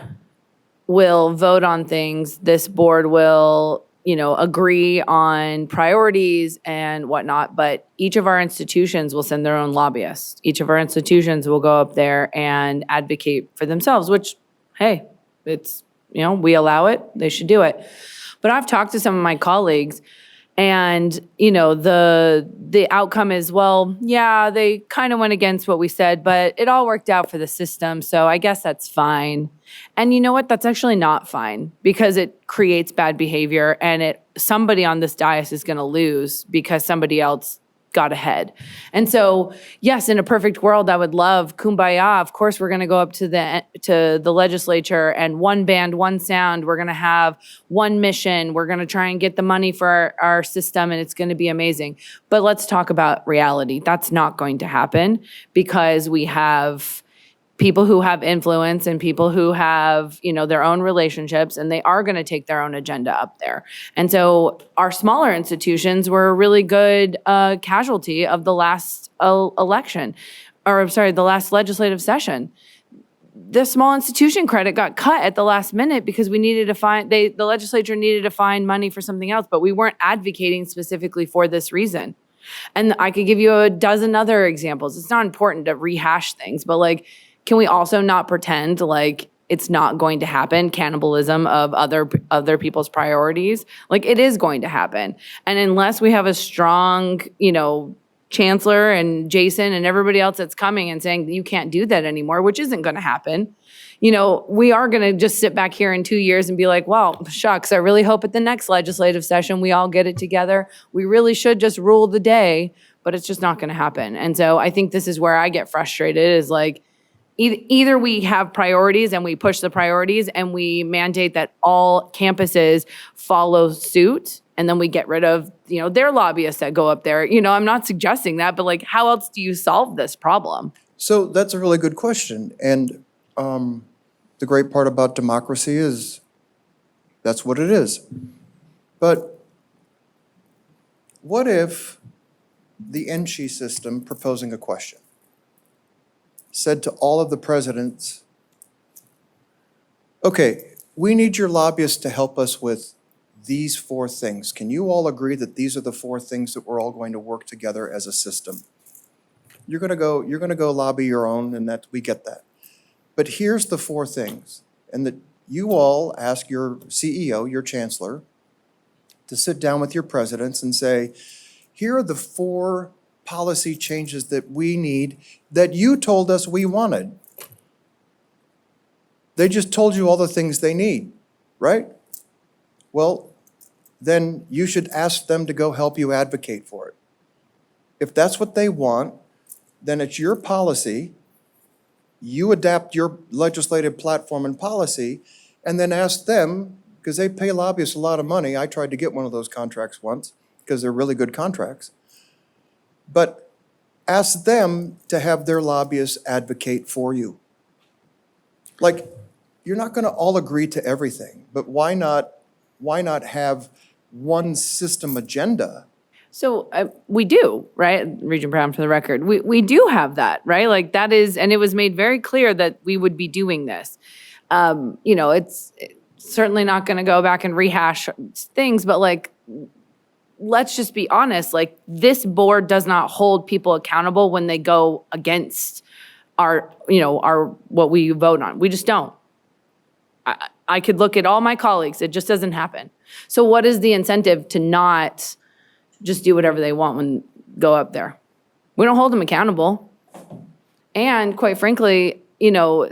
will vote on things. This board will, agree on priorities and whatnot, but each of our institutions will send their own lobbyists. Each of our institutions will go up there and advocate for themselves, which, hey, it's, we allow it, they should do it. But I've talked to some of my colleagues and, the outcome is, well, yeah, they kind of went against what we said, but it all worked out for the system. So I guess that's fine. And you know what? That's actually not fine because it creates bad behavior and somebody on this dais is going to lose because somebody else got ahead. And so, yes, in a perfect world, I would love kumbaya. Of course, we're going to go up to the legislature and one band, one sound. We're going to have one mission. We're going to try and get the money for our system, and it's going to be amazing. But let's talk about reality. That's not going to happen because we have people who have influence and people who have, their own relationships, and they are going to take their own agenda up there. And so our smaller institutions were a really good casualty of the last election, or the last legislative session. The small institution credit got cut at the last minute because we needed to the legislature needed to find money for something else, but we weren't advocating specifically for this reason. And I could give you a dozen other examples. It's not important to rehash things, but can we also not pretend like it's not going to happen? Cannibalism of other people's priorities, it is going to happen. And unless we have a strong, chancellor and Jason and everybody else that's coming and saying that you can't do that anymore, which isn't going to happen, we are going to just sit back here in 2 years and be like, well, shucks, I really hope at the next legislative session we all get it together. We really should just rule the day, but it's just not going to happen. And so I think this is where I get frustrated is either we have priorities and we push the priorities and we mandate that all campuses follow suit, and then we get rid of, their lobbyists that go up there. I'm not suggesting that, but how else do you solve this problem? So that's a really good question. And the great part about democracy is that's what it is. But what if the NSHE system, proposing a question, said to all of the presidents, okay, we need your lobbyists to help us with these 4 things. Can you all agree that these are the 4 things that we're all going to work together as a system? You're gonna go lobby your own, and that we get that. But here's the 4 things, and that you all ask your CEO, your chancellor, to sit down with your presidents and say, here are the 4 policy changes that we need that you told us we wanted. They just told you all the things they need, right? Well, then you should ask them to go help you advocate for it. If that's what they want, then it's your policy. You adapt your legislative platform and policy, and then ask them, because they pay lobbyists a lot of money. I tried to get one of those contracts once because they're really good contracts. But ask them to have their lobbyists advocate for you. You're not going to all agree to everything, but why not have one system agenda? So we do, right? Regent Brown, for the record, we do have that, right? That is, and it was made very clear that we would be doing this. It's certainly not going to go back and rehash things, but let's just be honest, this board does not hold people accountable when they go against our what we vote on. We just don't. I could look at all my colleagues. It just doesn't happen. So what is the incentive to not just do whatever they want when go up there? We don't hold them accountable. And quite frankly, I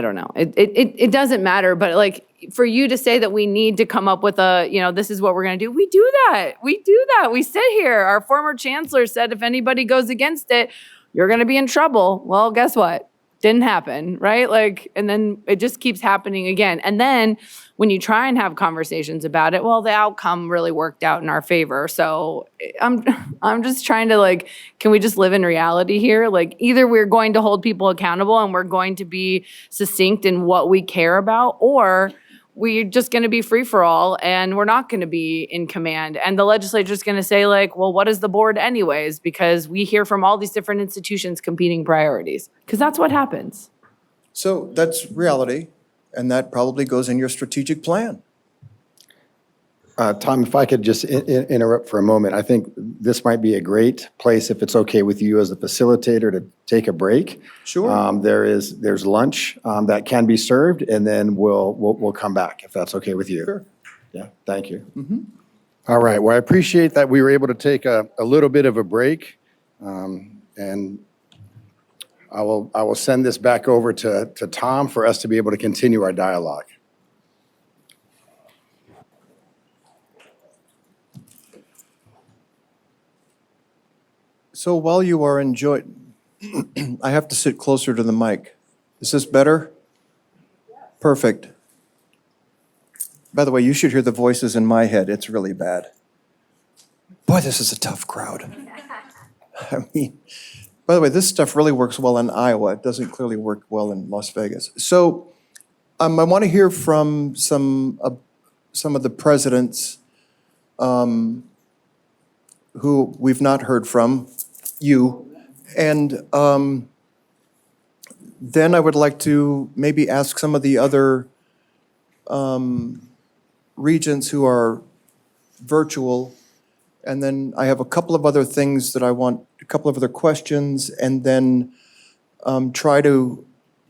don't know. It doesn't matter, but for you to say that we need to come up with this is what we're going to do. We do that. We sit here. Our former chancellor said if anybody goes against it, you're going to be in trouble. Well, guess what? Didn't happen, right? Like, and then it just keeps happening again. And then when you try and have conversations about it, well, the outcome really worked out in our favor. So I'm just trying to like, can we just live in reality here? Like, either we're going to hold people accountable and we're going to be succinct in what we care about, or we're just going to be free for all and we're not going to be in command. And the legislature is going to say like, well, what is the board anyways? Because we hear from all these different institutions competing priorities, because that's what happens. So that's reality, and that probably goes in your strategic plan. Tom, if I could just interrupt for a moment, I think this might be a great place, if it's okay with you as the facilitator, to take a break. Sure. There's lunch that can be served, and then we'll come back, if that's okay with you. Sure. Yeah, thank you. All right, well, I appreciate that we were able to take a little bit of a break, and I will send this back over to Tom for us to be able to continue our dialogue. So while you are enjoying, I have to sit closer to the mic. Is this better? Perfect. By the way, you should hear the voices in my head. It's really bad. Boy, this is a tough crowd. I mean, by the way, this stuff really works well in Iowa. It doesn't clearly work well in Las Vegas. So I want to hear from some of the presidents who we've not heard from, you. And then I would like to maybe ask some of the other regents who are virtual. And then I have a couple of other things that I want, a couple of other questions, and then try to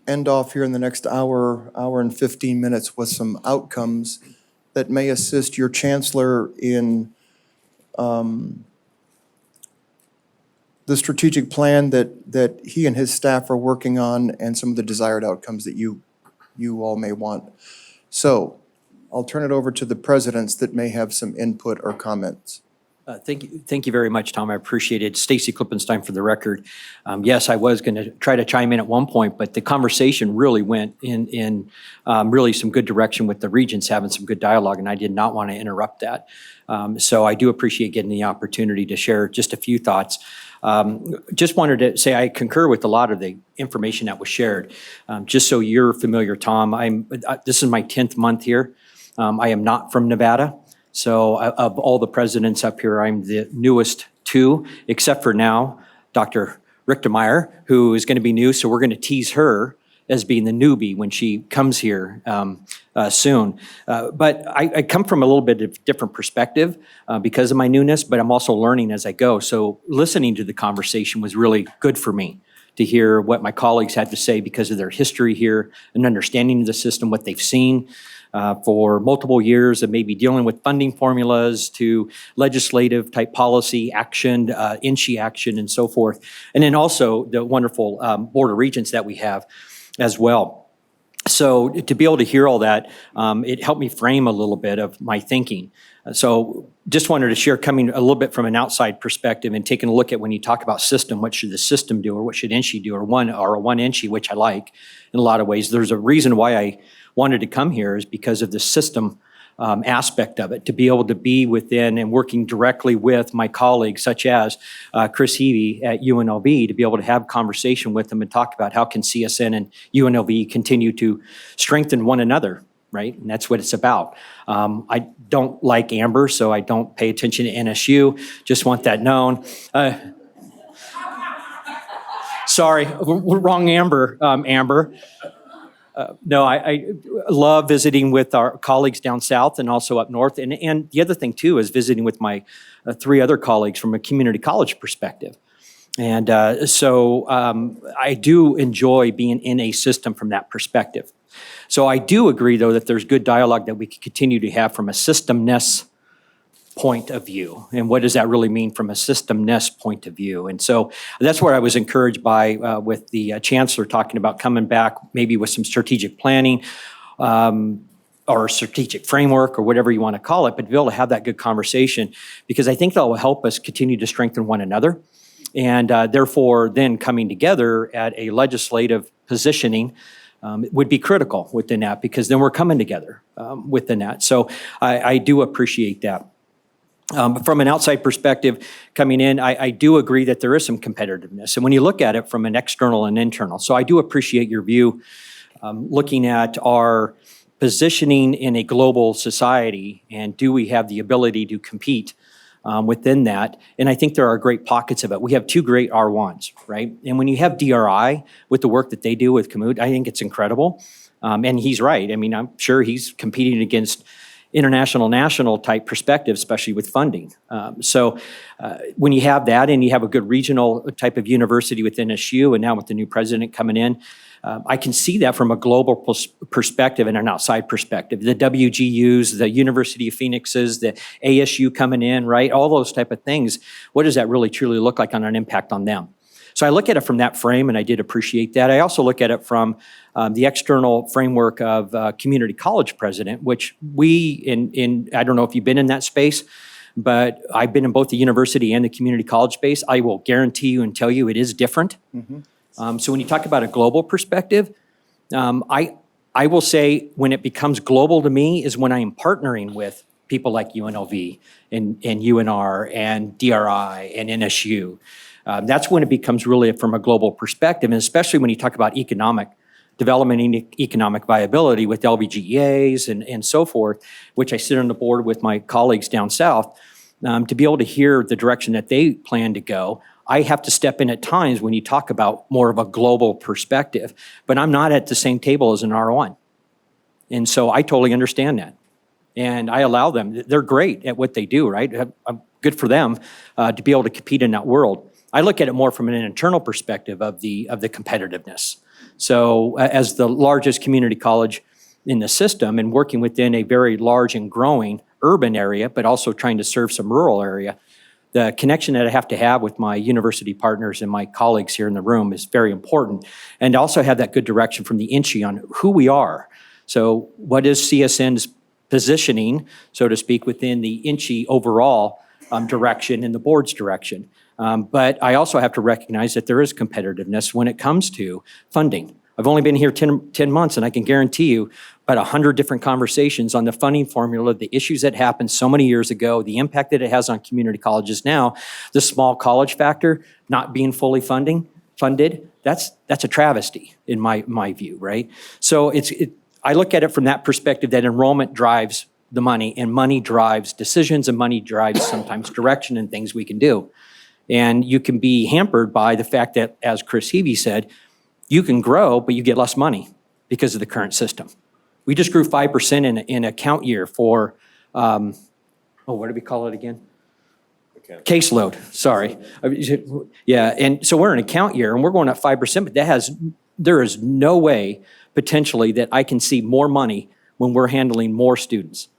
end off here in the next hour and 15 minutes with some outcomes that may assist your chancellor in the strategic plan that he and his staff are working on, and some of the desired outcomes that you all may want. So I'll turn it over to the presidents that may have some input or comments. Thank you very much, Tom. I appreciate it. Stacy Klippenstein for the record. Yes, I was going to try to chime in at one point, but the conversation really went in really some good direction with the regents having some good dialogue, and I did not want to interrupt that. So I do appreciate getting the opportunity to share just a few thoughts. Just wanted to say I concur with a lot of the information that was shared. Just so you're familiar, Tom, this is my 10th month here. I am not from Nevada. So of all the presidents up here, I'm the newest two, except for now, Dr. Richtermeyer, who is going to be new. So we're going to tease her as being the newbie when she comes here soon. But I come from a little bit of different perspective because of my newness, but I'm also learning as I go. So listening to the conversation was really good for me to hear what my colleagues had to say because of their history here and understanding of the system, what they've seen for multiple years of maybe dealing with funding formulas to legislative type policy action, NSHE action and so forth. And then also the wonderful Board of Regents that we have as well. So to be able to hear all that, it helped me frame a little bit of my thinking. So just wanted to share coming a little bit from an outside perspective and taking a look at when you talk about system, what should the system do or what should NSHE do or a one NSHE, which I like in a lot of ways. There's a reason why I wanted to come here is because of the system aspect of it, to be able to be within and working directly with my colleagues such as Chris Heavey at UNLV, to be able to have conversation with them and talk about how can CSN and UNLV continue to strengthen one another, right? And that's what it's about. I don't like Amber, so I don't pay attention to NSU, just want that known. Sorry, wrong Amber, Amber. No, I love visiting with our colleagues down south and also up north. And the other thing, too, is visiting with my three other colleagues from a community college perspective. And so I do enjoy being in a system from that perspective. So I do agree, though, that there's good dialogue that we can continue to have from a systemness point of view. And what does that really mean from a systemness point of view? And so that's where I was encouraged by with the chancellor talking about coming back maybe with some strategic planning or strategic framework or whatever you want to call it, but to be able to have that good conversation because I think that will help us continue to strengthen one another. And therefore, then coming together at a legislative positioning would be critical within that, because then we're coming together within that. So I do appreciate that. From an outside perspective coming in, I do agree that there is some competitiveness. And when you look at it from an external and internal, so I do appreciate your view looking at our positioning in a global society, and do we have the ability to compete within that? And I think there are great pockets of it. We have two great R1s, right? And when you have DRI with the work that they do with Kamut, I think it's incredible. And he's right. I mean, I'm sure he's competing against international, national type perspective, especially with funding. So when you have that and you have a good regional type of university within NSHE, and now with the new president coming in, I can see that from a global perspective and an outside perspective. The WGUs, the University of Phoenix's, the ASU coming in, right? All those type of things. What does that really truly look like on an impact on them? So I look at it from that frame, and I did appreciate that. I also look at it from the external framework of community college president, which we, I don't know if you've been in that space, but I've been in both the university and the community college space. I will guarantee you and tell you it is different. So when you talk about a global perspective, I will say when it becomes global to me is when I am partnering with people like UNLV and UNR and DRI and NSU. That's when it becomes really from a global perspective, and especially when you talk about economic development and economic viability with LVGEAs and so forth, which I sit on the board with my colleagues down south, to be able to hear the direction that they plan to go. I have to step in at times when you talk about more of a global perspective, but I'm not at the same table as an R1. And so I totally understand that. And I allow them, they're great at what they do, right? Good for them to be able to compete in that world. I look at it more from an internal perspective of the competitiveness. So as the largest community college in the system and working within a very large and growing urban area, but also trying to serve some rural area, the connection that I have to have with my university partners and my colleagues here in the room is very important. And also have that good direction from the NSHE on who we are. So what is CSN's positioning, so to speak, within the NSHE overall direction and the board's direction? But I also have to recognize that there is competitiveness when it comes to funding. I've only been here 10 months, and I can guarantee you about 100 different conversations on the funding formula, the issues that happened so many years ago, the impact that it has on community colleges now, the small college factor not being fully funded. That's a travesty in my view, right? So I look at it from that perspective, that enrollment drives the money, and money drives decisions, and money drives sometimes direction and things we can do. And you can be hampered by the fact that, as Chris Heavey said, you can grow, but you get less money because of the current system. We just grew 5% in account year for, what do we call it again? Caseload, sorry. Yeah, and so we're in account year, and we're going up 5%, but there is no way potentially that I can see more money when we're handling more students.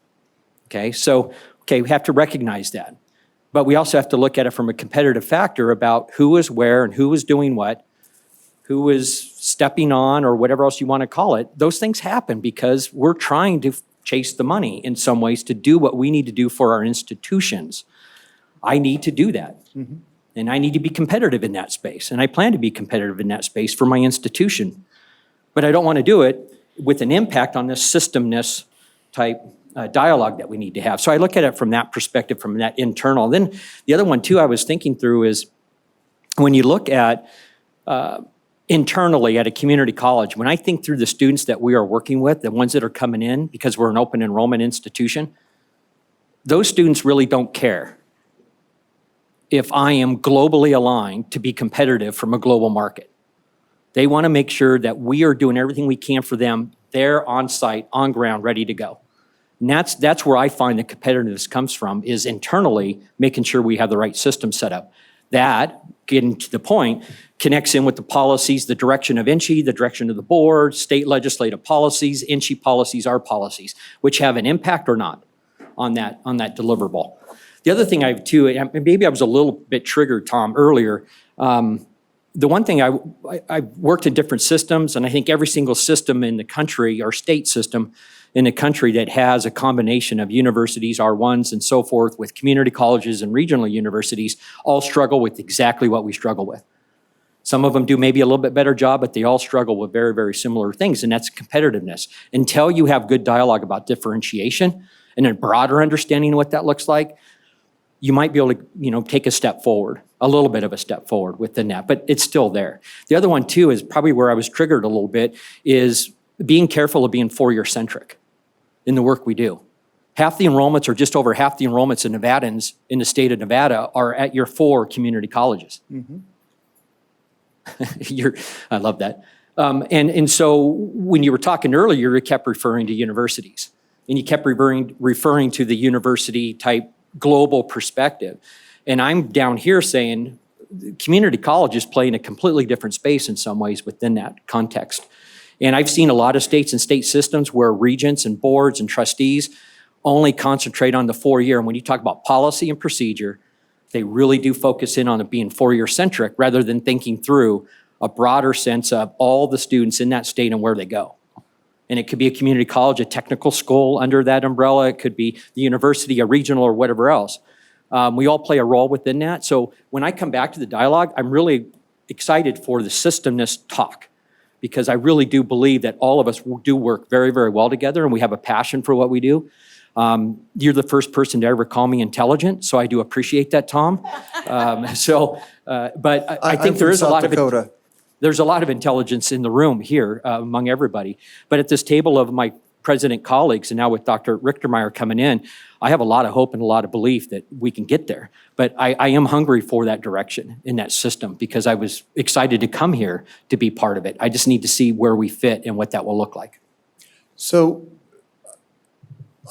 Okay, so, we have to recognize that. But we also have to look at it from a competitive factor about who is where and who is doing what, who is stepping on, or whatever else you want to call it. Those things happen because we're trying to chase the money in some ways to do what we need to do for our institutions. I need to do that. And I need to be competitive in that space. And I plan to be competitive in that space for my institution. But I don't want to do it with an impact on this systemness type dialogue that we need to have. So I look at it from that perspective, from that internal. Then the other one too I was thinking through is when you look at internally at a community college, when I think through the students that we are working with, the ones that are coming in because we're an open enrollment institution, those students really don't care if I am globally aligned to be competitive from a global market. They want to make sure that we are doing everything we can for them. They're on site, on ground, ready to go. And that's where I find the competitiveness comes from, is internally making sure we have the right system set up. That, getting to the point, connects in with the policies, the direction of NSHE, the direction of the board, state legislative policies, NSHE policies, our policies, which have an impact or not on that deliverable. The other thing I have too, and maybe I was a little bit triggered, Tom, earlier. The one thing I've worked in different systems, and I think every single system in the country, our state system, in the country that has a combination of universities, R1s and so forth, with community colleges and regional universities, all struggle with exactly what we struggle with. Some of them do maybe a little bit better job, but they all struggle with very, very similar things, and that's competitiveness. Until you have good dialogue about differentiation and a broader understanding of what that looks like, you might be able to, take a step forward, a little bit of a step forward within that, but it's still there. The other one too is probably where I was triggered a little bit is being careful of being four-year centric in the work we do. Half the enrollments, or just over half the enrollments in Nevadans in the state of Nevada, are at your 4 community colleges. I love that. And so when you were talking earlier, you kept referring to universities, and you kept referring to the university type global perspective. And I'm down here saying community colleges play in a completely different space in some ways within that context. And I've seen a lot of states and state systems where regents and boards and trustees only concentrate on the 4-year. And when you talk about policy and procedure, they really do focus in on it being 4-year centric rather than thinking through a broader sense of all the students in that state and where they go. And it could be a community college, a technical school under that umbrella. It could be the university, a regional, or whatever else. We all play a role within that. So when I come back to the dialogue, I'm really excited for the systemness talk, because I really do believe that all of us do work very, very well together, and we have a passion for what we do. You're the first person to ever call me intelligent, so I do appreciate that, Tom. But I think there is a lot of there's a lot of intelligence in the room here among everybody. But at this table of my president colleagues, and now with Dr. Richtermeyer coming in, I have a lot of hope and a lot of belief that we can get there. But I am hungry for that direction in that system, because I was excited to come here to be part of it. I just need to see where we fit and what that will look like. So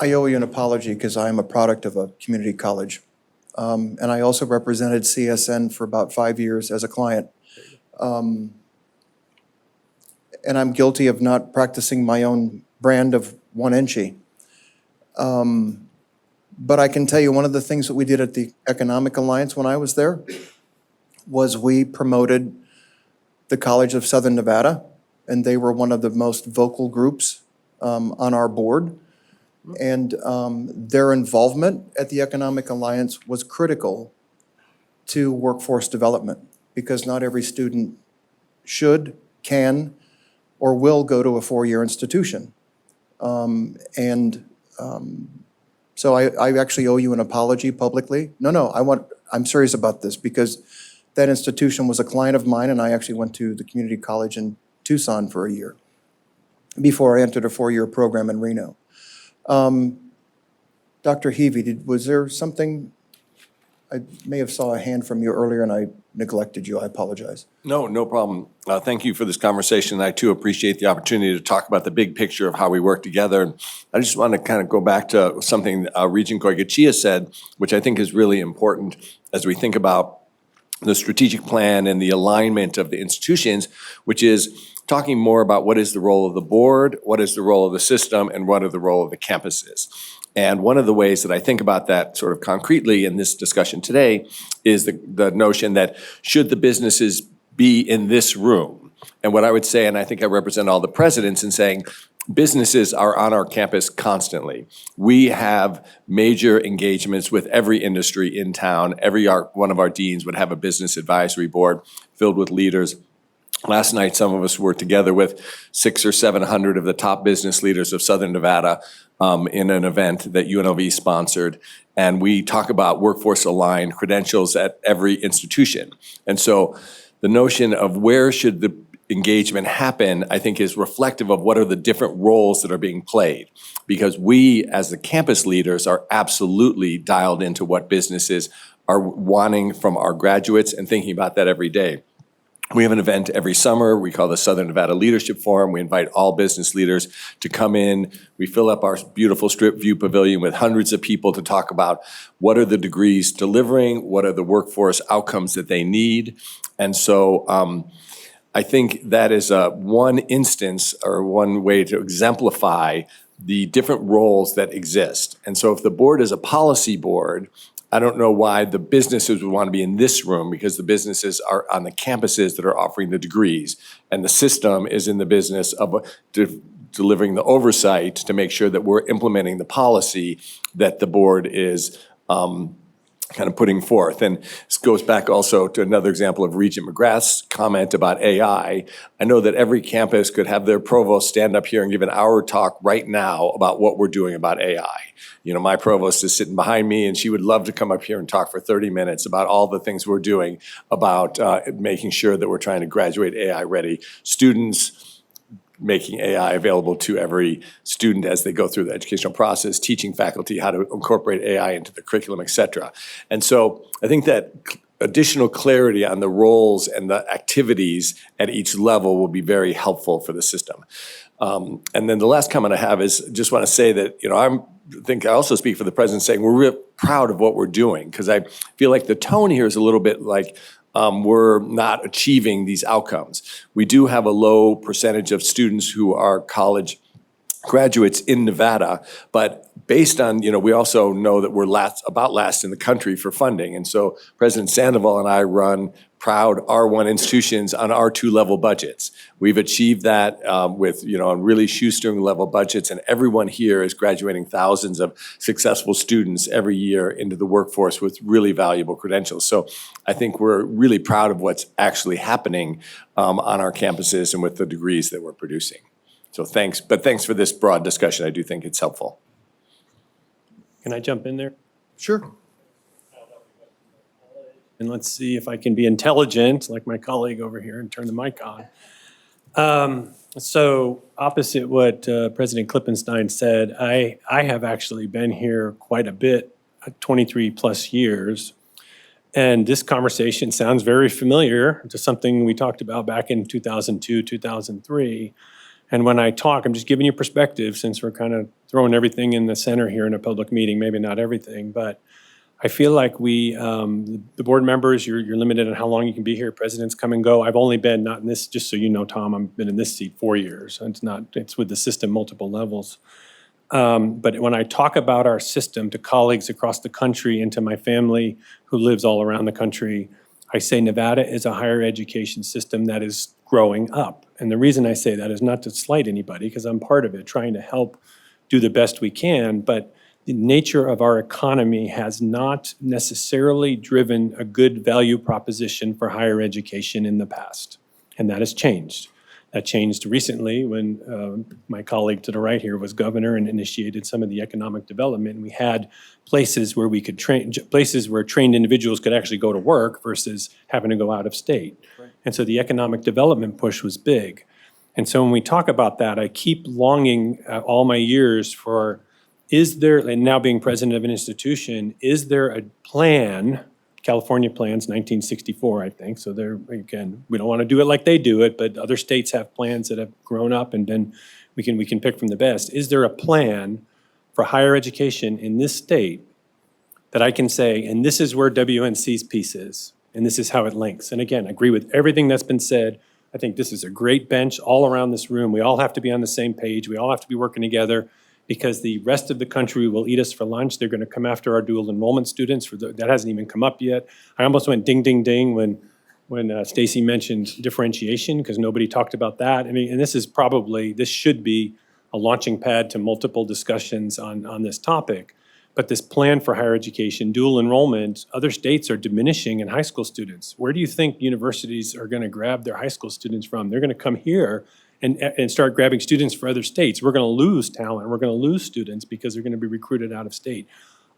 I owe you an apology because I am a product of a community college. And I also represented CSN for about 5 years as a client. And I'm guilty of not practicing my own brand of NSHE. But I can tell you one of the things that we did at the Economic Alliance when I was there was we promoted the College of Southern Nevada, and they were one of the most vocal groups on our board. And their involvement at the Economic Alliance was critical to workforce development, because not every student should, can, or will go to a 4-year institution. So I actually owe you an apology publicly. I'm serious about this, because that institution was a client of mine, and I actually went to the community college in Tucson for a year before I entered a 4-year program in Reno. Dr. Heavey, was there something? I may have saw a hand from you earlier and I neglected you. I apologize. No problem. Thank you for this conversation. I too appreciate the opportunity to talk about the big picture of how we work together. And I just want to kind of go back to something Regent Goycochea said, which I think is really important as we think about the strategic plan and the alignment of the institutions, which is talking more about what is the role of the board, what is the role of the system, and what are the role of the campuses. And one of the ways that I think about that sort of concretely in this discussion today is the notion that should the businesses be in this room? And what I would say, and I think I represent all the presidents in saying, businesses are on our campus constantly. We have major engagements with every industry in town. One of our deans would have a business advisory board filled with leaders. Last night, some of us were together with 600 or 700 of the top business leaders of Southern Nevada in an event that UNLV sponsored. And we talk about workforce-aligned credentials at every institution. And so the notion of where should the engagement happen, I think, is reflective of what are the different roles that are being played. Because we, as the campus leaders, are absolutely dialed into what businesses are wanting from our graduates and thinking about that every day. We have an event every summer we call the Southern Nevada Leadership Forum. We invite all business leaders to come in. We fill up our beautiful Strip View Pavilion with hundreds of people to talk about what are the degrees delivering, what are the workforce outcomes that they need. And so I think that is one instance or one way to exemplify the different roles that exist. And so if the board is a policy board, I don't know why the businesses would want to be in this room, because the businesses are on the campuses that are offering the degrees. And the system is in the business of delivering the oversight to make sure that we're implementing the policy that the board is kind of putting forth. And this goes back also to another example of Regent McGrath's comment about AI. I know that every campus could have their provost stand up here and give an hour talk right now about what we're doing about AI. You know, my provost is sitting behind me, and she would love to come up here and talk for 30 minutes about all the things we're doing about making sure that we're trying to graduate AI-ready students, making AI available to every student as they go through the educational process, teaching faculty how to incorporate AI into the curriculum, et cetera. And so I think that additional clarity on the roles and the activities at each level will be very helpful for the system. And then the last comment I have is just want to say that, you know, I think I also speak for the president saying we're real proud of what we're doing, because I feel like the tone here is a little bit like we're not achieving these outcomes. We do have a low percentage of students who are college graduates in Nevada, but based on, you know, we also know that we're about last in the country for funding. And so President Sandoval and I run proud R1 institutions on R2 level budgets. We've achieved that with, you know, on really shoestring level budgets, and everyone here is graduating thousands of successful students every year into the workforce with really valuable credentials. So I think we're really proud of what's actually happening on our campuses and with the degrees that we're producing. So thanks, but thanks for this broad discussion. I do think it's helpful. Can I jump in there? Sure. And let's see if I can be intelligent, like my colleague over here, and turn the mic on. So opposite what President Klippenstein said, I have actually been here quite a bit, 23 plus years. And this conversation sounds very familiar to something we talked about back in 2002, 2003. And when I talk, I'm just giving you perspective, since we're kind of throwing everything in the center here in a public meeting, maybe not everything, but I feel like we, the board members, you're limited on how long you can be here. Presidents come and go. I've only been, not in this, just so you know, Tom, I've been in this seat 4 years. It's with the system, multiple levels. But when I talk about our system to colleagues across the country and to my family who lives all around the country, I say Nevada is a higher education system that is growing up. And the reason I say that is not to slight anybody, because I'm part of it, trying to help do the best we can, but the nature of our economy has not necessarily driven a good value proposition for higher education in the past. And that has changed. That changed recently when my colleague to the right here was governor and initiated some of the economic development. And we had places where we could train, places where trained individuals could actually go to work versus having to go out of state. Right. And so the economic development push was big. And so when we talk about that, I keep longing all my years for, is there, and now being president of an institution, is there a plan? California plans 1964, I think. So there, again, we don't want to do it like they do it, but other states have plans that have grown up, and then we can pick from the best. Is there a plan for higher education in this state that I can say, and this is where WNC's piece is, and this is how it links? And again, I agree with everything that's been said. I think this is a great bench all around this room. We all have to be on the same page. We all have to be working together, because the rest of the country will eat us for lunch. They're going to come after our dual enrollment students. That hasn't even come up yet. I almost went ding, ding, ding when Stacy mentioned differentiation, because nobody talked about that. I mean, and this should be a launching pad to multiple discussions on this topic. But this plan for higher education, dual enrollment, other states are diminishing in high school students. Where do you think universities are going to grab their high school students from? They're going to come here and start grabbing students for other states. We're going to lose talent. We're going to lose students because they're going to be recruited out of state.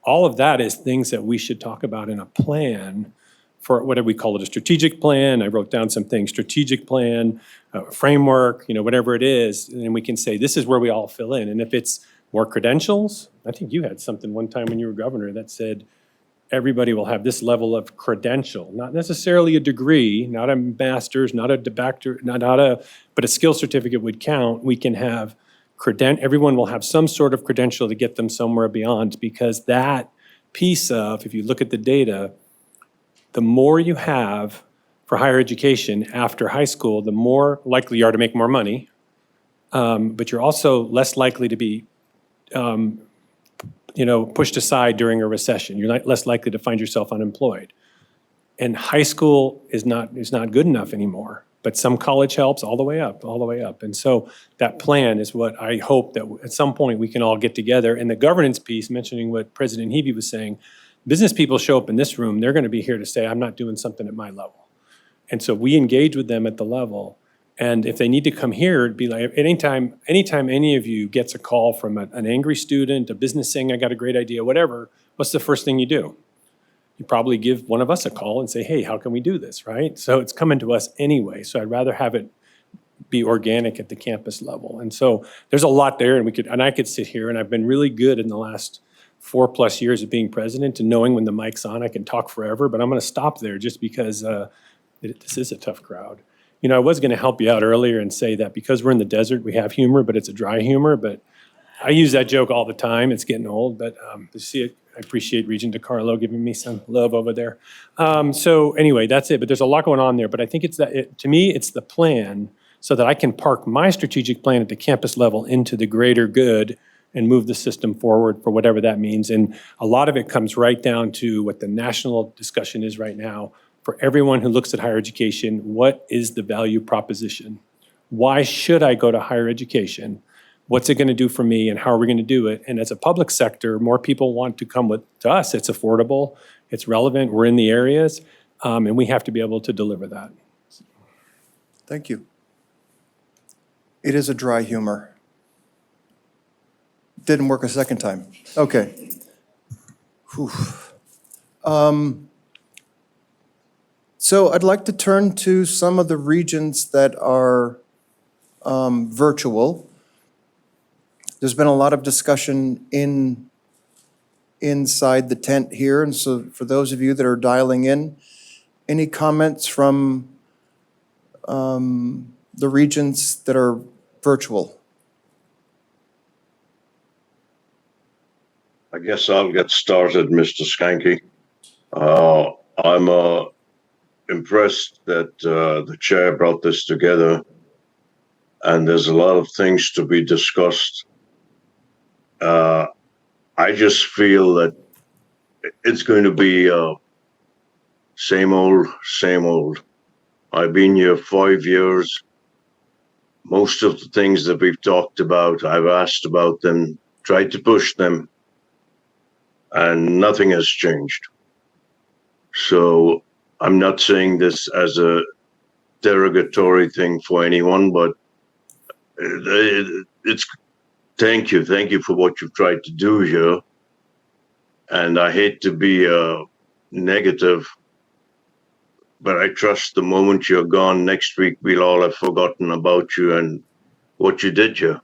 All of that is things that we should talk about in a plan for, what do we call it, a strategic plan? I wrote down some things, strategic plan, framework, whatever it is. And we can say, this is where we all fill in. And if it's more credentials, I think you had something one time when you were governor that said, everybody will have this level of credential, not necessarily a degree, not a master's, not a doctor, but a skill certificate would count. We can have everyone will have some sort of credential to get them somewhere beyond, because that piece of, if you look at the data, the more you have for higher education after high school, the more likely you are to make more money, but you're also less likely to be pushed aside during a recession. You're less likely to find yourself unemployed. And high school is not good enough anymore. but some college helps all the way up, all the way up. And so that plan is what I hope that at some point we can all get together. And the governance piece, mentioning what President Hebe was saying, business people show up in this room, they're going to be here to say, I'm not doing something at my level. And so we engage with them at the level. And if they need to come here, it'd be like, anytime any of you gets a call from an angry student, a business saying, I got a great idea, whatever, what's the first thing you do? You probably give one of us a call and say, hey, how can we do this, right? So it's coming to us anyway. So I'd rather have it be organic at the campus level. And so there's a lot there, and I could sit here, and I've been really good in the last 4+ years of being president and knowing when the mic's on, I can talk forever, but I'm going to stop there just because this is a tough crowd. You know, I was going to help you out earlier and say that because we're in the desert, we have humor, but it's a dry humor. But I use that joke all the time. It's getting old, but you see it. I appreciate Regent DiCarlo giving me some love over there. So anyway, that's it. But there's a lot going on there. But I think it's that. To me, it's the plan so that I can park my strategic plan at the campus level into the greater good and move the system forward for whatever that means. And a lot of it comes right down to what the national discussion is right now. For everyone who looks at higher education, what is the value proposition? Why should I go to higher education? What's it going to do for me, and how are we going to do it? And as a public sector, more people want to come to us. It's affordable, it's relevant, we're in the areas, and we have to be able to deliver that. Thank you. It is a dry humor. Didn't work a second time. Okay. Whew. So I'd like to turn to some of the regions that are virtual. There's been a lot of discussion inside the tent here, and so for those of you that are dialing in, any comments from the regions that are virtual? I guess I'll get started, Mr. Skanky. I'm impressed that the chair brought this together, and there's a lot of things to be discussed. I just feel that it's going to be same old, same old. I've been here 5 years. Most of the things that we've talked about, I've asked about them, tried to push them, and nothing has changed. So I'm not saying this as a derogatory thing for anyone, but it's thank you for what you've tried to do here. And I hate to be negative, but I trust the moment you're gone next week, we'll all have forgotten about you and what you did here.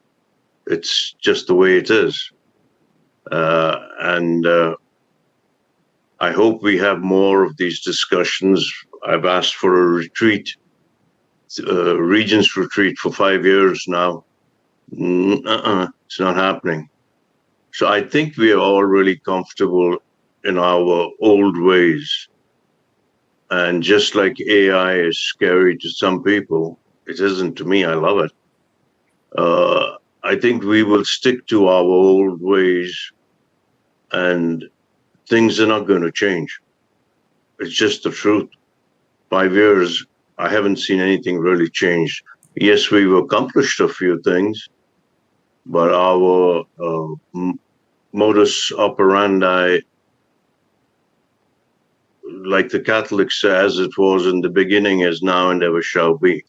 It's just the way it is. And I hope we have more of these discussions. I've asked for a retreat, Regents retreat for 5 years now. It's not happening. So I think we are all really comfortable in our old ways. And just like AI is scary to some people, it isn't to me. I love it. I think we will stick to our old ways, and things are not going to change. It's just the truth. 5 years, I haven't seen anything really change. Yes, we've accomplished a few things, but our modus operandi, like the Catholic says, it was in the beginning, is now, and ever shall be.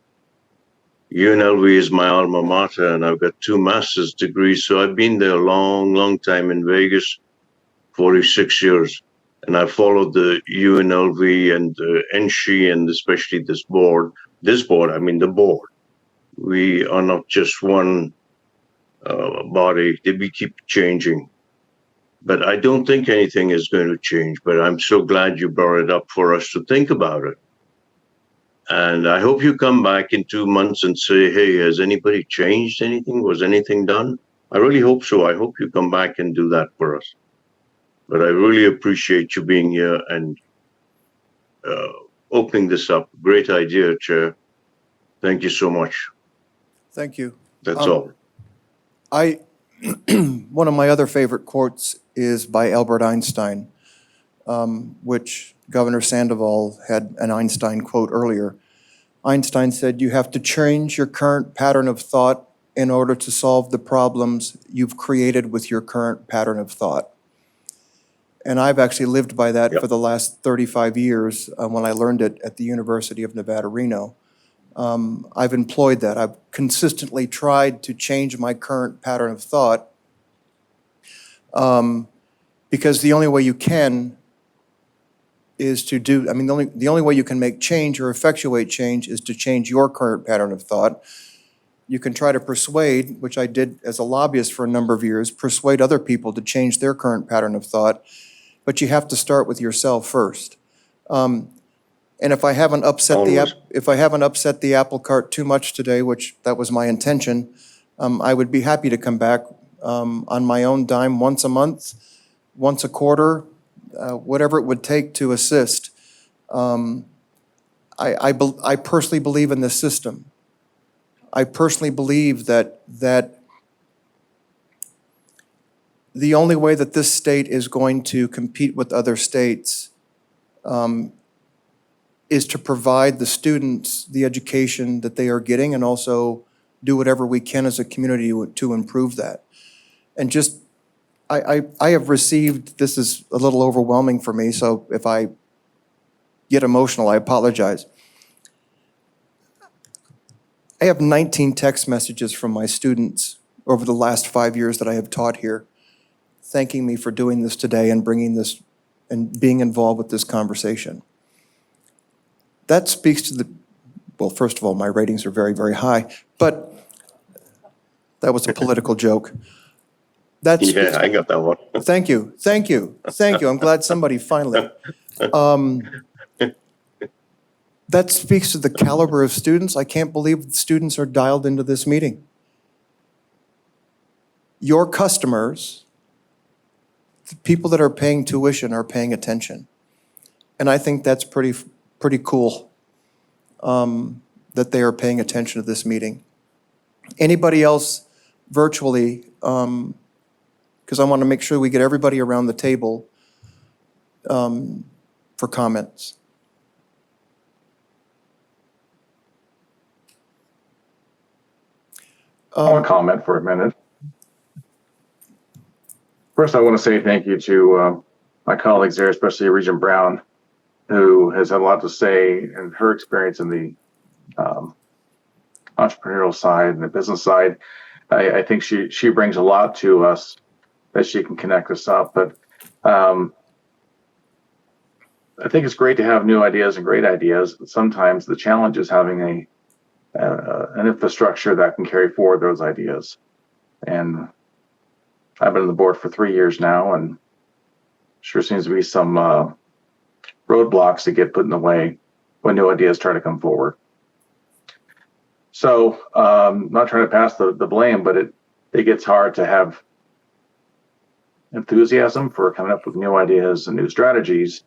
UNLV is my alma mater, and I've got 2 master's degrees, so I've been there a long, long time in Vegas, 46 years. And I followed the UNLV and the NSHE, and especially this board. The board. We are not just one body. We keep changing. But I don't think anything is going to change. But I'm so glad you brought it up for us to think about it. And I hope you come back in 2 months and say, hey, has anybody changed anything? Was anything done? I really hope so. I hope you come back and do that for us. But I really appreciate you being here and opening this up. Great idea, Chair. Thank you so much. Thank you. That's all. One of my other favorite quotes is by Albert Einstein, which Governor Sandoval had an Einstein quote earlier. Einstein said you have to change your current pattern of thought in order to solve the problems you've created with your current pattern of thought. And I've actually lived by that for the last 35 years when I learned it at the University of Nevada, Reno. I've employed that. I've consistently tried to change my current pattern of thought because the only way you can is to do, I mean, the only way you can make change or effectuate change is to change your current pattern of thought. You can try to persuade, which I did as a lobbyist for a number of years, persuade other people to change their current pattern of thought, but you have to start with yourself first. And if I haven't upset the apple cart too much today, which that was my intention, I would be happy to come back on my own dime once a month, once a quarter, whatever it would take to assist. I personally believe in this system. I personally believe that the only way that this state is going to compete with other states is to provide the students the education that they are getting and also do whatever we can as a community to improve that. And just, I have received, this is a little overwhelming for me, so if I get emotional, I apologize. I have 19 text messages from my students over the last 5 years that I have taught here, thanking me for doing this today and bringing this and being involved with this conversation. That speaks to well, first of all, my ratings are very, very high, but that was a political joke. Yeah, I got that one. Thank you. I'm glad somebody finally. That speaks to the caliber of students. I can't believe the students are dialed into this meeting. Your customers, the people that are paying tuition, are paying attention. And I think that's pretty cool that they are paying attention to this meeting. Anybody else virtually, because I want to make sure we get everybody around the table for comments. I want to comment for a minute. First, I want to say thank you to my colleagues there, especially Regent Brown, who has had a lot to say in her experience in the entrepreneurial side and the business side. I think she brings a lot to us that she can connect us up. But I think it's great to have new ideas and great ideas. But sometimes the challenge is having an infrastructure that can carry forward those ideas. And I've been on the board for 3 years now, and sure seems to be some roadblocks that get put in the way when new ideas try to come forward. So not trying to pass the blame, but it gets hard to have enthusiasm for coming up with new ideas and new strategies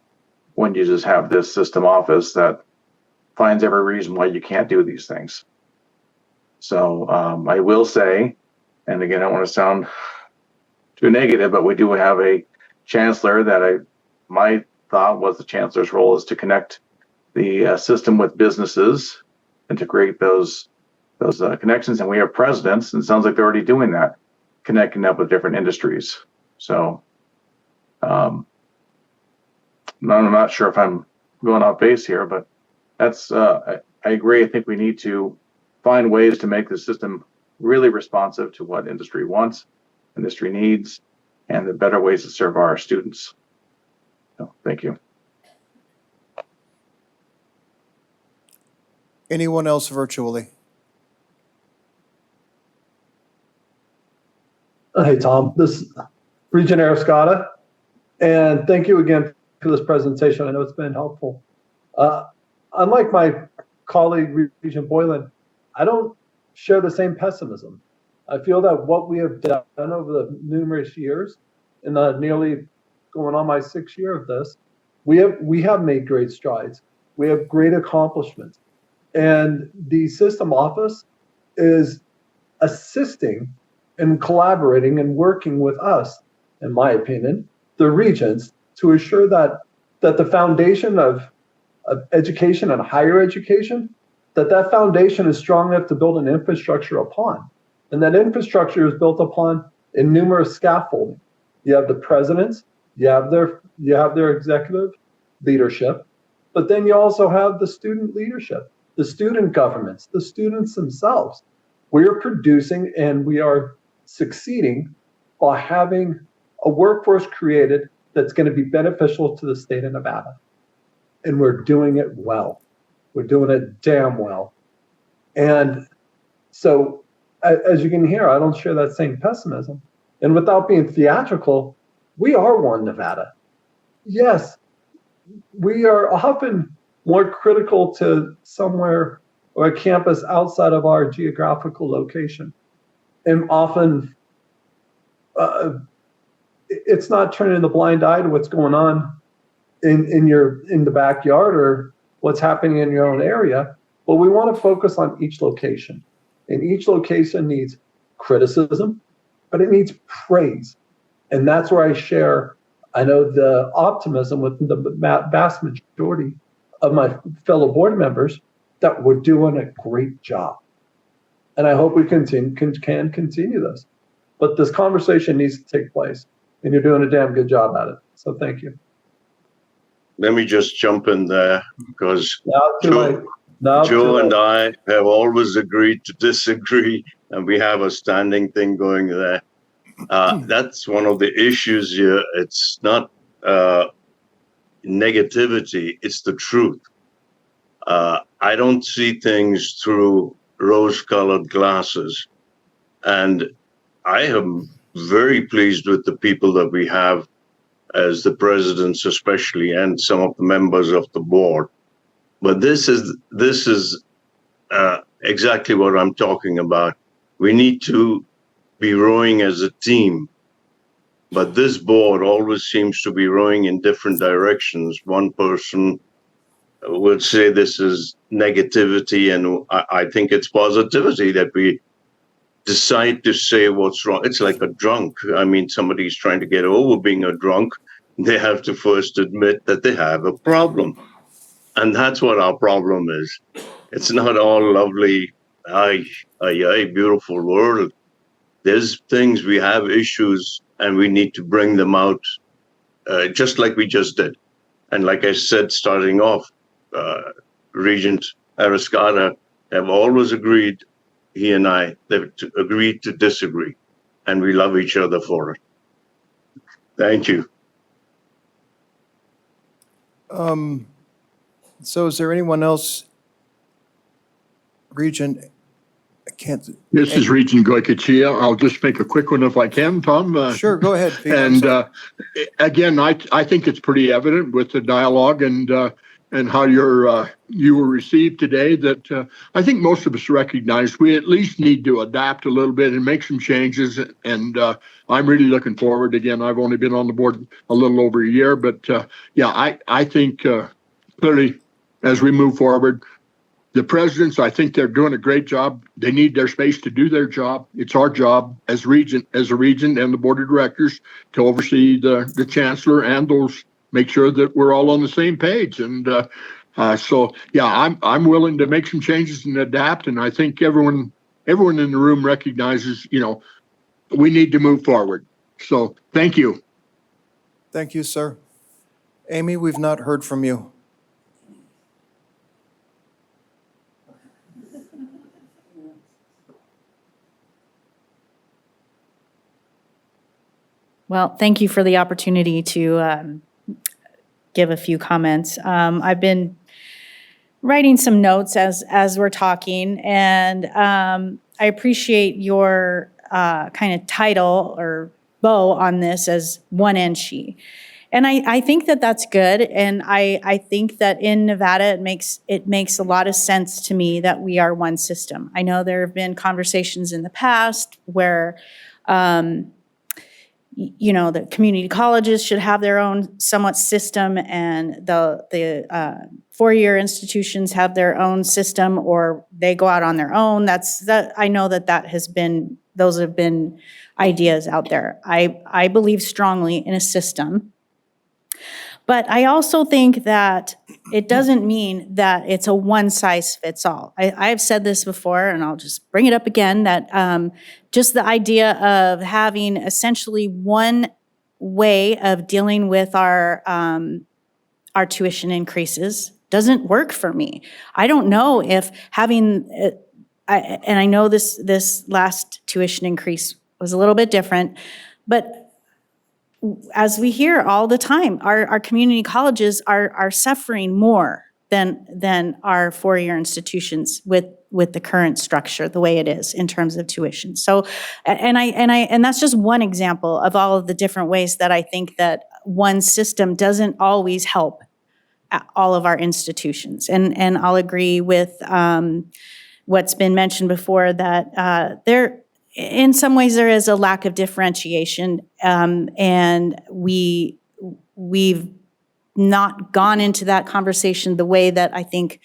when you just have this system office that finds every reason why you can't do these things. So I will say, and again, I don't want to sound too negative, but we do have a chancellor that my thought was the chancellor's role is to connect the system with businesses and to create those connections. And we have presidents, and it sounds like they're already doing that, connecting up with different industries. So I'm not sure if I'm going off base here, but that's I agree. I think we need to find ways to make the system really responsive to what industry wants, industry needs, and the better ways to serve our students. So, thank you. Anyone else virtually? Hey, Tom, this is Regent Arascata, and thank you again for this presentation. I know it's been helpful. Unlike my colleague, Regent Boylan, I don't share the same pessimism. I feel that what we have done over the numerous years, in the nearly going on my 6th year of this, we have made great strides. We have great accomplishments. And the system office is assisting and collaborating and working with us, in my opinion, the Regents, to assure that the foundation of education and higher education that foundation is strong enough to build an infrastructure upon. And that infrastructure is built upon in numerous scaffolding. You have the presidents, you have their executive leadership, but then you also have the student leadership, the student governments, the students themselves. We are producing and we are succeeding by having a workforce created that's going to be beneficial to the state of Nevada. And we're doing it well. We're doing it damn well. And so, as you can hear, I don't share that same pessimism. And without being theatrical, we are one Nevada. Yes, we are often more critical to somewhere or a campus outside of our geographical location. And often, it's not turning the blind eye to what's going on in the backyard or what's happening in your own area, but we want to focus on each location. And each location needs criticism, but it needs praise. And that's where I know the optimism with the vast majority of my fellow board members that we're doing a great job. And I hope we can continue this. But this conversation needs to take place, and you're doing a damn good job at it. So thank you. Let me just jump in there because Joe and I have always agreed to disagree, and we have a standing thing going there. That's one of the issues here. It's not negativity, it's the truth. I don't see things through rose-colored glasses. And I am very pleased with the people that we have as the presidents especially, and some of the members of the board. But this is exactly what I'm talking about. We need to be rowing as a team. But this board always seems to be rowing in different directions. One person would say this is negativity, and I think it's positivity that we decide to say what's wrong. It's like a drunk. I mean, somebody's trying to get over being a drunk. They have to first admit that they have a problem. And that's what our problem is. It's not all lovely, beautiful world. There's things, we have issues, and we need to bring them out, just like we just did. And like I said, starting off, Regent Arascata have always agreed, he and I, they've agreed to disagree, and we love each other for it. Thank you. So is there anyone else? Regent, I can't. This is Regent Goycochea. I'll just make a quick one if I can, Tom. Sure, go ahead. And again, I think it's pretty evident with the dialogue and how you were received today that I think most of us recognize we at least need to adapt a little bit and make some changes. And I'm really looking forward. Again, I've only been on the board a little over a year, but I think clearly as we move forward, the presidents, I think they're doing a great job. They need their space to do their job. It's our job as a region and the board of directors to oversee the chancellor and those, make sure that we're all on the same page. And I'm willing to make some changes and adapt. And I think everyone in the room recognizes, we need to move forward. So thank you. Thank you, sir. Amy, we've not heard from you. Well, thank you for the opportunity to give a few comments. I've been writing some notes as we're talking, and I appreciate your kind of title or bow on this as one NSHE. And I think that that's good, and I think that in Nevada it makes a lot of sense to me that we are one system. I know there have been conversations in the past where the community colleges should have their own somewhat system, and the four-year institutions have their own system, or they go out on their own. I know those have been ideas out there. I believe strongly in a system, But I also think that it doesn't mean that it's a one-size-fits-all. I've said this before, and I'll just bring it up again, that just the idea of having essentially one way of dealing with our tuition increases doesn't work for me. I don't know if having, and I know this last tuition increase was a little bit different, but as we hear all the time, our community colleges are suffering more than our four-year institutions with the current structure, the way it is in terms of tuition. So, and that's just one example of all of the different ways that I think that one system doesn't always help all of our institutions. And I'll agree with what's been mentioned before, that in some ways there is a lack of differentiation, and we've not gone into that conversation the way that I think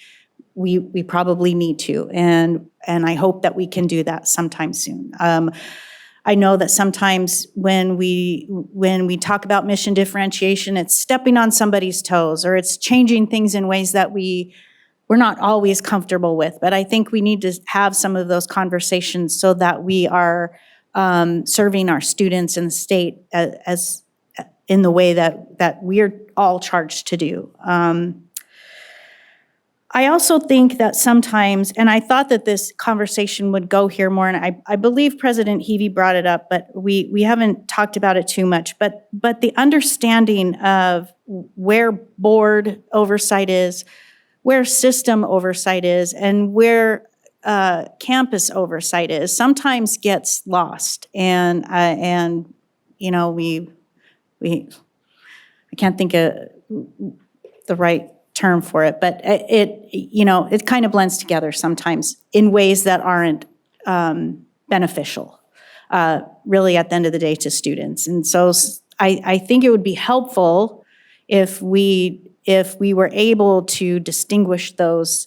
we probably need to, and I hope that we can do that sometime soon. I know that sometimes when we talk about mission differentiation, it's stepping on somebody's toes, or it's changing things in ways that we're not always comfortable with. But I think we need to have some of those conversations so that we are serving our students in the state as in the way that we're all charged to do. I also think that sometimes, and I thought that this conversation would go here more, and I believe President Heavey brought it up, but we haven't talked about it too much, but the understanding of where board oversight is, where system oversight is, and where campus oversight is sometimes gets lost. And you know, I can't think of the right term for it, but it kind of blends together sometimes in ways that aren't beneficial, really, at the end of the day, to students. And so I think it would be helpful if we were able to distinguish those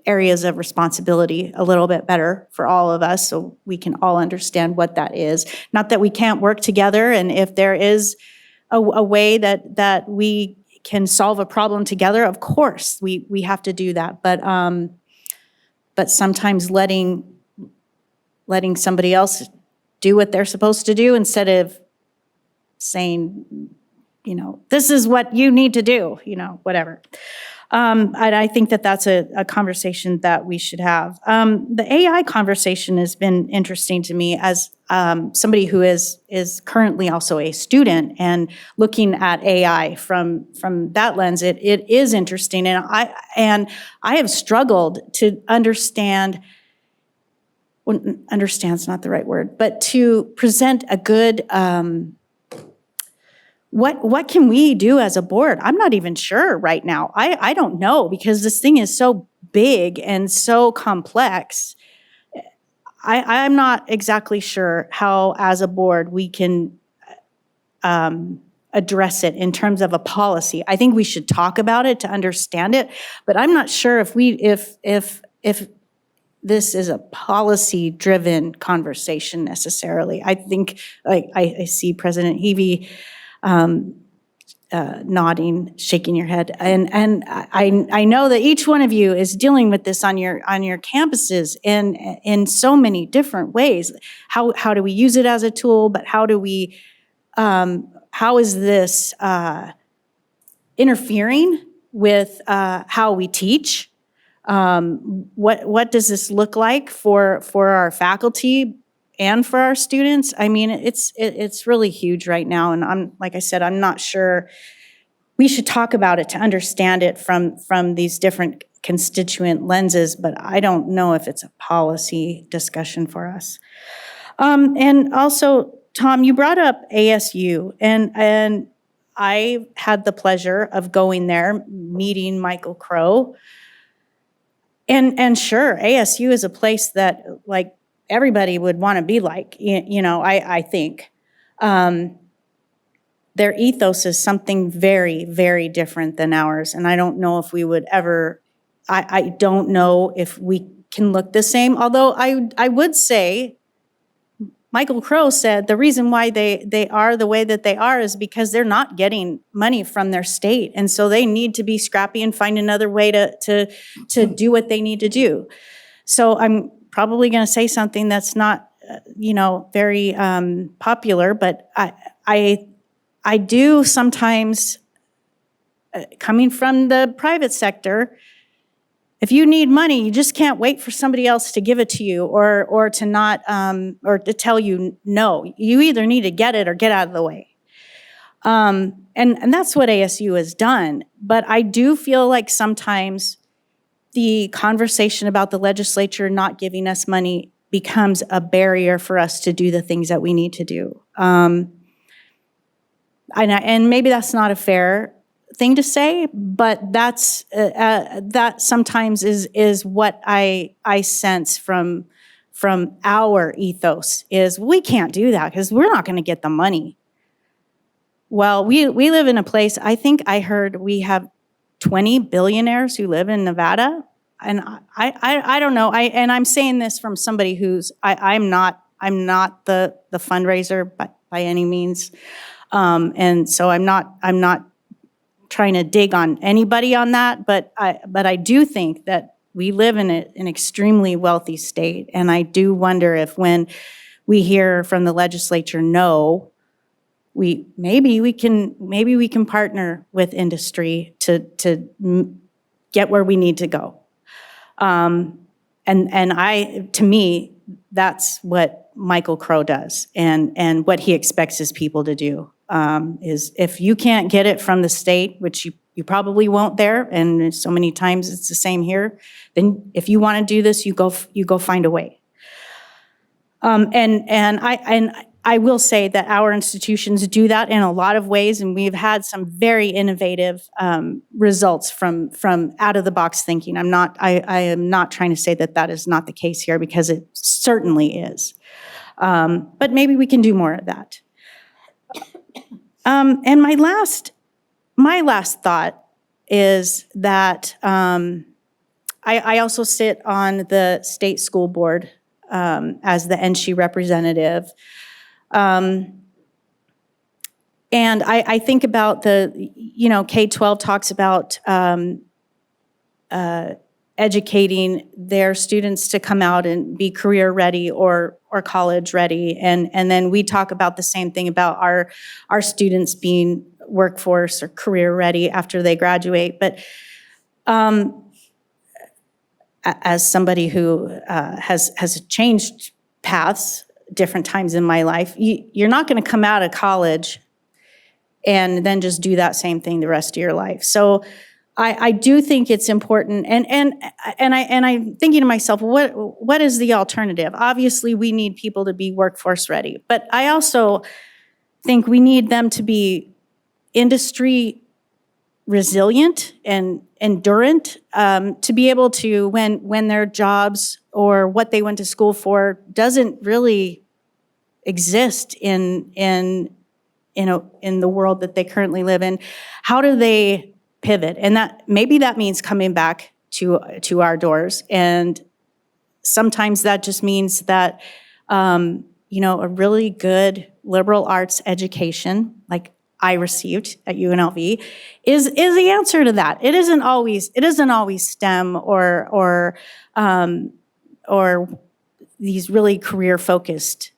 areas of responsibility a little bit better for all of us, so we can all understand what that is. Not that we can't work together, and if there is a way that we can solve a problem together, of course, we have to do that. But sometimes letting somebody else do what they're supposed to do instead of saying, this is what you need to do, whatever. And I think that that's a conversation that we should have. The AI conversation has been interesting to me as somebody who is currently also a student, and looking at AI from that lens, it is interesting. And I have struggled to understand, well, understand's not the right word, but to present a good, what can we do as a board? I'm not even sure right now. I don't know, because this thing is so big and so complex. I'm not exactly sure how, as a board, we can address it in terms of a policy. I think we should talk about it to understand it, but I'm not sure if this is a policy-driven conversation necessarily. I think, I see President Heavey nodding, shaking your head, and I know that each one of you is dealing with this on your campuses in so many different ways. How do we use it as a tool? But how is this interfering with how we teach? What does this look like for our faculty and for our students? I mean, it's really huge right now, and like I said, I'm not sure. We should talk about it to understand it from these different constituent lenses, but I don't know if it's a policy discussion for us. And also, Tom, you brought up ASU, and I had the pleasure of going there, meeting Michael Crow. And sure, ASU is a place that, like, everybody would want to be like, I think. Their ethos is something very, very different than ours, and I don't know if we would ever, I don't know if we can look the same, although I would say Michael Crow said the reason why they are the way that they are is because they're not getting money from their state. And so they need to be scrappy and find another way to do what they need to do. So I'm probably going to say something that's not, very popular, but I do sometimes, coming from the private sector, if you need money, you just can't wait for somebody else to give it to you or to not, or to tell you no. You either need to get it or get out of the way. And that's what ASU has done. But I do feel like sometimes the conversation about the legislature not giving us money becomes a barrier for us to do the things that we need to do. And maybe that's not a fair thing to say, but that's that sometimes is what I sense from our ethos is we can't do that because we're not going to get the money. Well, we live in a place, I think I heard we have 20 billionaires who live in Nevada. And I don't know. I'm saying this from somebody who's I'm not the fundraiser by any means. And so I'm not trying to dig on anybody on that, but I do think that we live in an extremely wealthy state, and I do wonder if when we hear from the legislature no, maybe we can partner with industry to get where we need to go. And to me, that's what Michael Crow does, and what he expects his people to do. Is if you can't get it from the state, which you probably won't there, and so many times it's the same here, then if you want to do this, you go find a way. And I will say that our institutions do that in a lot of ways, and we've had some very innovative results from out of the box thinking. I am not trying to say that is not the case here, because it certainly is. But maybe we can do more of that. And my last thought is that I also sit on the state school board as the NSHE representative. And I think about K-12 talks about educating their students to come out and be career ready or college ready. And then we talk about the same thing about our students being workforce or career ready after they graduate. But as somebody who has changed paths different times in my life, you're not going to come out of college and then just do that same thing the rest of your life. So I do think it's important, and I'm thinking to myself, what is the alternative? Obviously, we need people to be workforce ready, but I also think we need them to be industry resilient and endurant, to be able to, when their jobs or what they went to school for doesn't really exist in the world that they currently live in, how do they pivot? And maybe that means coming back to our doors. And sometimes that just means that, a really good liberal arts education, like I received at UNLV, is the answer to that. It isn't always STEM or these really career focused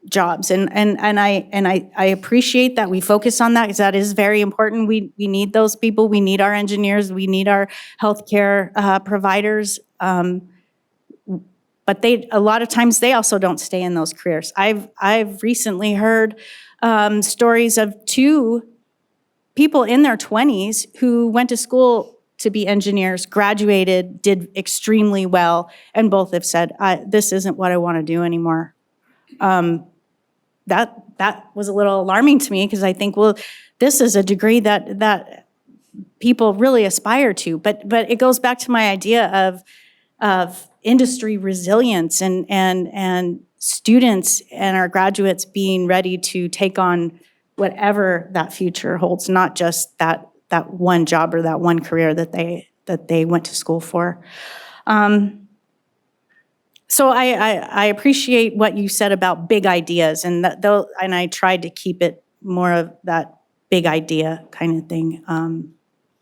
jobs. And I appreciate that we focus on that, because that is very important. We need those people. We need our engineers. We need our healthcare providers. But a lot of times they also don't stay in those careers. I've recently heard stories of two people in their 20s who went to school to be engineers, graduated, did extremely well, and both have said, this isn't what I want to do anymore. That was a little alarming to me, because I think, well, this is a degree that people really aspire to, but it goes back to my idea of industry resilience and students and our graduates being ready to take on whatever that future holds, not just that one job or that one career that they went to school for. So I appreciate what you said about big ideas, and and I tried to keep it more of that big idea kind of thing.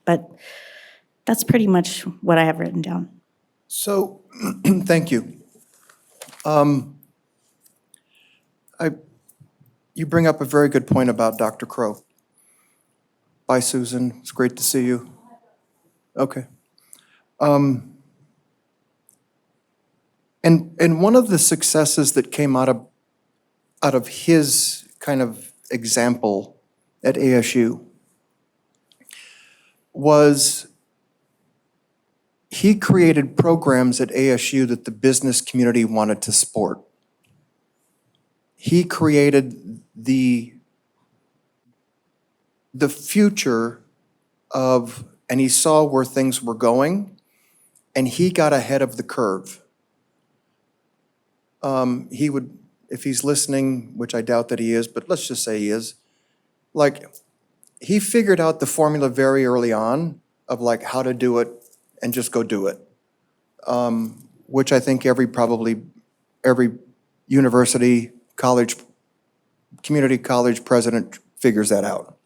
But that's pretty much what I have written down. So, thank you. You bring up a very good point about Dr. Crow. Bye, Susan. It's great to see you. Okay. And one of the successes that came out of his kind of example at ASU was he created programs at ASU that the business community wanted to support. He created the future of, and he saw where things were going, and he got ahead of the curve. He would, if he's listening, which I doubt that he is, but let's just say he is, like, he figured out the formula very early on of like how to do it and just go do it. Which I think every university, college, community college president figures that out.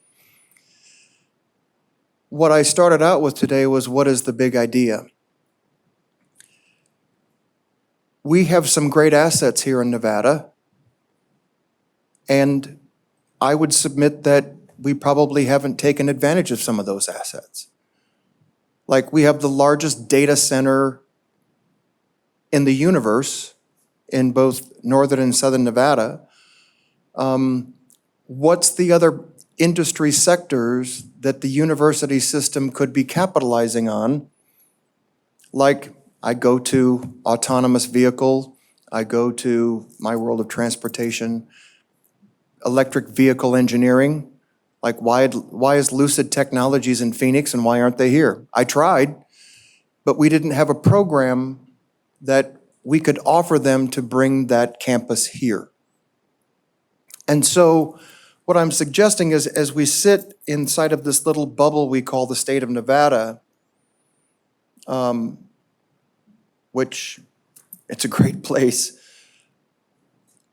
What I started out with today was, what is the big idea? We have some great assets here in Nevada, and I would submit that we probably haven't taken advantage of some of those assets. Like, we have the largest data center in the universe in both northern and southern Nevada. What's the other industry sectors that the university system could be capitalizing on? Like, I go to autonomous vehicle, I go to my world of transportation, electric vehicle engineering. Like, why is Lucid Technologies in Phoenix and why aren't they here? I tried, but we didn't have a program that we could offer them to bring that campus here. And so what I'm suggesting is, as we sit inside of this little bubble we call the state of Nevada, which it's a great place,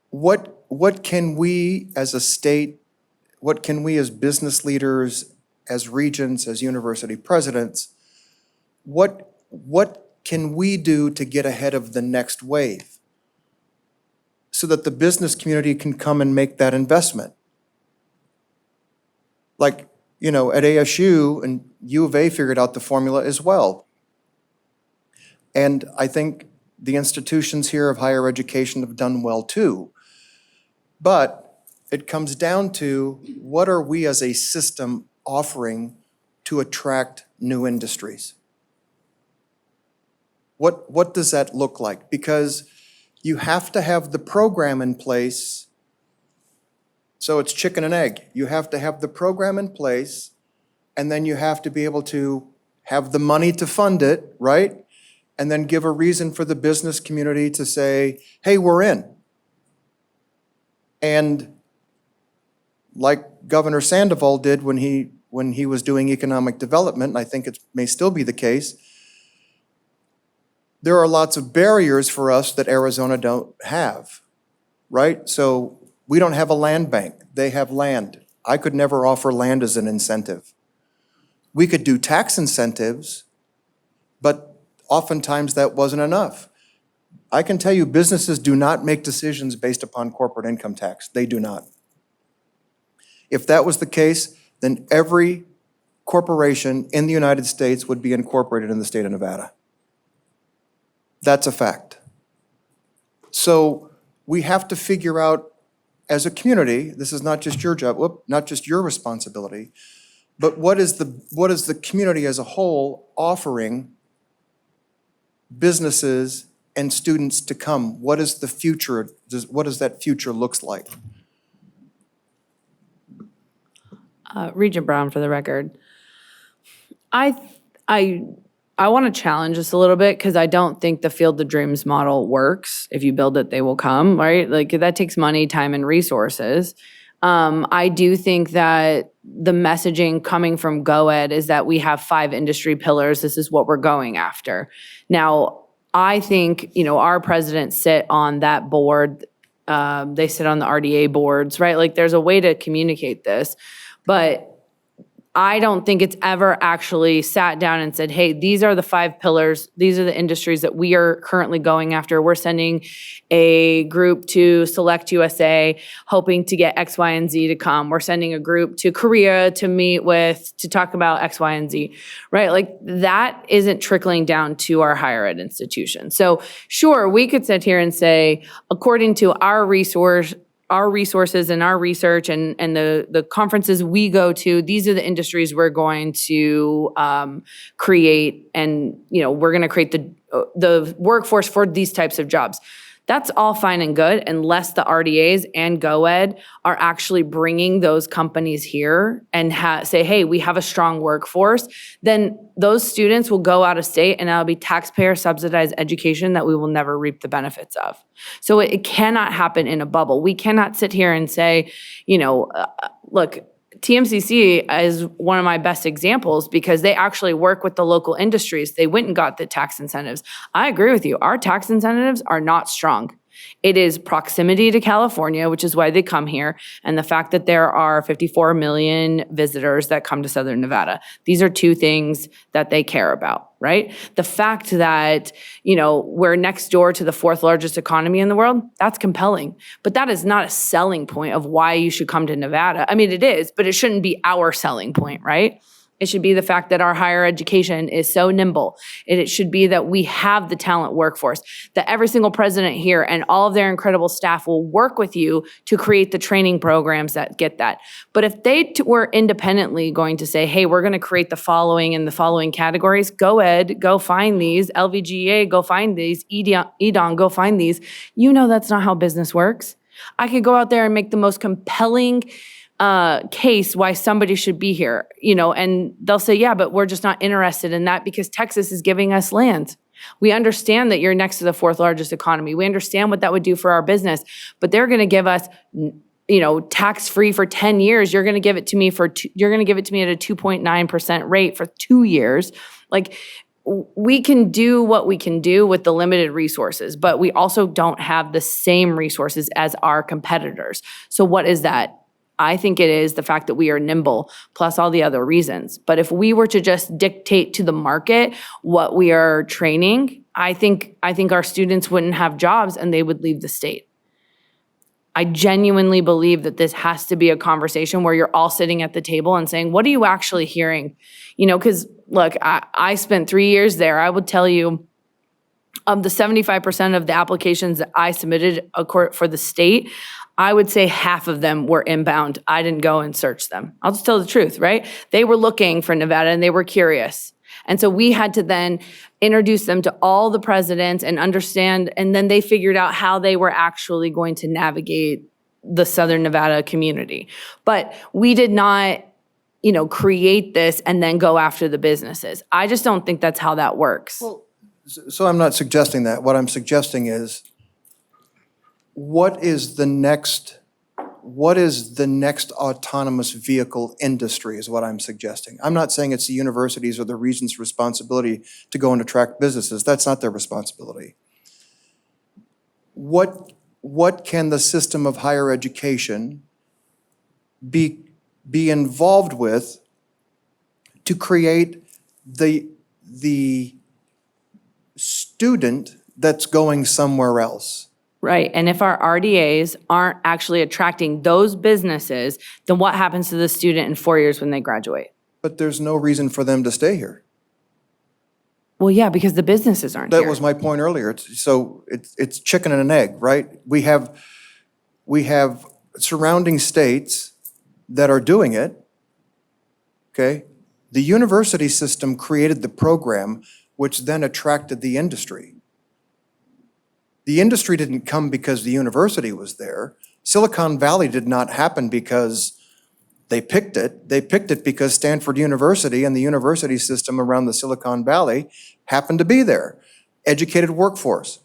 what can we as a state, what can we as business leaders, as regents, as university presidents, what can we do to get ahead of the next wave so that the business community can come and make that investment? Like, you know, at ASU and U of A figured out the formula as well. And I think the institutions here of higher education have done well too. But it comes down to, what are we as a system offering to attract new industries? What does that look like? Because you have to have the program in place. So it's chicken and egg. You have to have the program in place, and then you have to be able to have the money to fund it, right? And then give a reason for the business community to say, hey, we're in. And like Governor Sandoval did when he was doing economic development, and I think it may still be the case, there are lots of barriers for us that Arizona don't have, right? So we don't have a land bank. They have land. I could never offer land as an incentive. We could do tax incentives, but oftentimes that wasn't enough. I can tell you, businesses do not make decisions based upon corporate income tax. They do not. If that was the case, then every corporation in the United States would be incorporated in the state of Nevada. That's a fact. So we have to figure out as a community, this is not just your job, not just your responsibility, but what is the community as a whole offering businesses and students to come? What is the future? What does that future looks like? Regent Brown, for the record. I want to challenge this a little bit, because I don't think the Field of Dreams model works. If you build it, they will come, right? Like, that takes money, time, and resources. I do think that the messaging coming from GoEd is that we have 5 industry pillars. This is what we're going after. Now, I think, our presidents sit on that board. They sit on the RDA boards, right? Like, there's a way to communicate this, but I don't think it's ever actually sat down and said, hey, these are the 5 pillars. These are the industries that we are currently going after. We're sending a group to Select USA, hoping to get X, Y, and Z to come. We're sending a group to Korea to talk about X, Y, and Z, right? Like, that isn't trickling down to our higher ed institution. So sure, we could sit here and say, according to our resources and our research and the conferences we go to, these are the industries we're going to create, and we're going to create the workforce for these types of jobs. That's all fine and good unless the RDAs and GoEd are actually bringing those companies here and say, hey, we have a strong workforce. Then those students will go out of state and that'll be taxpayer subsidized education that we will never reap the benefits of. So it cannot happen in a bubble. We cannot sit here and say, look, TMCC is one of my best examples because they actually work with the local industries. They went and got the tax incentives. I agree with you. Our tax incentives are not strong. It is proximity to California, which is why they come here, and the fact that there are 54 million visitors that come to Southern Nevada. These are 2 things that they care about, right? The fact that, we're next door to the 4th largest economy in the world, that's compelling. But that is not a selling point of why you should come to Nevada. I mean, it is, but it shouldn't be our selling point, right? It should be the fact that our higher education is so nimble. It should be that we have the talent workforce, that every single president here and all of their incredible staff will work with you to create the training programs that get that. But if they were independently going to say, hey, we're going to create the following in the following categories, GoEd, go find these, LVGA, go find these, EDON, go find these, that's not how business works. I could go out there and make the most compelling case why somebody should be here, and they'll say, yeah, but we're just not interested in that because Texas is giving us land. We understand that you're next to the 4th largest economy. We understand what that would do for our business, but they're going to give us, tax-free for 10 years. You're going to give it to me you're going to give it to me at a 2.9% rate for 2 years. Like, we can do what we can do with the limited resources, but we also don't have the same resources as our competitors. So what is that? I think it is the fact that we are nimble, plus all the other reasons. But if we were to just dictate to the market what we are training, I think our students wouldn't have jobs and they would leave the state. I genuinely believe that this has to be a conversation where you're all sitting at the table and saying, what are you actually hearing? Because look, I spent 3 years there. I would tell you, of the 75% of the applications that I submitted for the state, I would say half of them were inbound. I didn't go and search them. I'll just tell the truth, right? They were looking for Nevada and they were curious. And so we had to then introduce them to all the presidents and understand, and then they figured out how they were actually going to navigate the Southern Nevada community. But we did not, create this and then go after the businesses. I just don't think that's how that works. Well, so I'm not suggesting that. What I'm suggesting is, what is the next autonomous vehicle industry is what I'm suggesting. I'm not saying it's the universities or the Regents' responsibility to go and attract businesses. That's not their responsibility. What can the system of higher education be involved with to create the student that's going somewhere else? Right. And if our RDAs aren't actually attracting those businesses, then what happens to the student in 4 years when they graduate? But there's no reason for them to stay here. Well, yeah, because the businesses aren't here. That was my point earlier. It's chicken and an egg, right? We have surrounding states that are doing it, okay? The university system created the program, which then attracted the industry. The industry didn't come because the university was there. Silicon Valley did not happen because they picked it. They picked it because Stanford University and the university system around the Silicon Valley happened to be there. Educated workforce.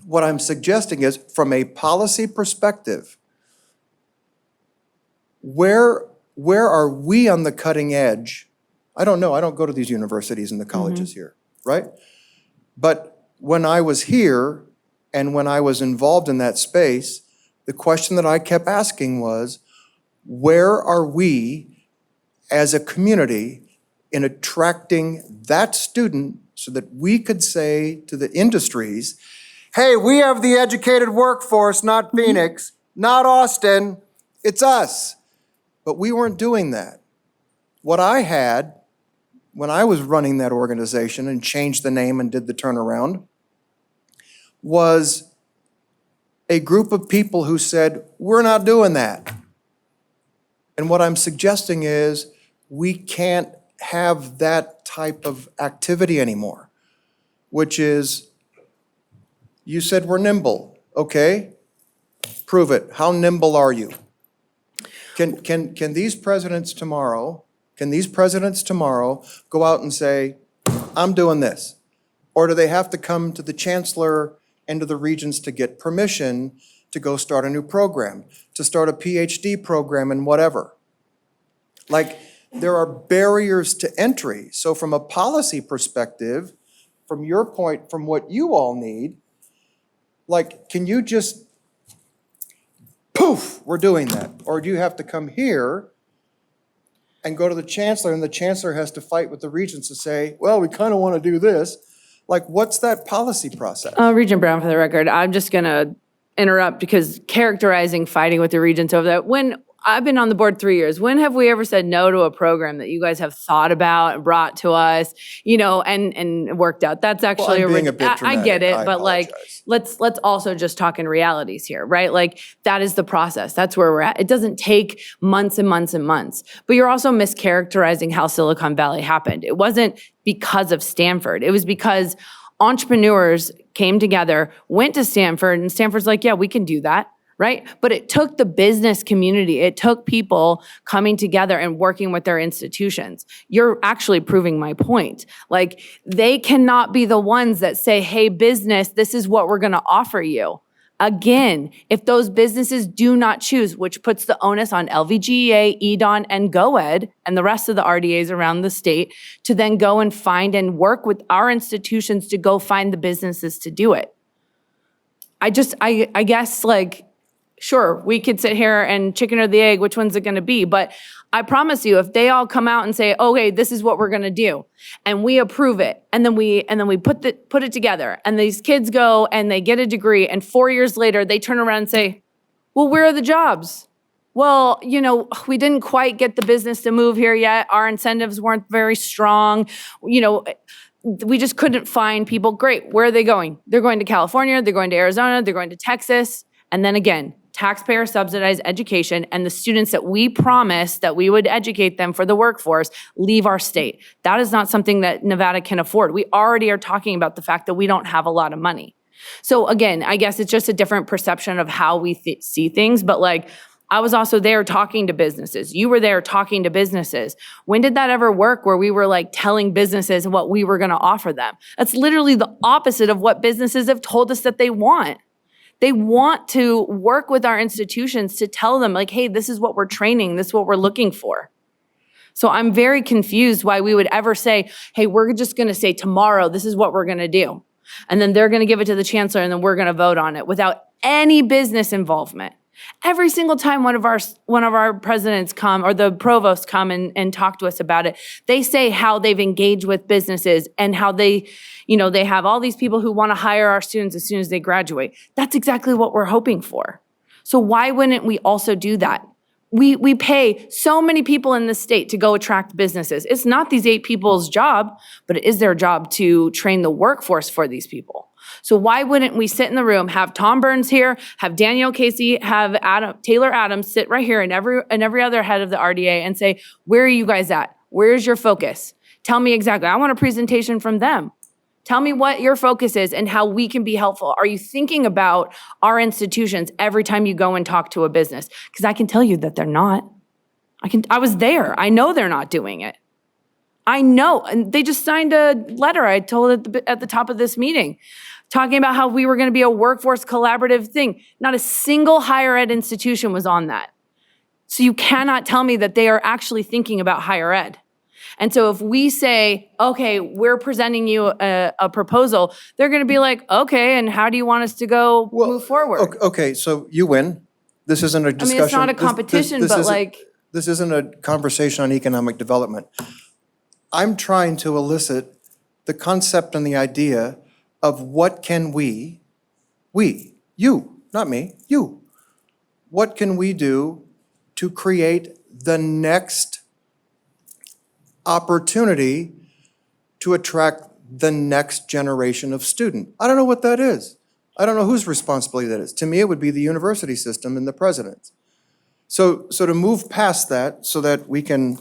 What I'm suggesting is, from a policy perspective, where are we on the cutting edge? I don't know. I don't go to these universities and the colleges here, right? But when I was here and when I was involved in that space, the question that I kept asking was, where are we as a community in attracting that student so that we could say to the industries, hey, we have the educated workforce, not Phoenix, not Austin, it's us. But we weren't doing that. What I had when I was running that organization and changed the name and did the turnaround was a group of people who said, we're not doing that. And what I'm suggesting is we can't have that type of activity anymore, which is, you said we're nimble. Okay, prove it. How nimble are you? Can these presidents tomorrow go out and say, I'm doing this? Or do they have to come to the chancellor and to the regents to get permission to go start a new program, to start a PhD program and whatever? Like, there are barriers to entry. So from a policy perspective, from your point, from what you all need, like, can you just, poof, we're doing that? Or do you have to come here and go to the chancellor, and the chancellor has to fight with the regents to say, well, we kind of want to do this? Like, what's that policy process? Regent Brown, for the record, I'm just going to interrupt because characterizing fighting with the regents over that, when I've been on the board 3 years, when have we ever said no to a program that you guys have thought about and brought to us, and worked out? That's actually Well, I'm being a bit I get dramatic. it, I but like, let's also just talk in realities here, right? Like, that is the process. That's where we're at. It doesn't take months and months and months. But you're also mischaracterizing how Silicon Valley happened. It wasn't because of Stanford. It was because entrepreneurs came together, went to Stanford, and Stanford's like, yeah, we can do that. Right? But it took the business community, it took people coming together and working with their institutions. You're actually proving my point. Like, they cannot be the ones that say, hey, business, this is what we're going to offer you. Again, if those businesses do not choose, which puts the onus on LVGEA, EDON, and GOED, and the rest of the RDAs around the state, to then go and find and work with our institutions to go find the businesses to do it. I guess, like, sure, we could sit here and chicken or the egg, which one's it going to be? But I promise you, if they all come out and say, okay, this is what we're going to do, and we approve it, and then we put it together, and these kids go and they get a degree, and 4 years later, they turn around and say, well, where are the jobs? Well, we didn't quite get the business to move here yet. Our incentives weren't very strong. We just couldn't find people. Great, where are they going? They're going to California, they're going to Arizona, they're going to Texas, and then again, taxpayer subsidized education, and the students that we promised that we would educate them for the workforce leave our state. That is not something that Nevada can afford. We already are talking about the fact that we don't have a lot of money. So again, I guess it's just a different perception of how we see things, but like, I was also there talking to businesses. You were there talking to businesses. When did that ever work where we were like telling businesses what we were going to offer them? That's literally the opposite of what businesses have told us that they want. They want to work with our institutions to tell them, like, hey, this is what we're training, this is what we're looking for. So I'm very confused why we would ever say, hey, we're just going to say tomorrow, this is what we're going to do. And then they're going to give it to the chancellor, and then we're going to vote on it without any business involvement. Every single time one of our presidents come, or the provosts come and talk to us about it, they say how they've engaged with businesses and how they have all these people who want to hire our students as soon as they graduate. That's exactly what we're hoping for. So why wouldn't we also do that? We pay so many people in the state to go attract businesses. It's not these 8 people's job, but it is their job to train the workforce for these people. So why wouldn't we sit in the room, have Tom Burns here, have Danielle Casey, have Taylor Adams sit right here, and every other head of the RDA, and say, where are you guys at? Where's your focus? Tell me exactly. I want a presentation from them. Tell me what your focus is and how we can be helpful. Are you thinking about our institutions every time you go and talk to a business? Because I can tell you that they're not. I was there. I know they're not doing it. I know. And they just signed a letter, I told at the top of this meeting, talking about how we were going to be a workforce collaborative thing. Not a single higher ed institution was on that. So you cannot tell me that they are actually thinking about higher ed. And so if we say, okay, we're presenting you a proposal, they're going to be like, okay, and how do you want us to go move forward? Okay, so you win. This isn't a discussion. I mean, it's not a competition, but like. This isn't a conversation on economic development. I'm trying to elicit the concept and the idea of what can we, you, not me, you, what can we do to create the next opportunity to attract the next generation of student? I don't know what that is. I don't know whose responsibility that is. To me, it would be the university system and the president's. So to move past that so that we can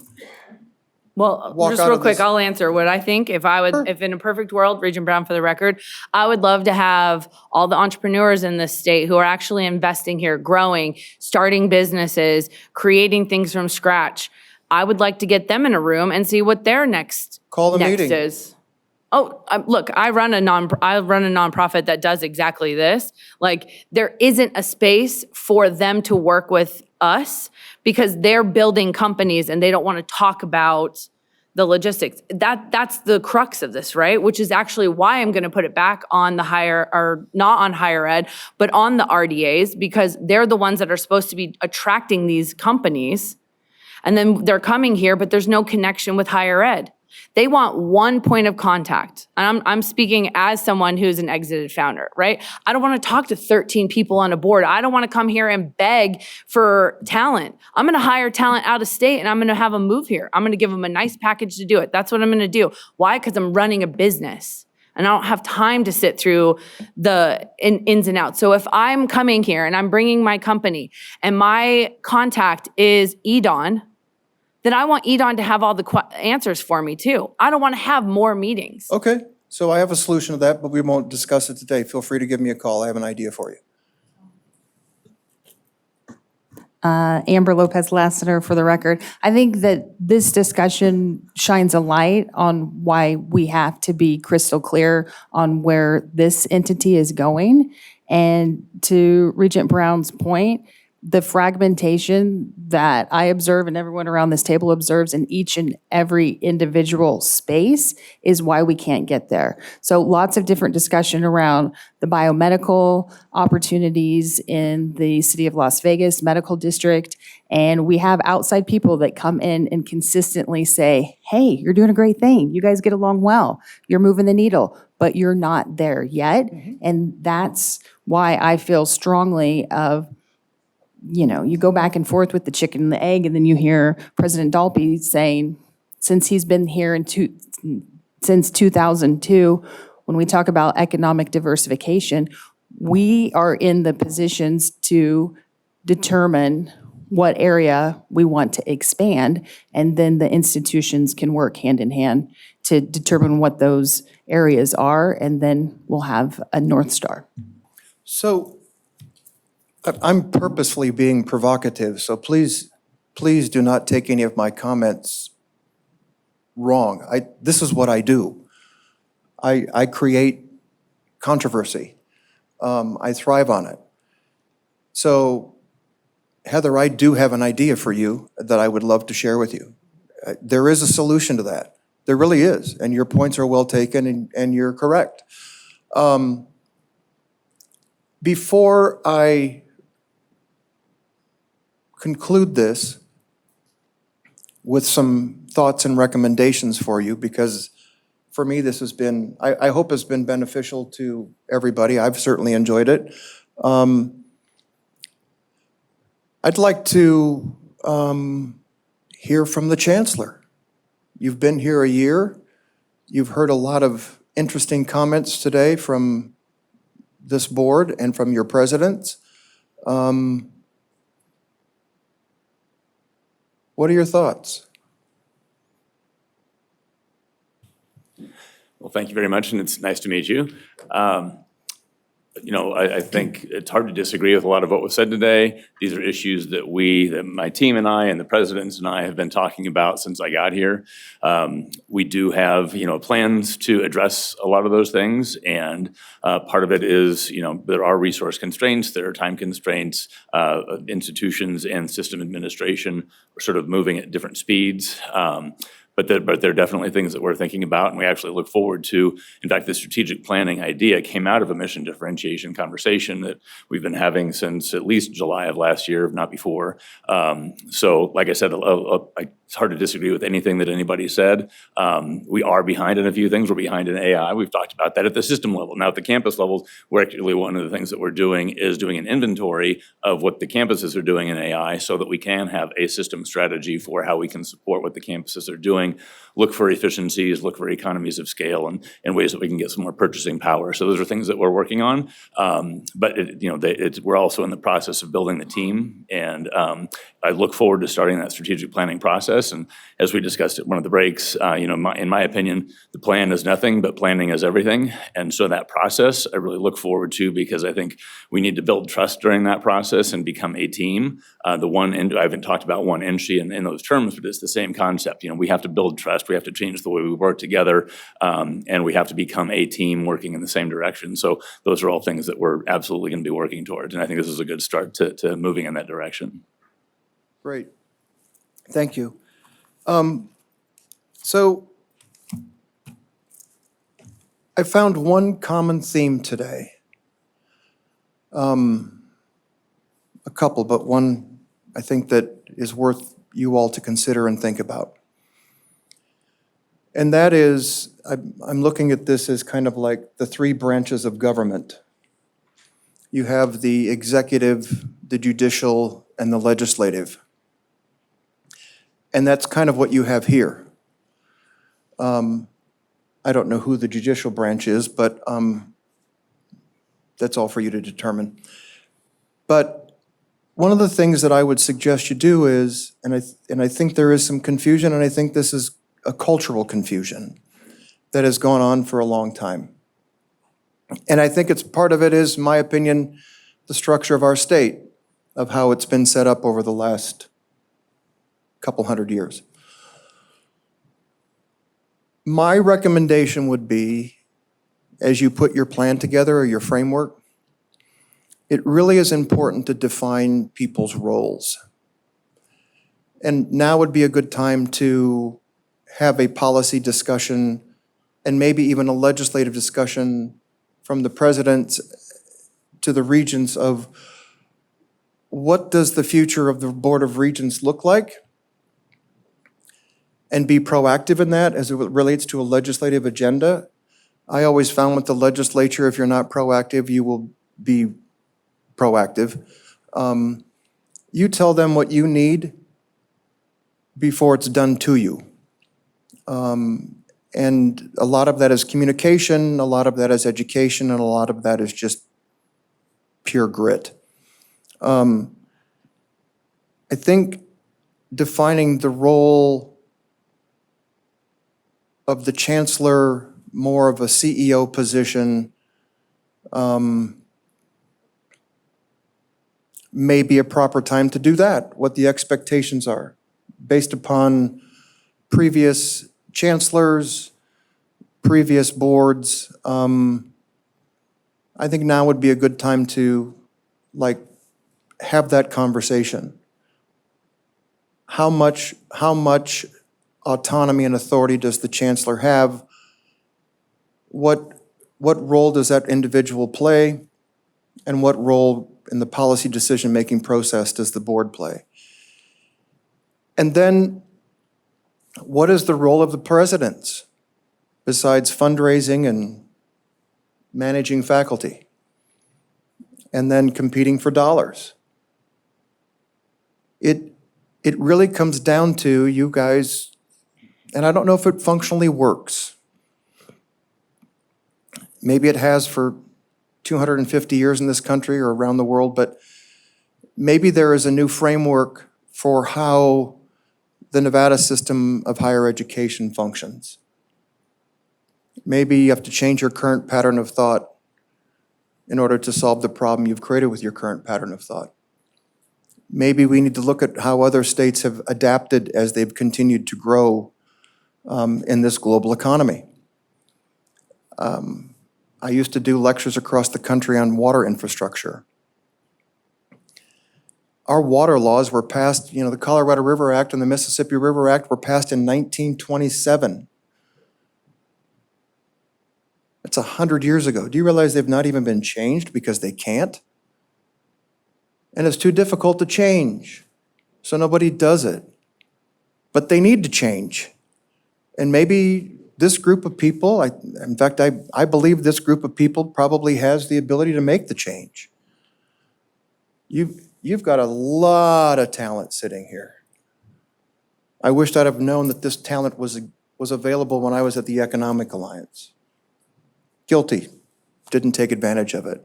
Well, walk just out real of quick, this- I'll answer what I think. If in a perfect world, Regent Brown for the record, I would love to have all the entrepreneurs in this state who are actually investing here, growing, starting businesses, creating things from scratch. I would like to get them in a room and see what their next meeting is. Oh, look, I run a nonprofit that does exactly this. Like, there isn't a space for them to work with us because they're building companies and they don't want to talk about the logistics. That's the crux of this, right? Which is actually why I'm going to put it back on the not on higher ed, but on the RDAs, because they're the ones that are supposed to be attracting these companies. And then they're coming here, but there's no connection with higher ed. They want one point of contact. And I'm speaking as someone who's an exited founder, right? I don't want to talk to 13 people on a board. I don't want to come here and beg for talent. I'm going to hire talent out of state and I'm going to have them move here. I'm going to give them a nice package to do it. That's what I'm going to do. Why? Because I'm running a business and I don't have time to sit through the ins and outs. So if I'm coming here and I'm bringing my company and my contact is Edon, then I want Edon to have all the answers for me too. I don't want to have more meetings. Okay, so I have a solution to that, but we won't discuss it today. Feel free to give me a call. I have an idea for you. Amber Lopez Lassiter for the record. I think that this discussion shines a light on why we have to be crystal clear on where this entity is going. And to Regent Brown's point, the fragmentation that I observe and everyone around this table observes in each and every individual space is why we can't get there. So lots of different discussion around the biomedical opportunities in the city of Las Vegas medical district. And we have outside people that come in and consistently say, hey, you're doing a great thing. You guys get along well. You're moving the needle, but you're not there yet. And that's why I feel strongly of, you go back and forth with the chicken and the egg, and then you hear President Dalby saying, since he's been here since 2002, when we talk about economic diversification, we are in the positions to determine what area we want to expand, and then the institutions can work hand in hand to determine what those areas are, and then we'll have a North Star. So I'm purposefully being provocative, so please do not take any of my comments wrong. This is what I do. I create controversy. I thrive on it. So, Heather, I do have an idea for you that I would love to share with you. There is a solution to that. There really is, and your points are well taken, and you're correct. Before I conclude this with some thoughts and recommendations for you, because for me this has been, I hope has been beneficial to everybody. I've certainly enjoyed it. I'd like to hear from the Chancellor. You've been here a year. You've heard a lot of interesting comments today from this board and from your presidents. What are your thoughts? Well, thank you very much, and it's nice to meet you. I think it's hard to disagree with a lot of what was said today. These are issues that my team and I and the presidents and I have been talking about since I got here. We do have, plans to address a lot of those things, and part of it is, there are resource constraints, there are time constraints. Institutions and system administration are sort of moving at different speeds. but they're definitely things that we're thinking about, and we actually look forward to. In fact, the strategic planning idea came out of a mission differentiation conversation that we've been having since at least July of last year, if not before. So like I said, it's hard to disagree with anything that anybody said. We are behind in a few things. We're behind in AI. We've talked about that at the system level. Now at the campus level, we're actually, one of the things that we're doing is doing an inventory of what the campuses are doing in AI so that we can have a system strategy for how we can support what the campuses are doing, look for efficiencies, look for economies of scale, and ways that we can get some more purchasing power. So those are things that we're working on. But we're also in the process of building the team, and I look forward to starting that strategic planning process. And as we discussed at one of the breaks, in my opinion, the plan is nothing, but planning is everything. And so that process, I really look forward to, because I think we need to build trust during that process and become a team. I haven't talked about one NSHE in those terms, but it's the same concept. We have to build trust. We have to change the way we work together, and we have to become a team working in the same direction. So those are all things that we're absolutely going to be working towards. And I think this is a good start to moving in that direction. Great. Thank you. So I found one common theme today. A couple, but one I think that is worth you all to consider and think about. And that is, I'm looking at this as kind of like the three branches of government. You have the executive, the judicial, and the legislative. And that's kind of what you have here. I don't know who the judicial branch is, but that's all for you to determine. But one of the things that I would suggest you do is, and I think there is some confusion, and I think this is a cultural confusion that has gone on for a long time. And I think it's part of it is, in my opinion, the structure of our state, of how it's been set up over the last couple hundred years. My recommendation would be, as you put your plan together or your framework, it really is important to define people's roles. And now would be a good time to have a policy discussion and maybe even a legislative discussion from the president to the regents of what does the future of the Board of Regents look like? And be proactive in that as it relates to a legislative agenda. I always found with the legislature, if you're not proactive, you will be proactive. You tell them what you need before it's done to you. And a lot of that is communication, a lot of that is education, and a lot of that is just pure grit. I think defining the role of the chancellor, more of a CEO position, may be a proper time to do that, what the expectations are, based upon previous chancellors, previous boards. I think now would be a good time to have that conversation. How much autonomy and authority does the chancellor have? What role does that individual play? And what role in the policy decision-making process does the board play? And then, what is the role of the presidents besides fundraising and managing faculty? And then competing for dollars. It really comes down to you guys, and I don't know if it functionally works. Maybe it has for 250 years in this country or around the world, but maybe there is a new framework for how the Nevada system of higher education functions. Maybe you have to change your current pattern of thought in order to solve the problem you've created with your current pattern of thought. Maybe we need to look at how other states have adapted as they've continued to grow in this global economy. I used to do lectures across the country on water infrastructure. Our water laws were passed, the Colorado River Act and the Mississippi River Act were passed in 1927. That's 100 years ago. Do you realize they've not even been changed because they can't? And it's too difficult to change, so nobody does it. But they need to change. And maybe this group of people, in fact, I believe this group of people probably has the ability to make the change. You've got a lot of talent sitting here. I wished I'd have known that this talent was available when I was at the Economic Alliance. Guilty, didn't take advantage of it.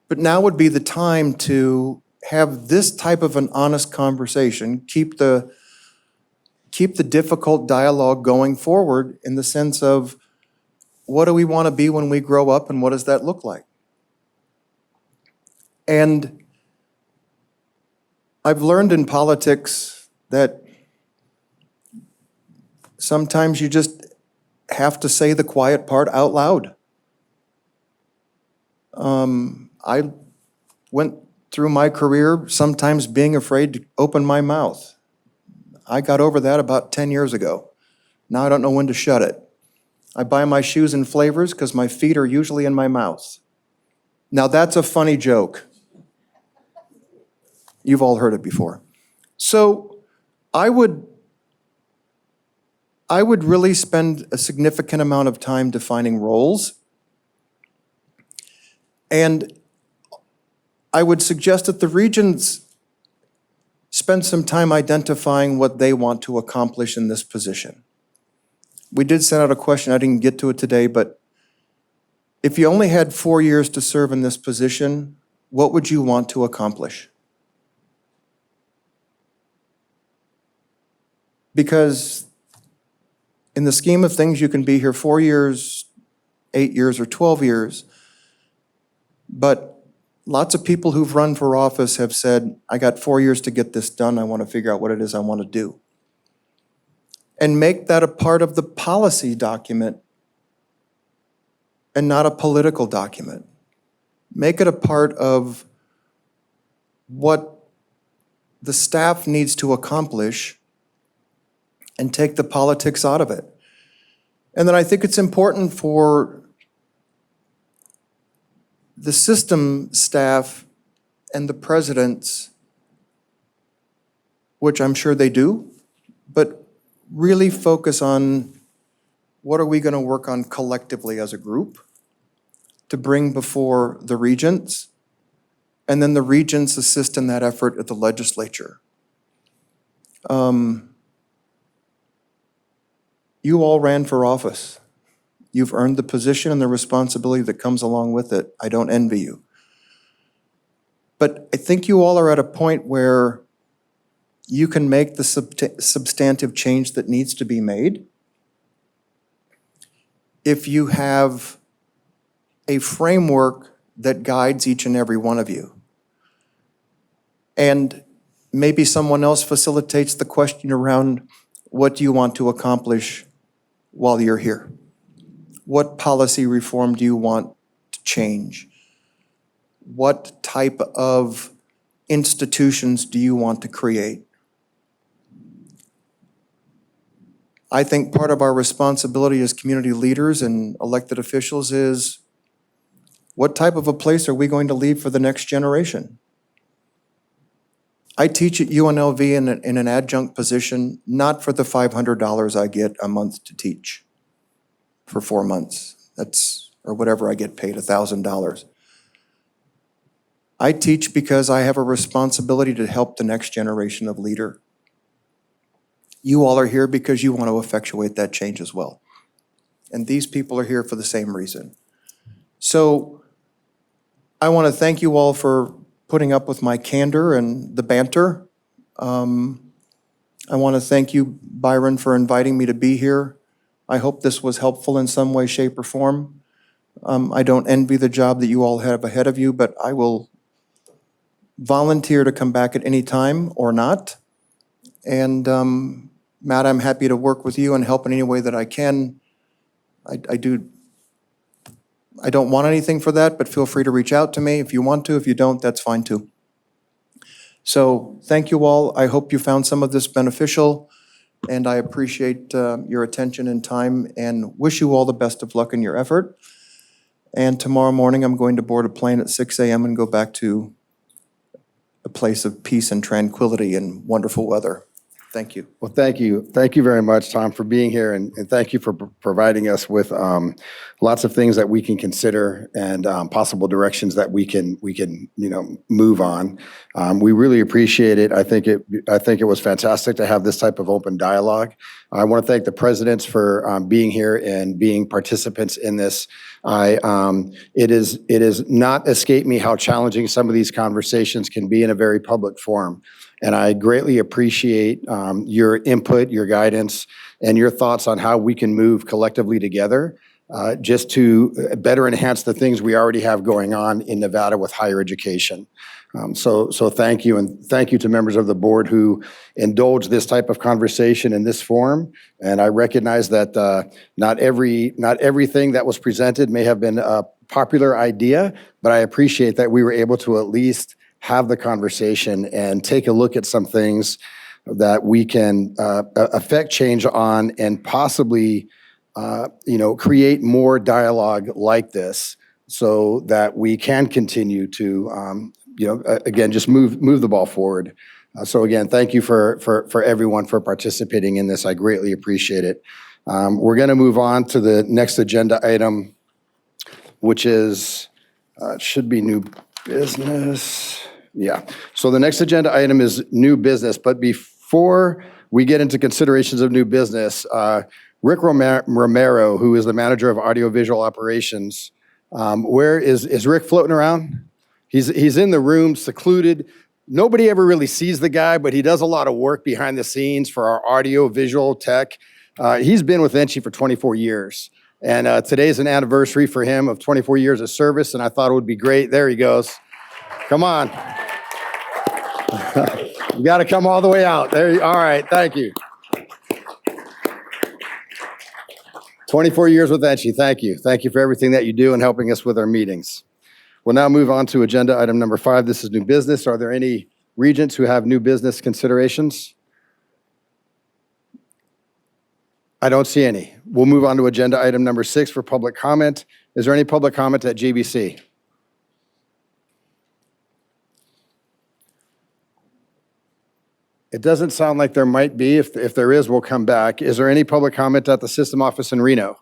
But now would be the time to have this type of an honest conversation, keep the difficult dialogue going forward in the sense of what do we want to be when we grow up and what does that look like? And I've learned in politics that sometimes you just have to say the quiet part out loud. I went through my career sometimes being afraid to open my mouth. I got over that about 10 years ago. Now I don't know when to shut it. I buy my shoes in flavors because my feet are usually in my mouth. Now that's a funny joke. You've all heard it before. So I would really spend a significant amount of time defining roles. And I would suggest that the regions spend some time identifying what they want to accomplish in this position. We did send out a question, I didn't get to it today, but if you only had 4 years to serve in this position, what would you want to accomplish? Because in the scheme of things, you can be here 4 years, 8 years, or 12 years, but lots of people who've run for office have said, I got 4 years to get this done, I want to figure out what it is I want to do. And make that a part of the policy document and not a political document. Make it a part of what the staff needs to accomplish and take the politics out of it. And then I think it's important for the system staff and the presidents, which I'm sure they do, but really focus on what are we going to work on collectively as a group to bring before the regents, and then the regents assist in that effort at the legislature. You all ran for office. You've earned the position and the responsibility that comes along with it. I don't envy you. But I think you all are at a point where you can make the substantive change that needs to be made if you have a framework that guides each and every one of you. And maybe someone else facilitates the question around what do you want to accomplish while you're here? What policy reform do you want to change? What type of institutions do you want to create? I think part of our responsibility as community leaders and elected officials is what type of a place are we going to leave for the next generation? I teach at UNLV in an adjunct position, not for the $500 I get a month to teach for 4 months. Or whatever I get paid, $1,000. I teach because I have a responsibility to help the next generation of leader. You all are here because you want to effectuate that change as well. And these people are here for the same reason. So I want to thank you all for putting up with my candor and the banter. I want to thank you, Byron, for inviting me to be here. I hope this was helpful in some way, shape, or form. I don't envy the job that you all have ahead of you, but I will volunteer to come back at any time or not. And Matt, I'm happy to work with you and help in any way that I can. I don't want anything for that, but feel free to reach out to me if you want to. If you don't, that's fine too. So thank you all. I hope you found some of this beneficial, and I appreciate your attention and time, and wish you all the best of luck in your effort. And tomorrow morning, I'm going to board a plane at 6 a.m. and go back to a place of peace and tranquility and wonderful weather. Thank you. Well, thank you. Thank you very much, Tom, for being here, and thank you for providing us with lots of things that we can consider and possible directions that we can move on. We really appreciate it. I think it was fantastic to have this type of open dialogue. I want to thank the presidents for being here and being participants in this. It is not escaped me how challenging some of these conversations can be in a very public forum. And I greatly appreciate your input, your guidance, and your thoughts on how we can move collectively together just to better enhance the things we already have going on in Nevada with higher education. So thank you, and thank you to members of the board who indulge this type of conversation in this forum. And I recognize that not everything that was presented may have been a popular idea, but I appreciate that we were able to at least have the conversation and take a look at some things that we can affect change on, and possibly create more dialogue like this, so that we can continue to again just move the ball forward. So again, thank you for everyone for participating in this. I greatly appreciate it. We're going to move on to the next agenda item, which is should be new business. Yeah. So the next agenda item is new business. But before we get into considerations of new business, Rick Romero, who is the manager of audiovisual operations, where is Rick floating around? He's in the room, secluded. Nobody ever really sees the guy, but he does a lot of work behind the scenes for our audio-visual tech. He's been with NSHE for 24 years. And today's an anniversary for him of 24 years of service, and I thought it would be great. There he goes. Come on. You got to come all the way out. All right, thank you. 24 years with NSHE, thank you. Thank you for everything that you do and helping us with our meetings. We'll now move on to agenda item number 5. This is new business. Are there any regents who have new business considerations? I don't see any. We'll move on to agenda item number 6 for public comment. Is there any public comment at GBC? It doesn't sound like there might be. If there is, we'll come back. Is there any public comment at the system office in Reno?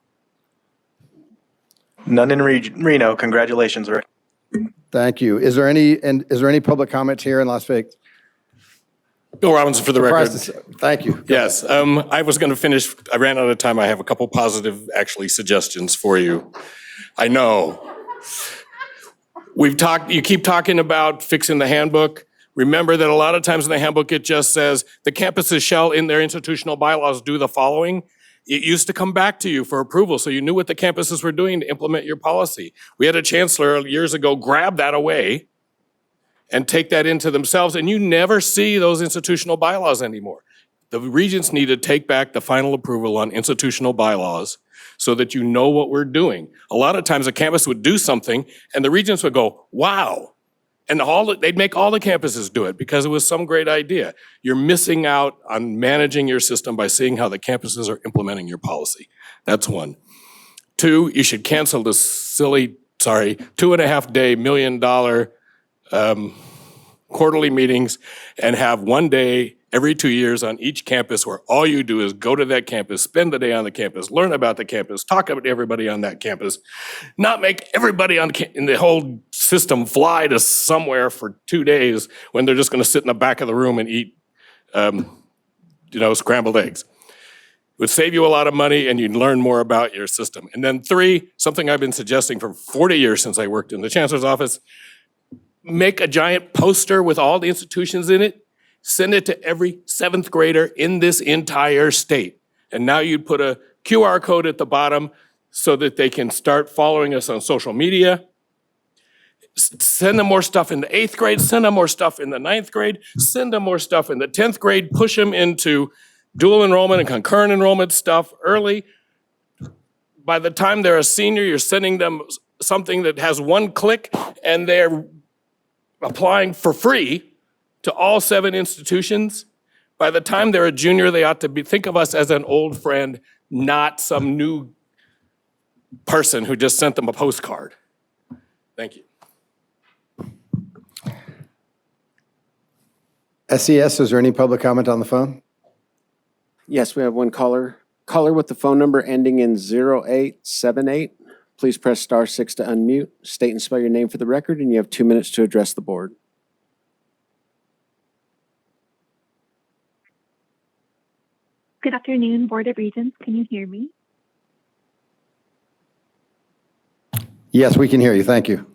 None in Reno. Congratulations, Rick. Thank you. Is there any public comment here in Las Vegas? Bill Robinson for the record. Thank you. Yes, I was going to finish. I ran out of time. I have a couple positive, actually, suggestions for you. I know. You keep talking about fixing the handbook. Remember that a lot of times in the handbook, it just says the campuses shall in their institutional bylaws do the following. It used to come back to you for approval, so you knew what the campuses were doing to implement your policy. We had a chancellor years ago grab that away and take that into themselves, and you never see those institutional bylaws anymore. The regents need to take back the final approval on institutional bylaws so that you know what we're doing. A lot of times a campus would do something and the regents would go, wow. And they'd make all the campuses do it because it was some great idea. You're missing out on managing your system by seeing how the campuses are implementing your policy. That's one. 2, you should cancel this silly, 2.5-day $1 million quarterly meetings and have one day every 2 years on each campus where all you do is go to that campus, spend the day on the campus, learn about the campus, talk about everybody on that campus, not make everybody in the whole system fly to somewhere for 2 days when they're just going to sit in the back of the room and eat, scrambled eggs. It would save you a lot of money and you'd learn more about your system. And then 3, something I've been suggesting for 40 years since I worked in the chancellor's office, make a giant poster with all the institutions in it, send it to every 7th grader in this entire state. And now you'd put a QR code at the bottom so that they can start following us on social media. Send them more stuff in the 8th grade, send them more stuff in the 9th grade, send them more stuff in the 10th grade, push them into dual enrollment and concurrent enrollment stuff early. By the time they're a senior, you're sending them something that has one click and they're applying for free to all 7 institutions. By the time they're a junior, they ought to think of us as an old friend, not some new person who just sent them a postcard. Thank you. SES, is there any public comment on the phone? Yes, we have one caller. Caller with the phone number ending in 0878. Please press *6 to unmute. State and spell your name for the record, and you have 2 minutes to address the board. Good afternoon, Board of Regents. Can you hear me? Yes, we can hear you. Thank you.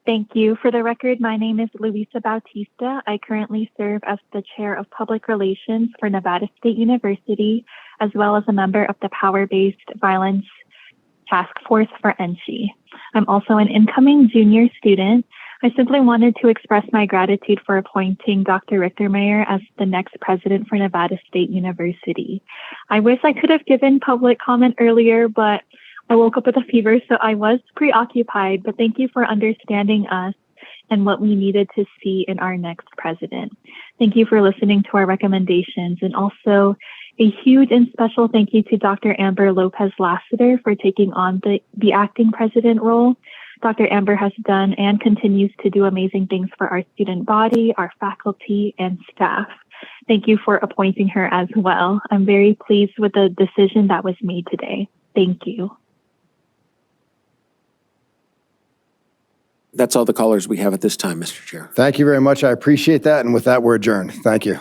Thank you. For the record, my name is Luisa Bautista. I currently serve as the Chair of Public Relations for Nevada State University, as well as a member of the Power-Based Violence Task Force for NSHE. I'm also an incoming junior student. I simply wanted to express my gratitude for appointing Dr. Richtermeyer as the next president for Nevada State University. I wish I could have given public comment earlier, but I woke up with a fever, so I was preoccupied, but thank you for understanding us and what we needed to see in our next president. Thank you for listening to our recommendations, and also a huge and special thank you to Dr. Amber Lopez Lassiter for taking on the acting president role. Dr. Amber has done and continues to do amazing things for our student body, our faculty, and staff. Thank you for appointing her as well. I'm very pleased with the decision that was made today. Thank you. That's all the callers we have at this time, Mr. Chair. Thank you very much. I appreciate that. And with that, we're adjourned. Thank you.